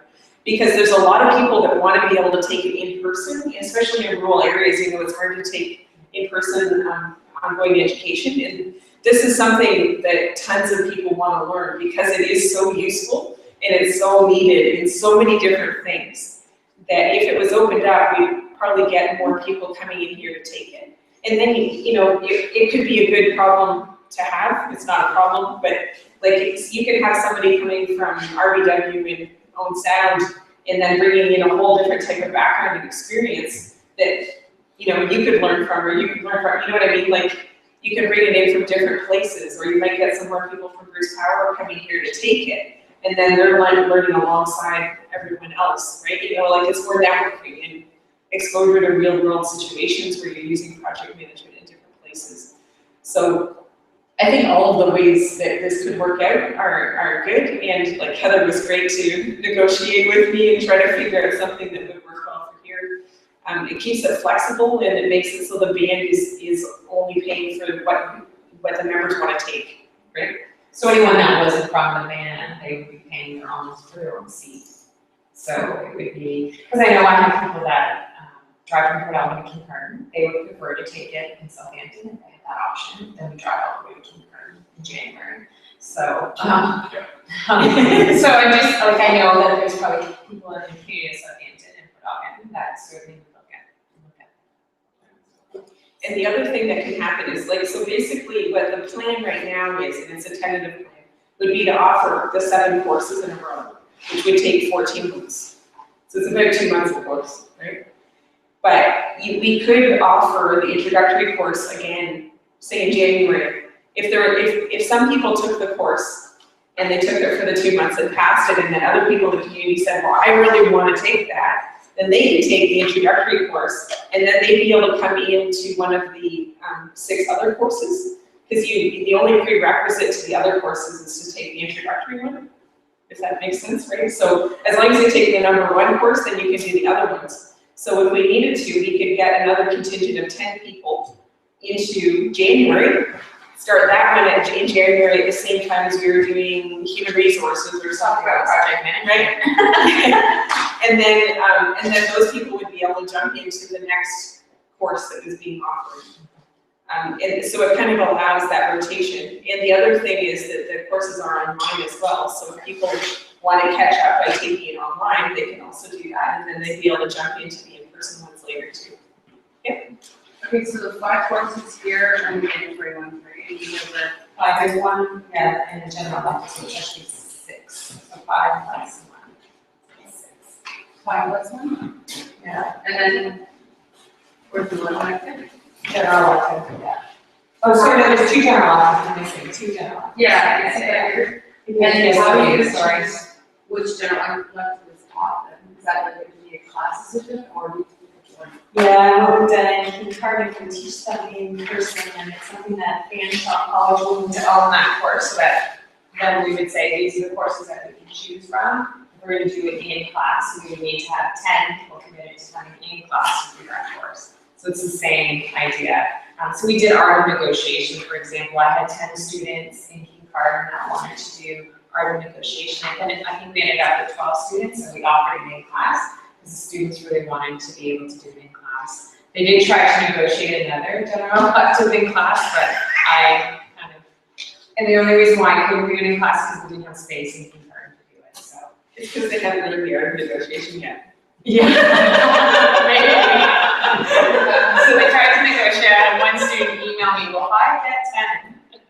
Because there's a lot of people that want to be able to take it in person, especially in rural areas. You know, it's hard to take in-person ongoing education, and this is something that tons of people want to learn because it is so useful and it's so needed in so many different things that if it was opened up, we'd probably get more people coming in here to take it. And then, you know, it could be a good problem to have. It's not a problem, but like you could have somebody coming from RBW and Owen Sound and then bringing in a whole different type of background and experience that, you know, you could learn from, or you could learn from, you know what I mean? Like, you can bring it in from different places, or you might get some more people from Bruce Power coming here to take it, and then they're like learning alongside everyone else, right? You know, like it's more networking and exposure to real world situations where you're using project management in different places. So I think all of the ways that this could work out are good, and like Heather was great to negotiate with me and try to figure out something that would work well for here. It keeps it flexible, and it makes it so the band is only paying for what the members want to take, right? So anyone that wasn't from the band, they would be paying for their own seat. So it would be, because I know I have people that drive from Port Elgin to Kincardine, they would prefer to take it in Southampton if they had that option, then we drive all the way to Kincardine in January. So, so I just, like, I know that there's probably people in the community of Southampton and Port Elgin that certainly would look at. And the other thing that can happen is, like, so basically what the plan right now is, and it's a tentative plan, would be to offer the 7 courses in a row, which would take 14 months. So it's about 2 months of course, right? But we could offer the introductory course again, say in January. If some people took the course and they took it for the 2 months and passed it, and then other people in the community said, well, I really want to take that, then they could take the introductory course, and then they'd be able to come into one of the 6 other courses, because the only prerequisite to the other courses is to take the introductory one, if that makes sense, right? So as long as you take the number 1 course, then you can do the other ones. So if we needed to, we could get another contingent of 10 people into January, start that one in January at the same time as we were doing human resources or something like project management, right? And then those people would be able to jump into the next course that was being offered. And so it kind of allows that rotation. And the other thing is that the courses are online as well. So if people want to catch up by taking it online, they can also do that. And then they'd be able to jump into the in-person ones later too. Yep. Okay, so the 5 courses here are mandatory ones, right? There's 1, yeah, and the general elective, which actually 6. So 5 plus 1. 6. 5 plus 1? Yeah. And then, where's the one elective? General elective, yeah. Oh, sorry, no, there's 2 general electives, I'm missing 2 general electives. Yeah, I see that here. And then how do you choose which general elective is taught then? Is that like a class decision, or do you pick one? Yeah, what we've done in Kincardine, we teach them in person, and it's something that Fanshawe College will need to own that course, so that then we would say, these are the courses that we can choose from. We're gonna do it in class, so we would need to have 10 people committed to coming in class to do that course. So it's the same idea. So we did art of negotiation, for example. I had 10 students in Kincardine that wanted to do art of negotiation. And then I think we ended up with 12 students, and we offered it in class, because the students really wanted to be able to do it in class. They did try to negotiate another general elective in class, but I kind of And the only reason why I couldn't do it in class is we didn't have space in kindergarten to do it, so. It's because they haven't learned the art of negotiation yet. Yeah. So they tried to negotiate, and one student emailed me, well, I get 10.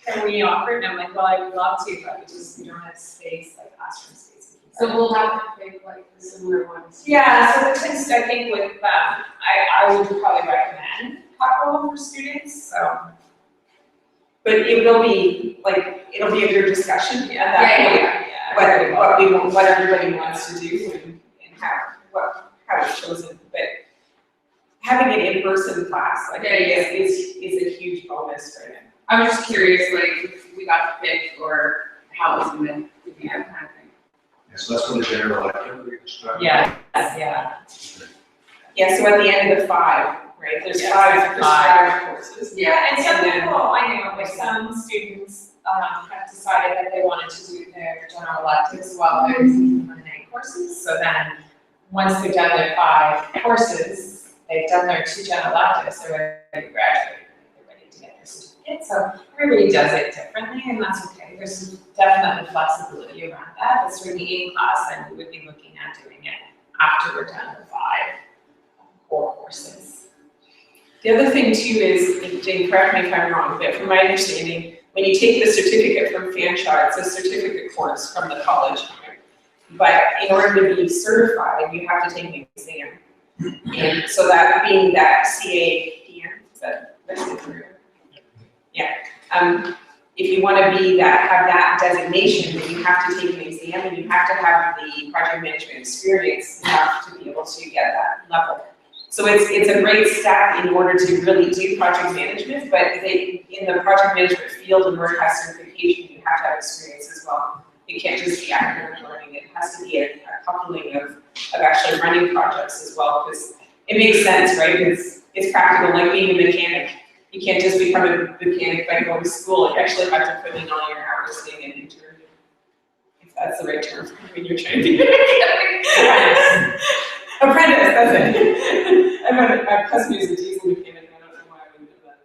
Can we offer it? And I'm like, well, I'd love to, but we don't have space, like classroom space. So we'll have to pick like the similar ones. Yeah, so the things I think with, I would probably recommend Cockrell for students, so. But it will be, like, it'll be a group discussion at that point. Yeah. What everybody wants to do and how it's chosen, but having an in-person class, like, is a huge bonus for them. I was just curious, like, if we got to pick or how it was gonna be that kind of thing. Yeah, so that's for the general elective we described. Yeah. Yeah, so at the end of the 5, right, there's Yeah, 5 five. prescribed courses. Yeah, and some And then- people, I know, like some students, have decided that they wanted to do their general electives while they're eliminate courses, so then, once they've done their 5 courses, they've done their 2 general electives, they're ready to graduate, they're ready to get their certificate, so everybody does it differently, and that's okay, there's definitely flexibility around that, but certainly in class, then we would be looking at doing it after we're done the 5 core courses. The other thing too is, and Jane, correct me if I'm wrong, but from my understanding, when you take the certificate from Fanshawe, it's a certificate course from the college. But in order to be certified, you have to take an exam. And so that being that CAPM, is that, that's the career? Yeah, if you want to have that designation, then you have to take an exam and you have to have the project management experience enough to be able to get that level. So it's a great step in order to really do project management, but in the project management field, in order to have certification, you have to have experience as well. It can't just be academic learning, it has to be a coupling of actually running projects as well, because it makes sense, right? It's practical, like being a mechanic. You can't just become a mechanic by going to school, you actually have to put in all your hours being an intern. If that's the right term when you're trying to be a mechanic. Apprentice, that's it. My cousin is a diesel mechanic, I don't know why I wouldn't do that,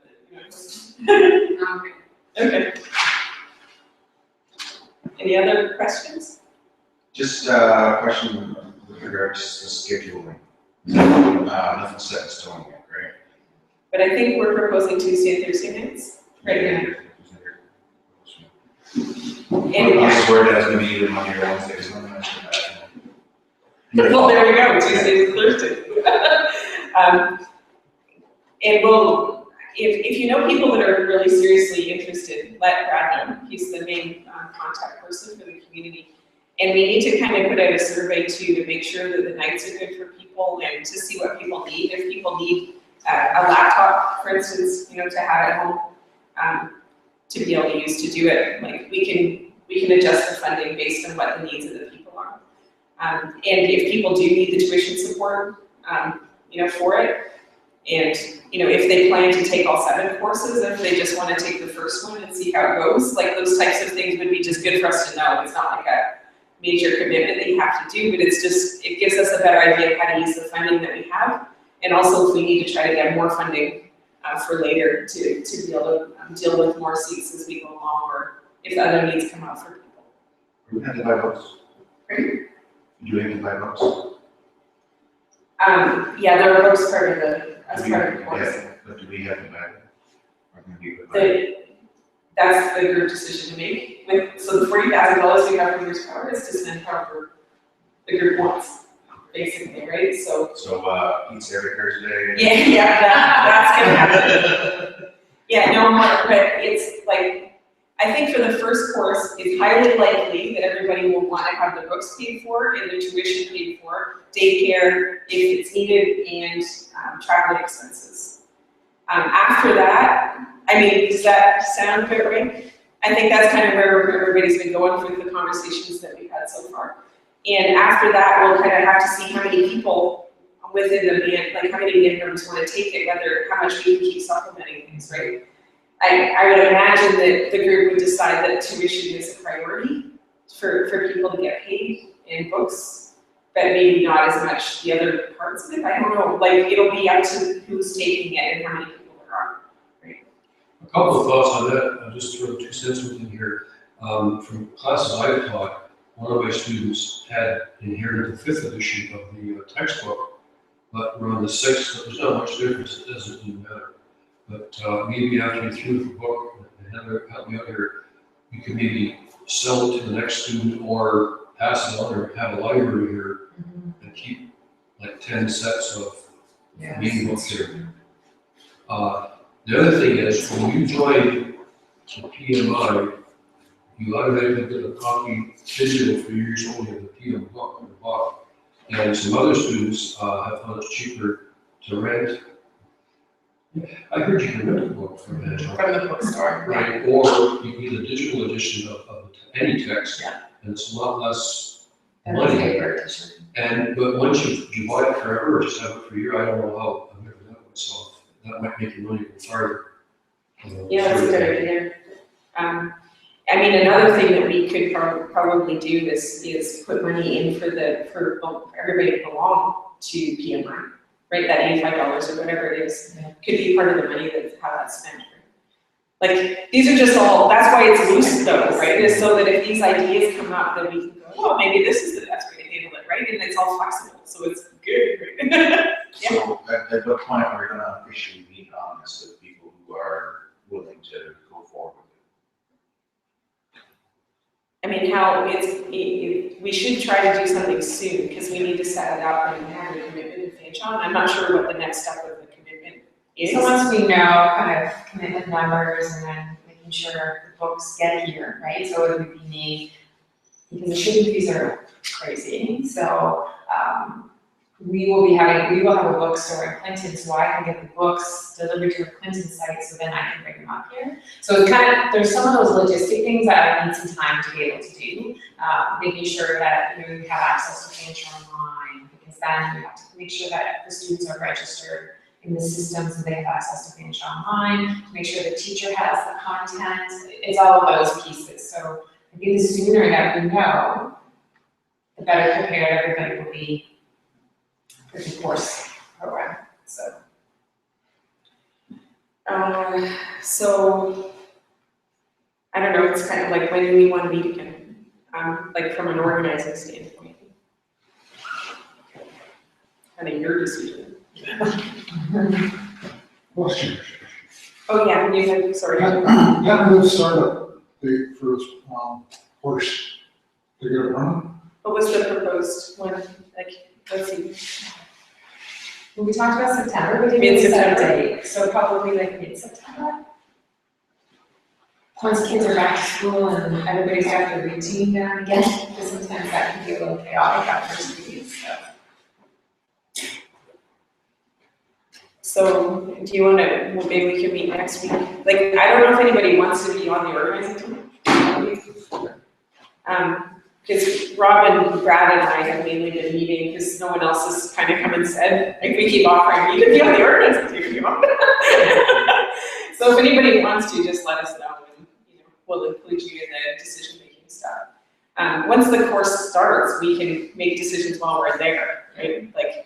but, Okay. Any other questions? Just a question with regards to scheduling. Nothing set in stone yet, right? But I think we're proposing Tuesday and Thursday nights, right now. And, I swear that's gonna be either Monday or Wednesday, so I'm not sure that. well, there we go, Tuesday and Thursday. And if you know people that are really seriously interested, let Brad know. He's the main contact person for the community. And we need to kind of put out a survey too to make sure that the nights are good for people and to see what people need. If people need a laptop, for instance, to have at home, to be able to use to do it, like we can adjust the funding based on what the needs of the people are. And if people do need the tuition support, for it, and, if they plan to take all 7 courses, if they just want to take the first one and see how it goes, like those types of things would be just good for us to know. It's not like a major commitment that you have to do, but it gives us a better idea of how to use the funding that we have. And also if we need to try to get more funding for later to be able to deal with more seats as we go along, or if the other needs come up for people. Do we have to buy books? Pardon? Do we have to buy books? Yeah, there are books part of the course. Yeah, but do we have to buy them? Or can we buy them? That's the group decision to make. So the $40,000 we have from Bruce Power is to spend however the group wants, basically, right? So Pizza every Thursday? yeah, that's gonna happen. Yeah, no more, but it's like, I think for the first course, it's highly likely that everybody will want to have the books paid for and the tuition paid for, daycare if it's needed, and traveling expenses. After that, does that sound about right? I think that's kind of where everybody's been going with the conversations that we've had so far. And after that, we'll kind of have to see how many people within the band, like how many band members want to take it, how much we can keep supplementing things, right? I would imagine that the group would decide that tuition is a priority for people to get paid in books, but maybe not as much the other parts of it. I don't know, like it'll be up to who's taking it and how many people there are. Right? couple of thoughts on that, I'll just throw 2 cents within here. From classes I've taught, one of my students had inherited the 5th edition of the textbook, but we're on the 6th, so there's not much difference, it doesn't really matter. But maybe after you're through with the book, and help me out here, you can maybe sell it to the next student or pass it on or have a library here and keep like 10 sets of reading books here. The other thing is, when you join the PMI, you automatically get a copy digital for your use only of the PM book or the book. And some other students have found it cheaper to rent. I heard you can rent a book from Amazon. From the bookstore. Right, or you can get a digital edition of any text, Yeah. and it's a lot less And the money. paper edition. But once you buy it forever or just have it for a year, I don't know how, I've never done it myself. That might make your money go farther. Yeah, that's a good idea. I mean, another thing that we could probably do is put money in for everybody to belong to PMI, right? That $85 or whatever it is, could be part of the money how that's spent. Like, these are just all, that's why it's loose though, right? Is so that if these ideas come up, then we can go, oh, maybe this is the best way to handle it, right? And it's all flexible, so it's good, right? So at what point are we gonna officially meet on this with people who are willing to go forward with I mean, we should try to do something soon, because we need to set it up and have a commitment in FinCom. I'm not sure what the next step of the commitment is. So once we know kind of commitment numbers and then making sure the books get here, right? So it would be me, because the shipping fees are crazy. So we will have a bookstore in Clinton, so I can get the books delivered to the Clinton site, so then I can bring them up here. So it's kind of, there's some of those logistic things that I need some time to be able to do. Making sure that, you have access to Fancher Online, because then you have to make sure that the students are registered in the system so they have access to Fancher Online, to make sure the teacher has the content. It's all of those pieces. So I think the sooner that we know, the better prepared everybody will be for the course program, so. So, I don't know, it's kind of like, when do we want to meet again? Like from an organizing standpoint. Kind of your decision. Question. Oh, yeah, you had, sorry. Tentative startup date for this, course to get it running? What was the proposed one, like, let's see. When we talked about September, we didn't Mid-September. set a date, so probably like mid-September. Once kids are back to school and everybody's got their routine down again, because sometimes that can be a little chaotic after school, so. So, do you want to, well, maybe we can meet next week? Like, I don't know if anybody wants to be on the organizing team. Because Rob and Brad and I have mainly been meeting, because no one else has kind of come and said, like, we keep offering, you can be on the organizing team if you want. So if anybody wants to, just let us know, and, we'll include you in the decision-making stuff. Once the course starts, we can make decisions while we're there, right? Like,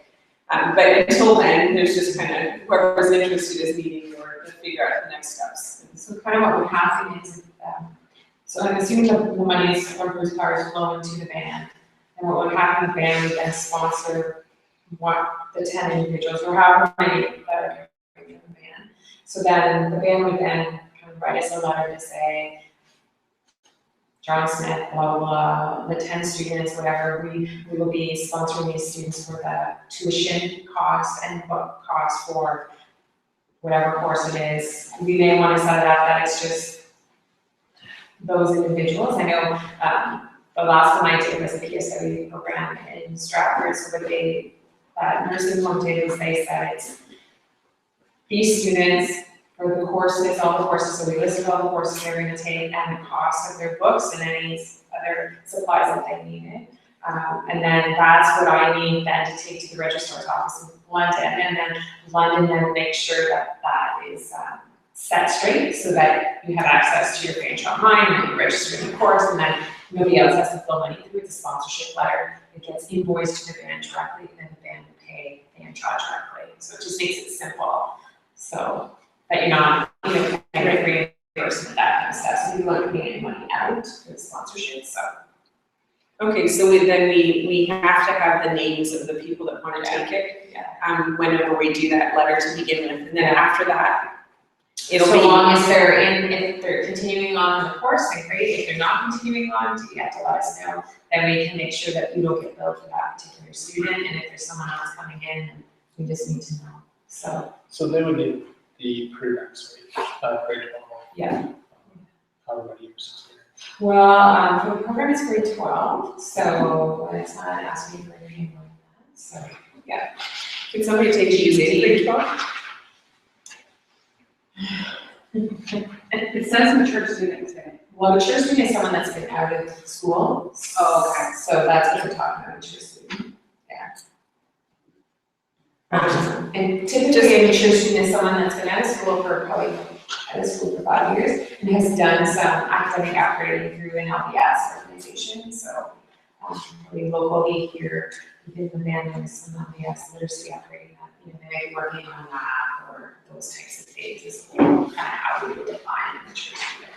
but until then, there's just kind of whoever's interested is meeting or to figure out the next steps. So kind of what would happen is, so I'm assuming the monies from Bruce Powers flow into the band. And what would happen, the band would then sponsor the 10 individuals or however many that are in the band. So then the band would then kind of write us a letter to say, John Smith, blah, blah, blah, the 10 students, whatever, we will be sponsoring these students for the tuition costs and book costs for whatever course it is. We may want to set it up that it's just those individuals. I know the last one I did was a PSW program in Stratford, so what they, nursing home did is they said it's these students for the courses, all the courses, so we listed all the courses they're going to take and the cost of their books and any other supplies that they needed. And then that's what I need then to take to the registrar's office in London, and then London then make sure that that is set straight so that you have access to your Fancher Online and you register in the course, and then nobody else has to fill money through. It's a sponsorship letter. It gets invoiced to the band directly, and the band will pay the charge directly. So it just makes it simple. So that you're not, connecting with reimbursement, that kind of stuff, so we weren't paying any money out for the sponsorship, so. Okay, so we have to have the names of the people that wanna take it. Whenever we do that letter to begin with, and then after that, it'll be. So long as they're if they're continuing on the course, then great, if they're not continuing on, you have to let us know, then we can make sure that you don't get billed for that particular student, and if there's someone else coming in, then we just need to know, so. So they would need the prereqs, right? Grade 12. Yeah. However many years experience. Well, for the program it's grade 12, so it's not asking for anything more than that, so. Can somebody take it using grade 12? It says mature students in it. Well, mature student is someone that's been out of school. Oh, okay. So that's what we're talking about, mature student, yeah. And typically a mature student is someone that's been out of school for probably, out of school for 5 years and has done some academic upgrading through an LBS organization, so. Probably locally here, within the band, there's some LBS literacy upgrading that, you know, they may be working on that or those types of things is kind of how we would define a mature student.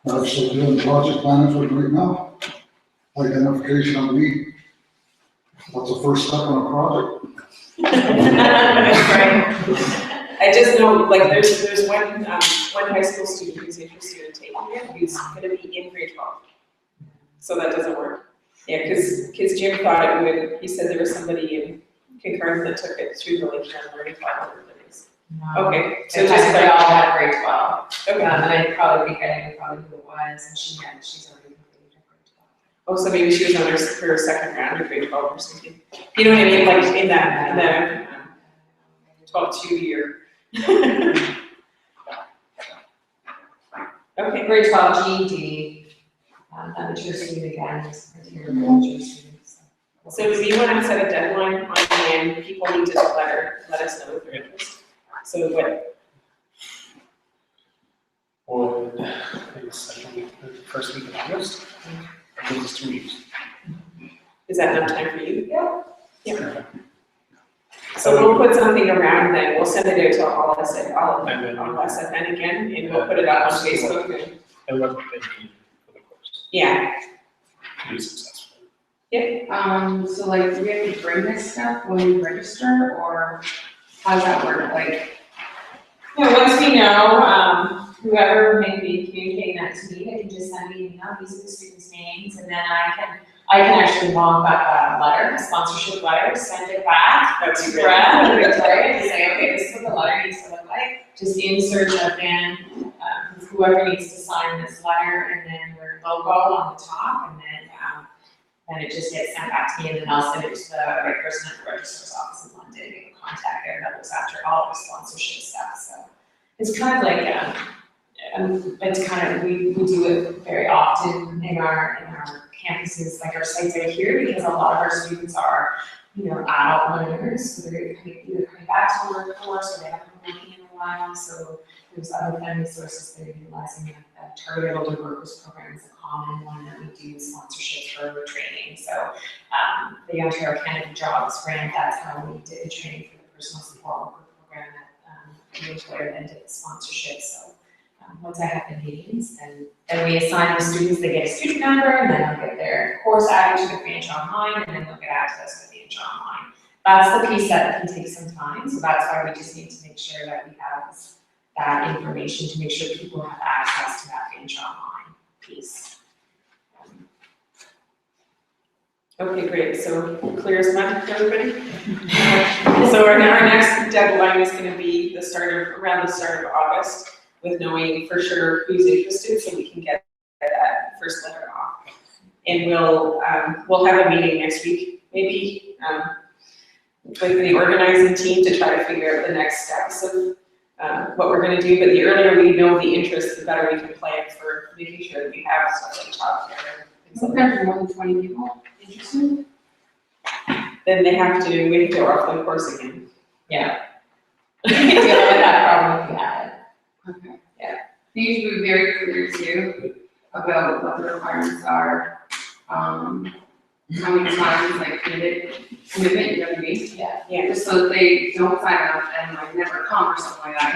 Actually doing project management right now, identification of need. That's the first step on a project. I just know, like, there's one high school student who's interested in taking it, who's gonna be in grade 12. So that doesn't work. Yeah, cause Jim thought it would, he said there was somebody in Concurrent that took it through the Lake Shore Learning Collaborative. Okay, so So just just they like, all had grade 12. okay, And I probably think I knew probably who it was, and she's already completed her grade 12. oh, so maybe she was on her second round of grade 12 or something. You know what I mean, like in the 12-2 year. Okay, Grade 12 GED, that mature student again, is criteria for mature students. so do you want to set a deadline on when people need to let us know if they're interested? So what, Or I think second week, first week of August. I think it's 2 weeks. is that enough time for you? Yeah. So we'll put something around then, we'll send it out to all of us and all And then- of us and again, and we'll put it up on Facebook and, And what they need for the course yeah. to be successful. So like, do we have to bring this stuff when we register, or how does that work? Like, Yeah, once we know, whoever may be communicating that to me, they can just send me an email, these are the students' names, and then I can actually log back a letter, a sponsorship letter, send it back That's to great. Brad and Victoria to say, okay, this is what the letter needs to look like. Just insert again, whoever needs to sign this letter, and then their logo on the top, and then it just gets sent back to me, and then I'll send it to the right person at the registrar's office in London, and get contact there, that looks after all of the sponsorship stuff, so. It's kind of like, it's kind of, we do it very often in our campuses, like our sites right here, because a lot of our students are, you know, adult learners, so they're either coming back to the workforce, or they haven't been working in a while, so there's other funding sources they're utilizing. A targeted older workers program is a common one that we do sponsorship for training, so the Ontario Canada Jobs Grant, that's how we did training for the personal support worker program that the employer then did the sponsorship, so once I have the meetings, then we assign the students, they get a student number, and then they'll get their course added to the Fanch Online, and then they'll get access to the Fanch Online. That's the piece that can take some time, so that's why we just need to make sure that we have that information to make sure people have access to that Fanch Online piece. Okay, great, so clear as mud for everybody? So our next deadline is gonna be around the start of August, with knowing for sure who's interested, so we can get that first letter off. And we'll have a meeting next week, maybe, with the organizing team to try to figure out the next steps of what we're gonna do, but the earlier we know the interest, the better we can plan for making sure that we have stuff like childcare and things like that. sometimes more than 20 people interested? Then we have to go off the course again. Yeah. We can deal with that problem if we have it. Okay. Yeah. You need to be very clear too about what the requirements are. And how many times, like, commitment you have to be. Yeah. Just so that they don't sign up and like never come or something like that,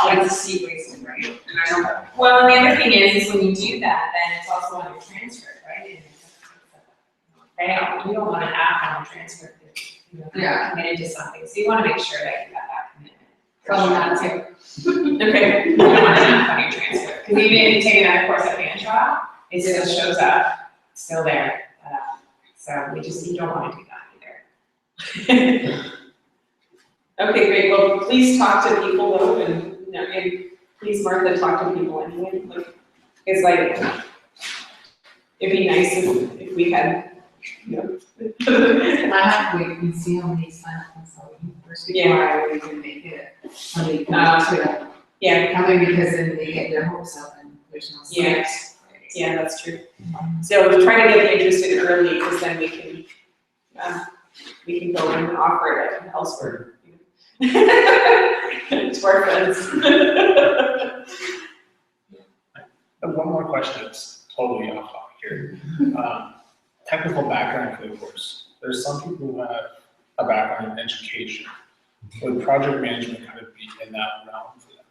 because it's a seat wasted, right? And I don't, Well, and the other thing is when you do that, then it's also on your transcript, right? And fail, you don't wanna have on your transcript that, you know, Yeah. you're committed to something, so you wanna make sure that you have that commitment. tell them that too. Okay. You don't wanna have on your transcript, cause even if you take another course at band trial, it still shows up, still there. So you don't wanna do that either. Okay, great, well, please talk to people though, and, you know, and please, Martha, talk to people anyway, like, it's like, it'd be nice if we had, you know. I have to wait and see how many sign up consulting first before I would even make it. Somebody to Yeah, coming because then they get their hopes up and there's no. Yeah. yeah, that's true. So we try to get the interested early, because then we can go and offer it elsewhere. To our friends. And one more question that's totally off topic here. Technical background for the course. There's some people who have a background in education. Would project management kind of be in that realm for them?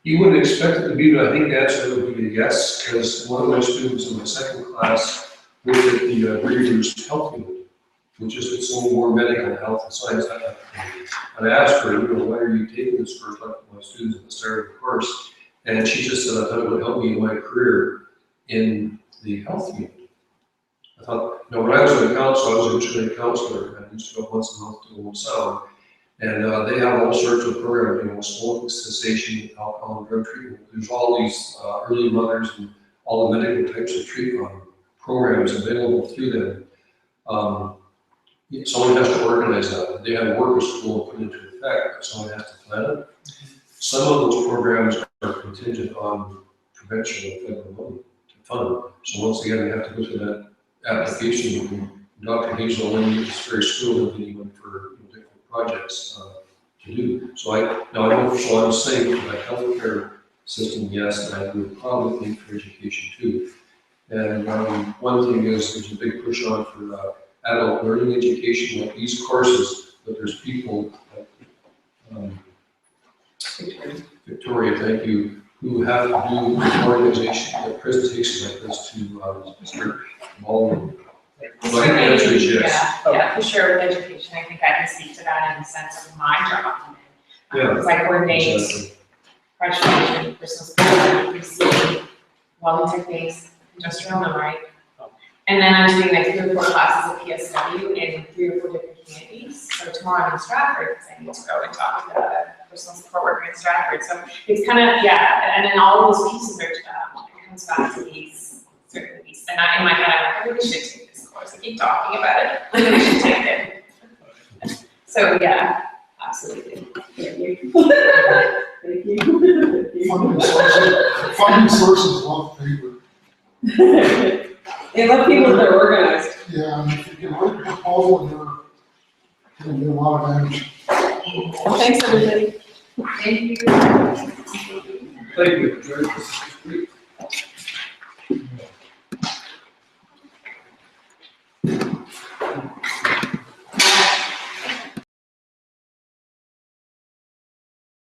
You wouldn't expect it to be, but I think the answer would be a yes, because one of my students in my second class looked at the Breeders' Health Unit, which is its own more medical health and science. And I asked her, why are you taking this course like my students at the start of the course? And she just said, I thought it would help me in my career in the health unit. I thought, when I was in council, I was a trained counselor, and I used to go once a month to Old Sound. And they have all sorts of programs, smoking cessation, alcohol and drug treatment. There's all these early mothers and all the medical types of treatment programs available through them. Someone has to organize that. They have a worker school put into effect, but someone has to plan it. Some of those programs are contingent on prevention of federal money to fund. So once again, we have to go through that application. And Dr. Hazel Lynn is very skilled in anyone for different projects to do. So I'm saying for the healthcare system, yes, and I would probably think for education too. And one thing is there's a big push on for adult learning education, like these courses, but there's people like Victoria, thank you, who have to do organization, presentations like this to Mr. Baldwin. So I think the answer is yes. Yeah, for sure with education, I think I can speak to that in the sense of my job. Yeah. Because I coordinate Exactly. project management, personal skills, welding techniques, industrial millwright. And then I'm doing like 3 or 4 classes at PSW in 3 or 4 different communities. So tomorrow I'm in Stratford, because I need to go and talk with a personal support worker in Stratford. So it's kind of, and then all of those pieces are, it comes back to these certain pieces. And in my head, I'm like, I really should take this course. I keep talking about it, I really should take it. So yeah, absolutely. Thank you. Thank you. Funding sources love paper. They love people that are organized. Yeah, and if you can write a proposal, you're gonna do a lot of damage. Well, thanks, everybody. Thank you. Thank you. Very good.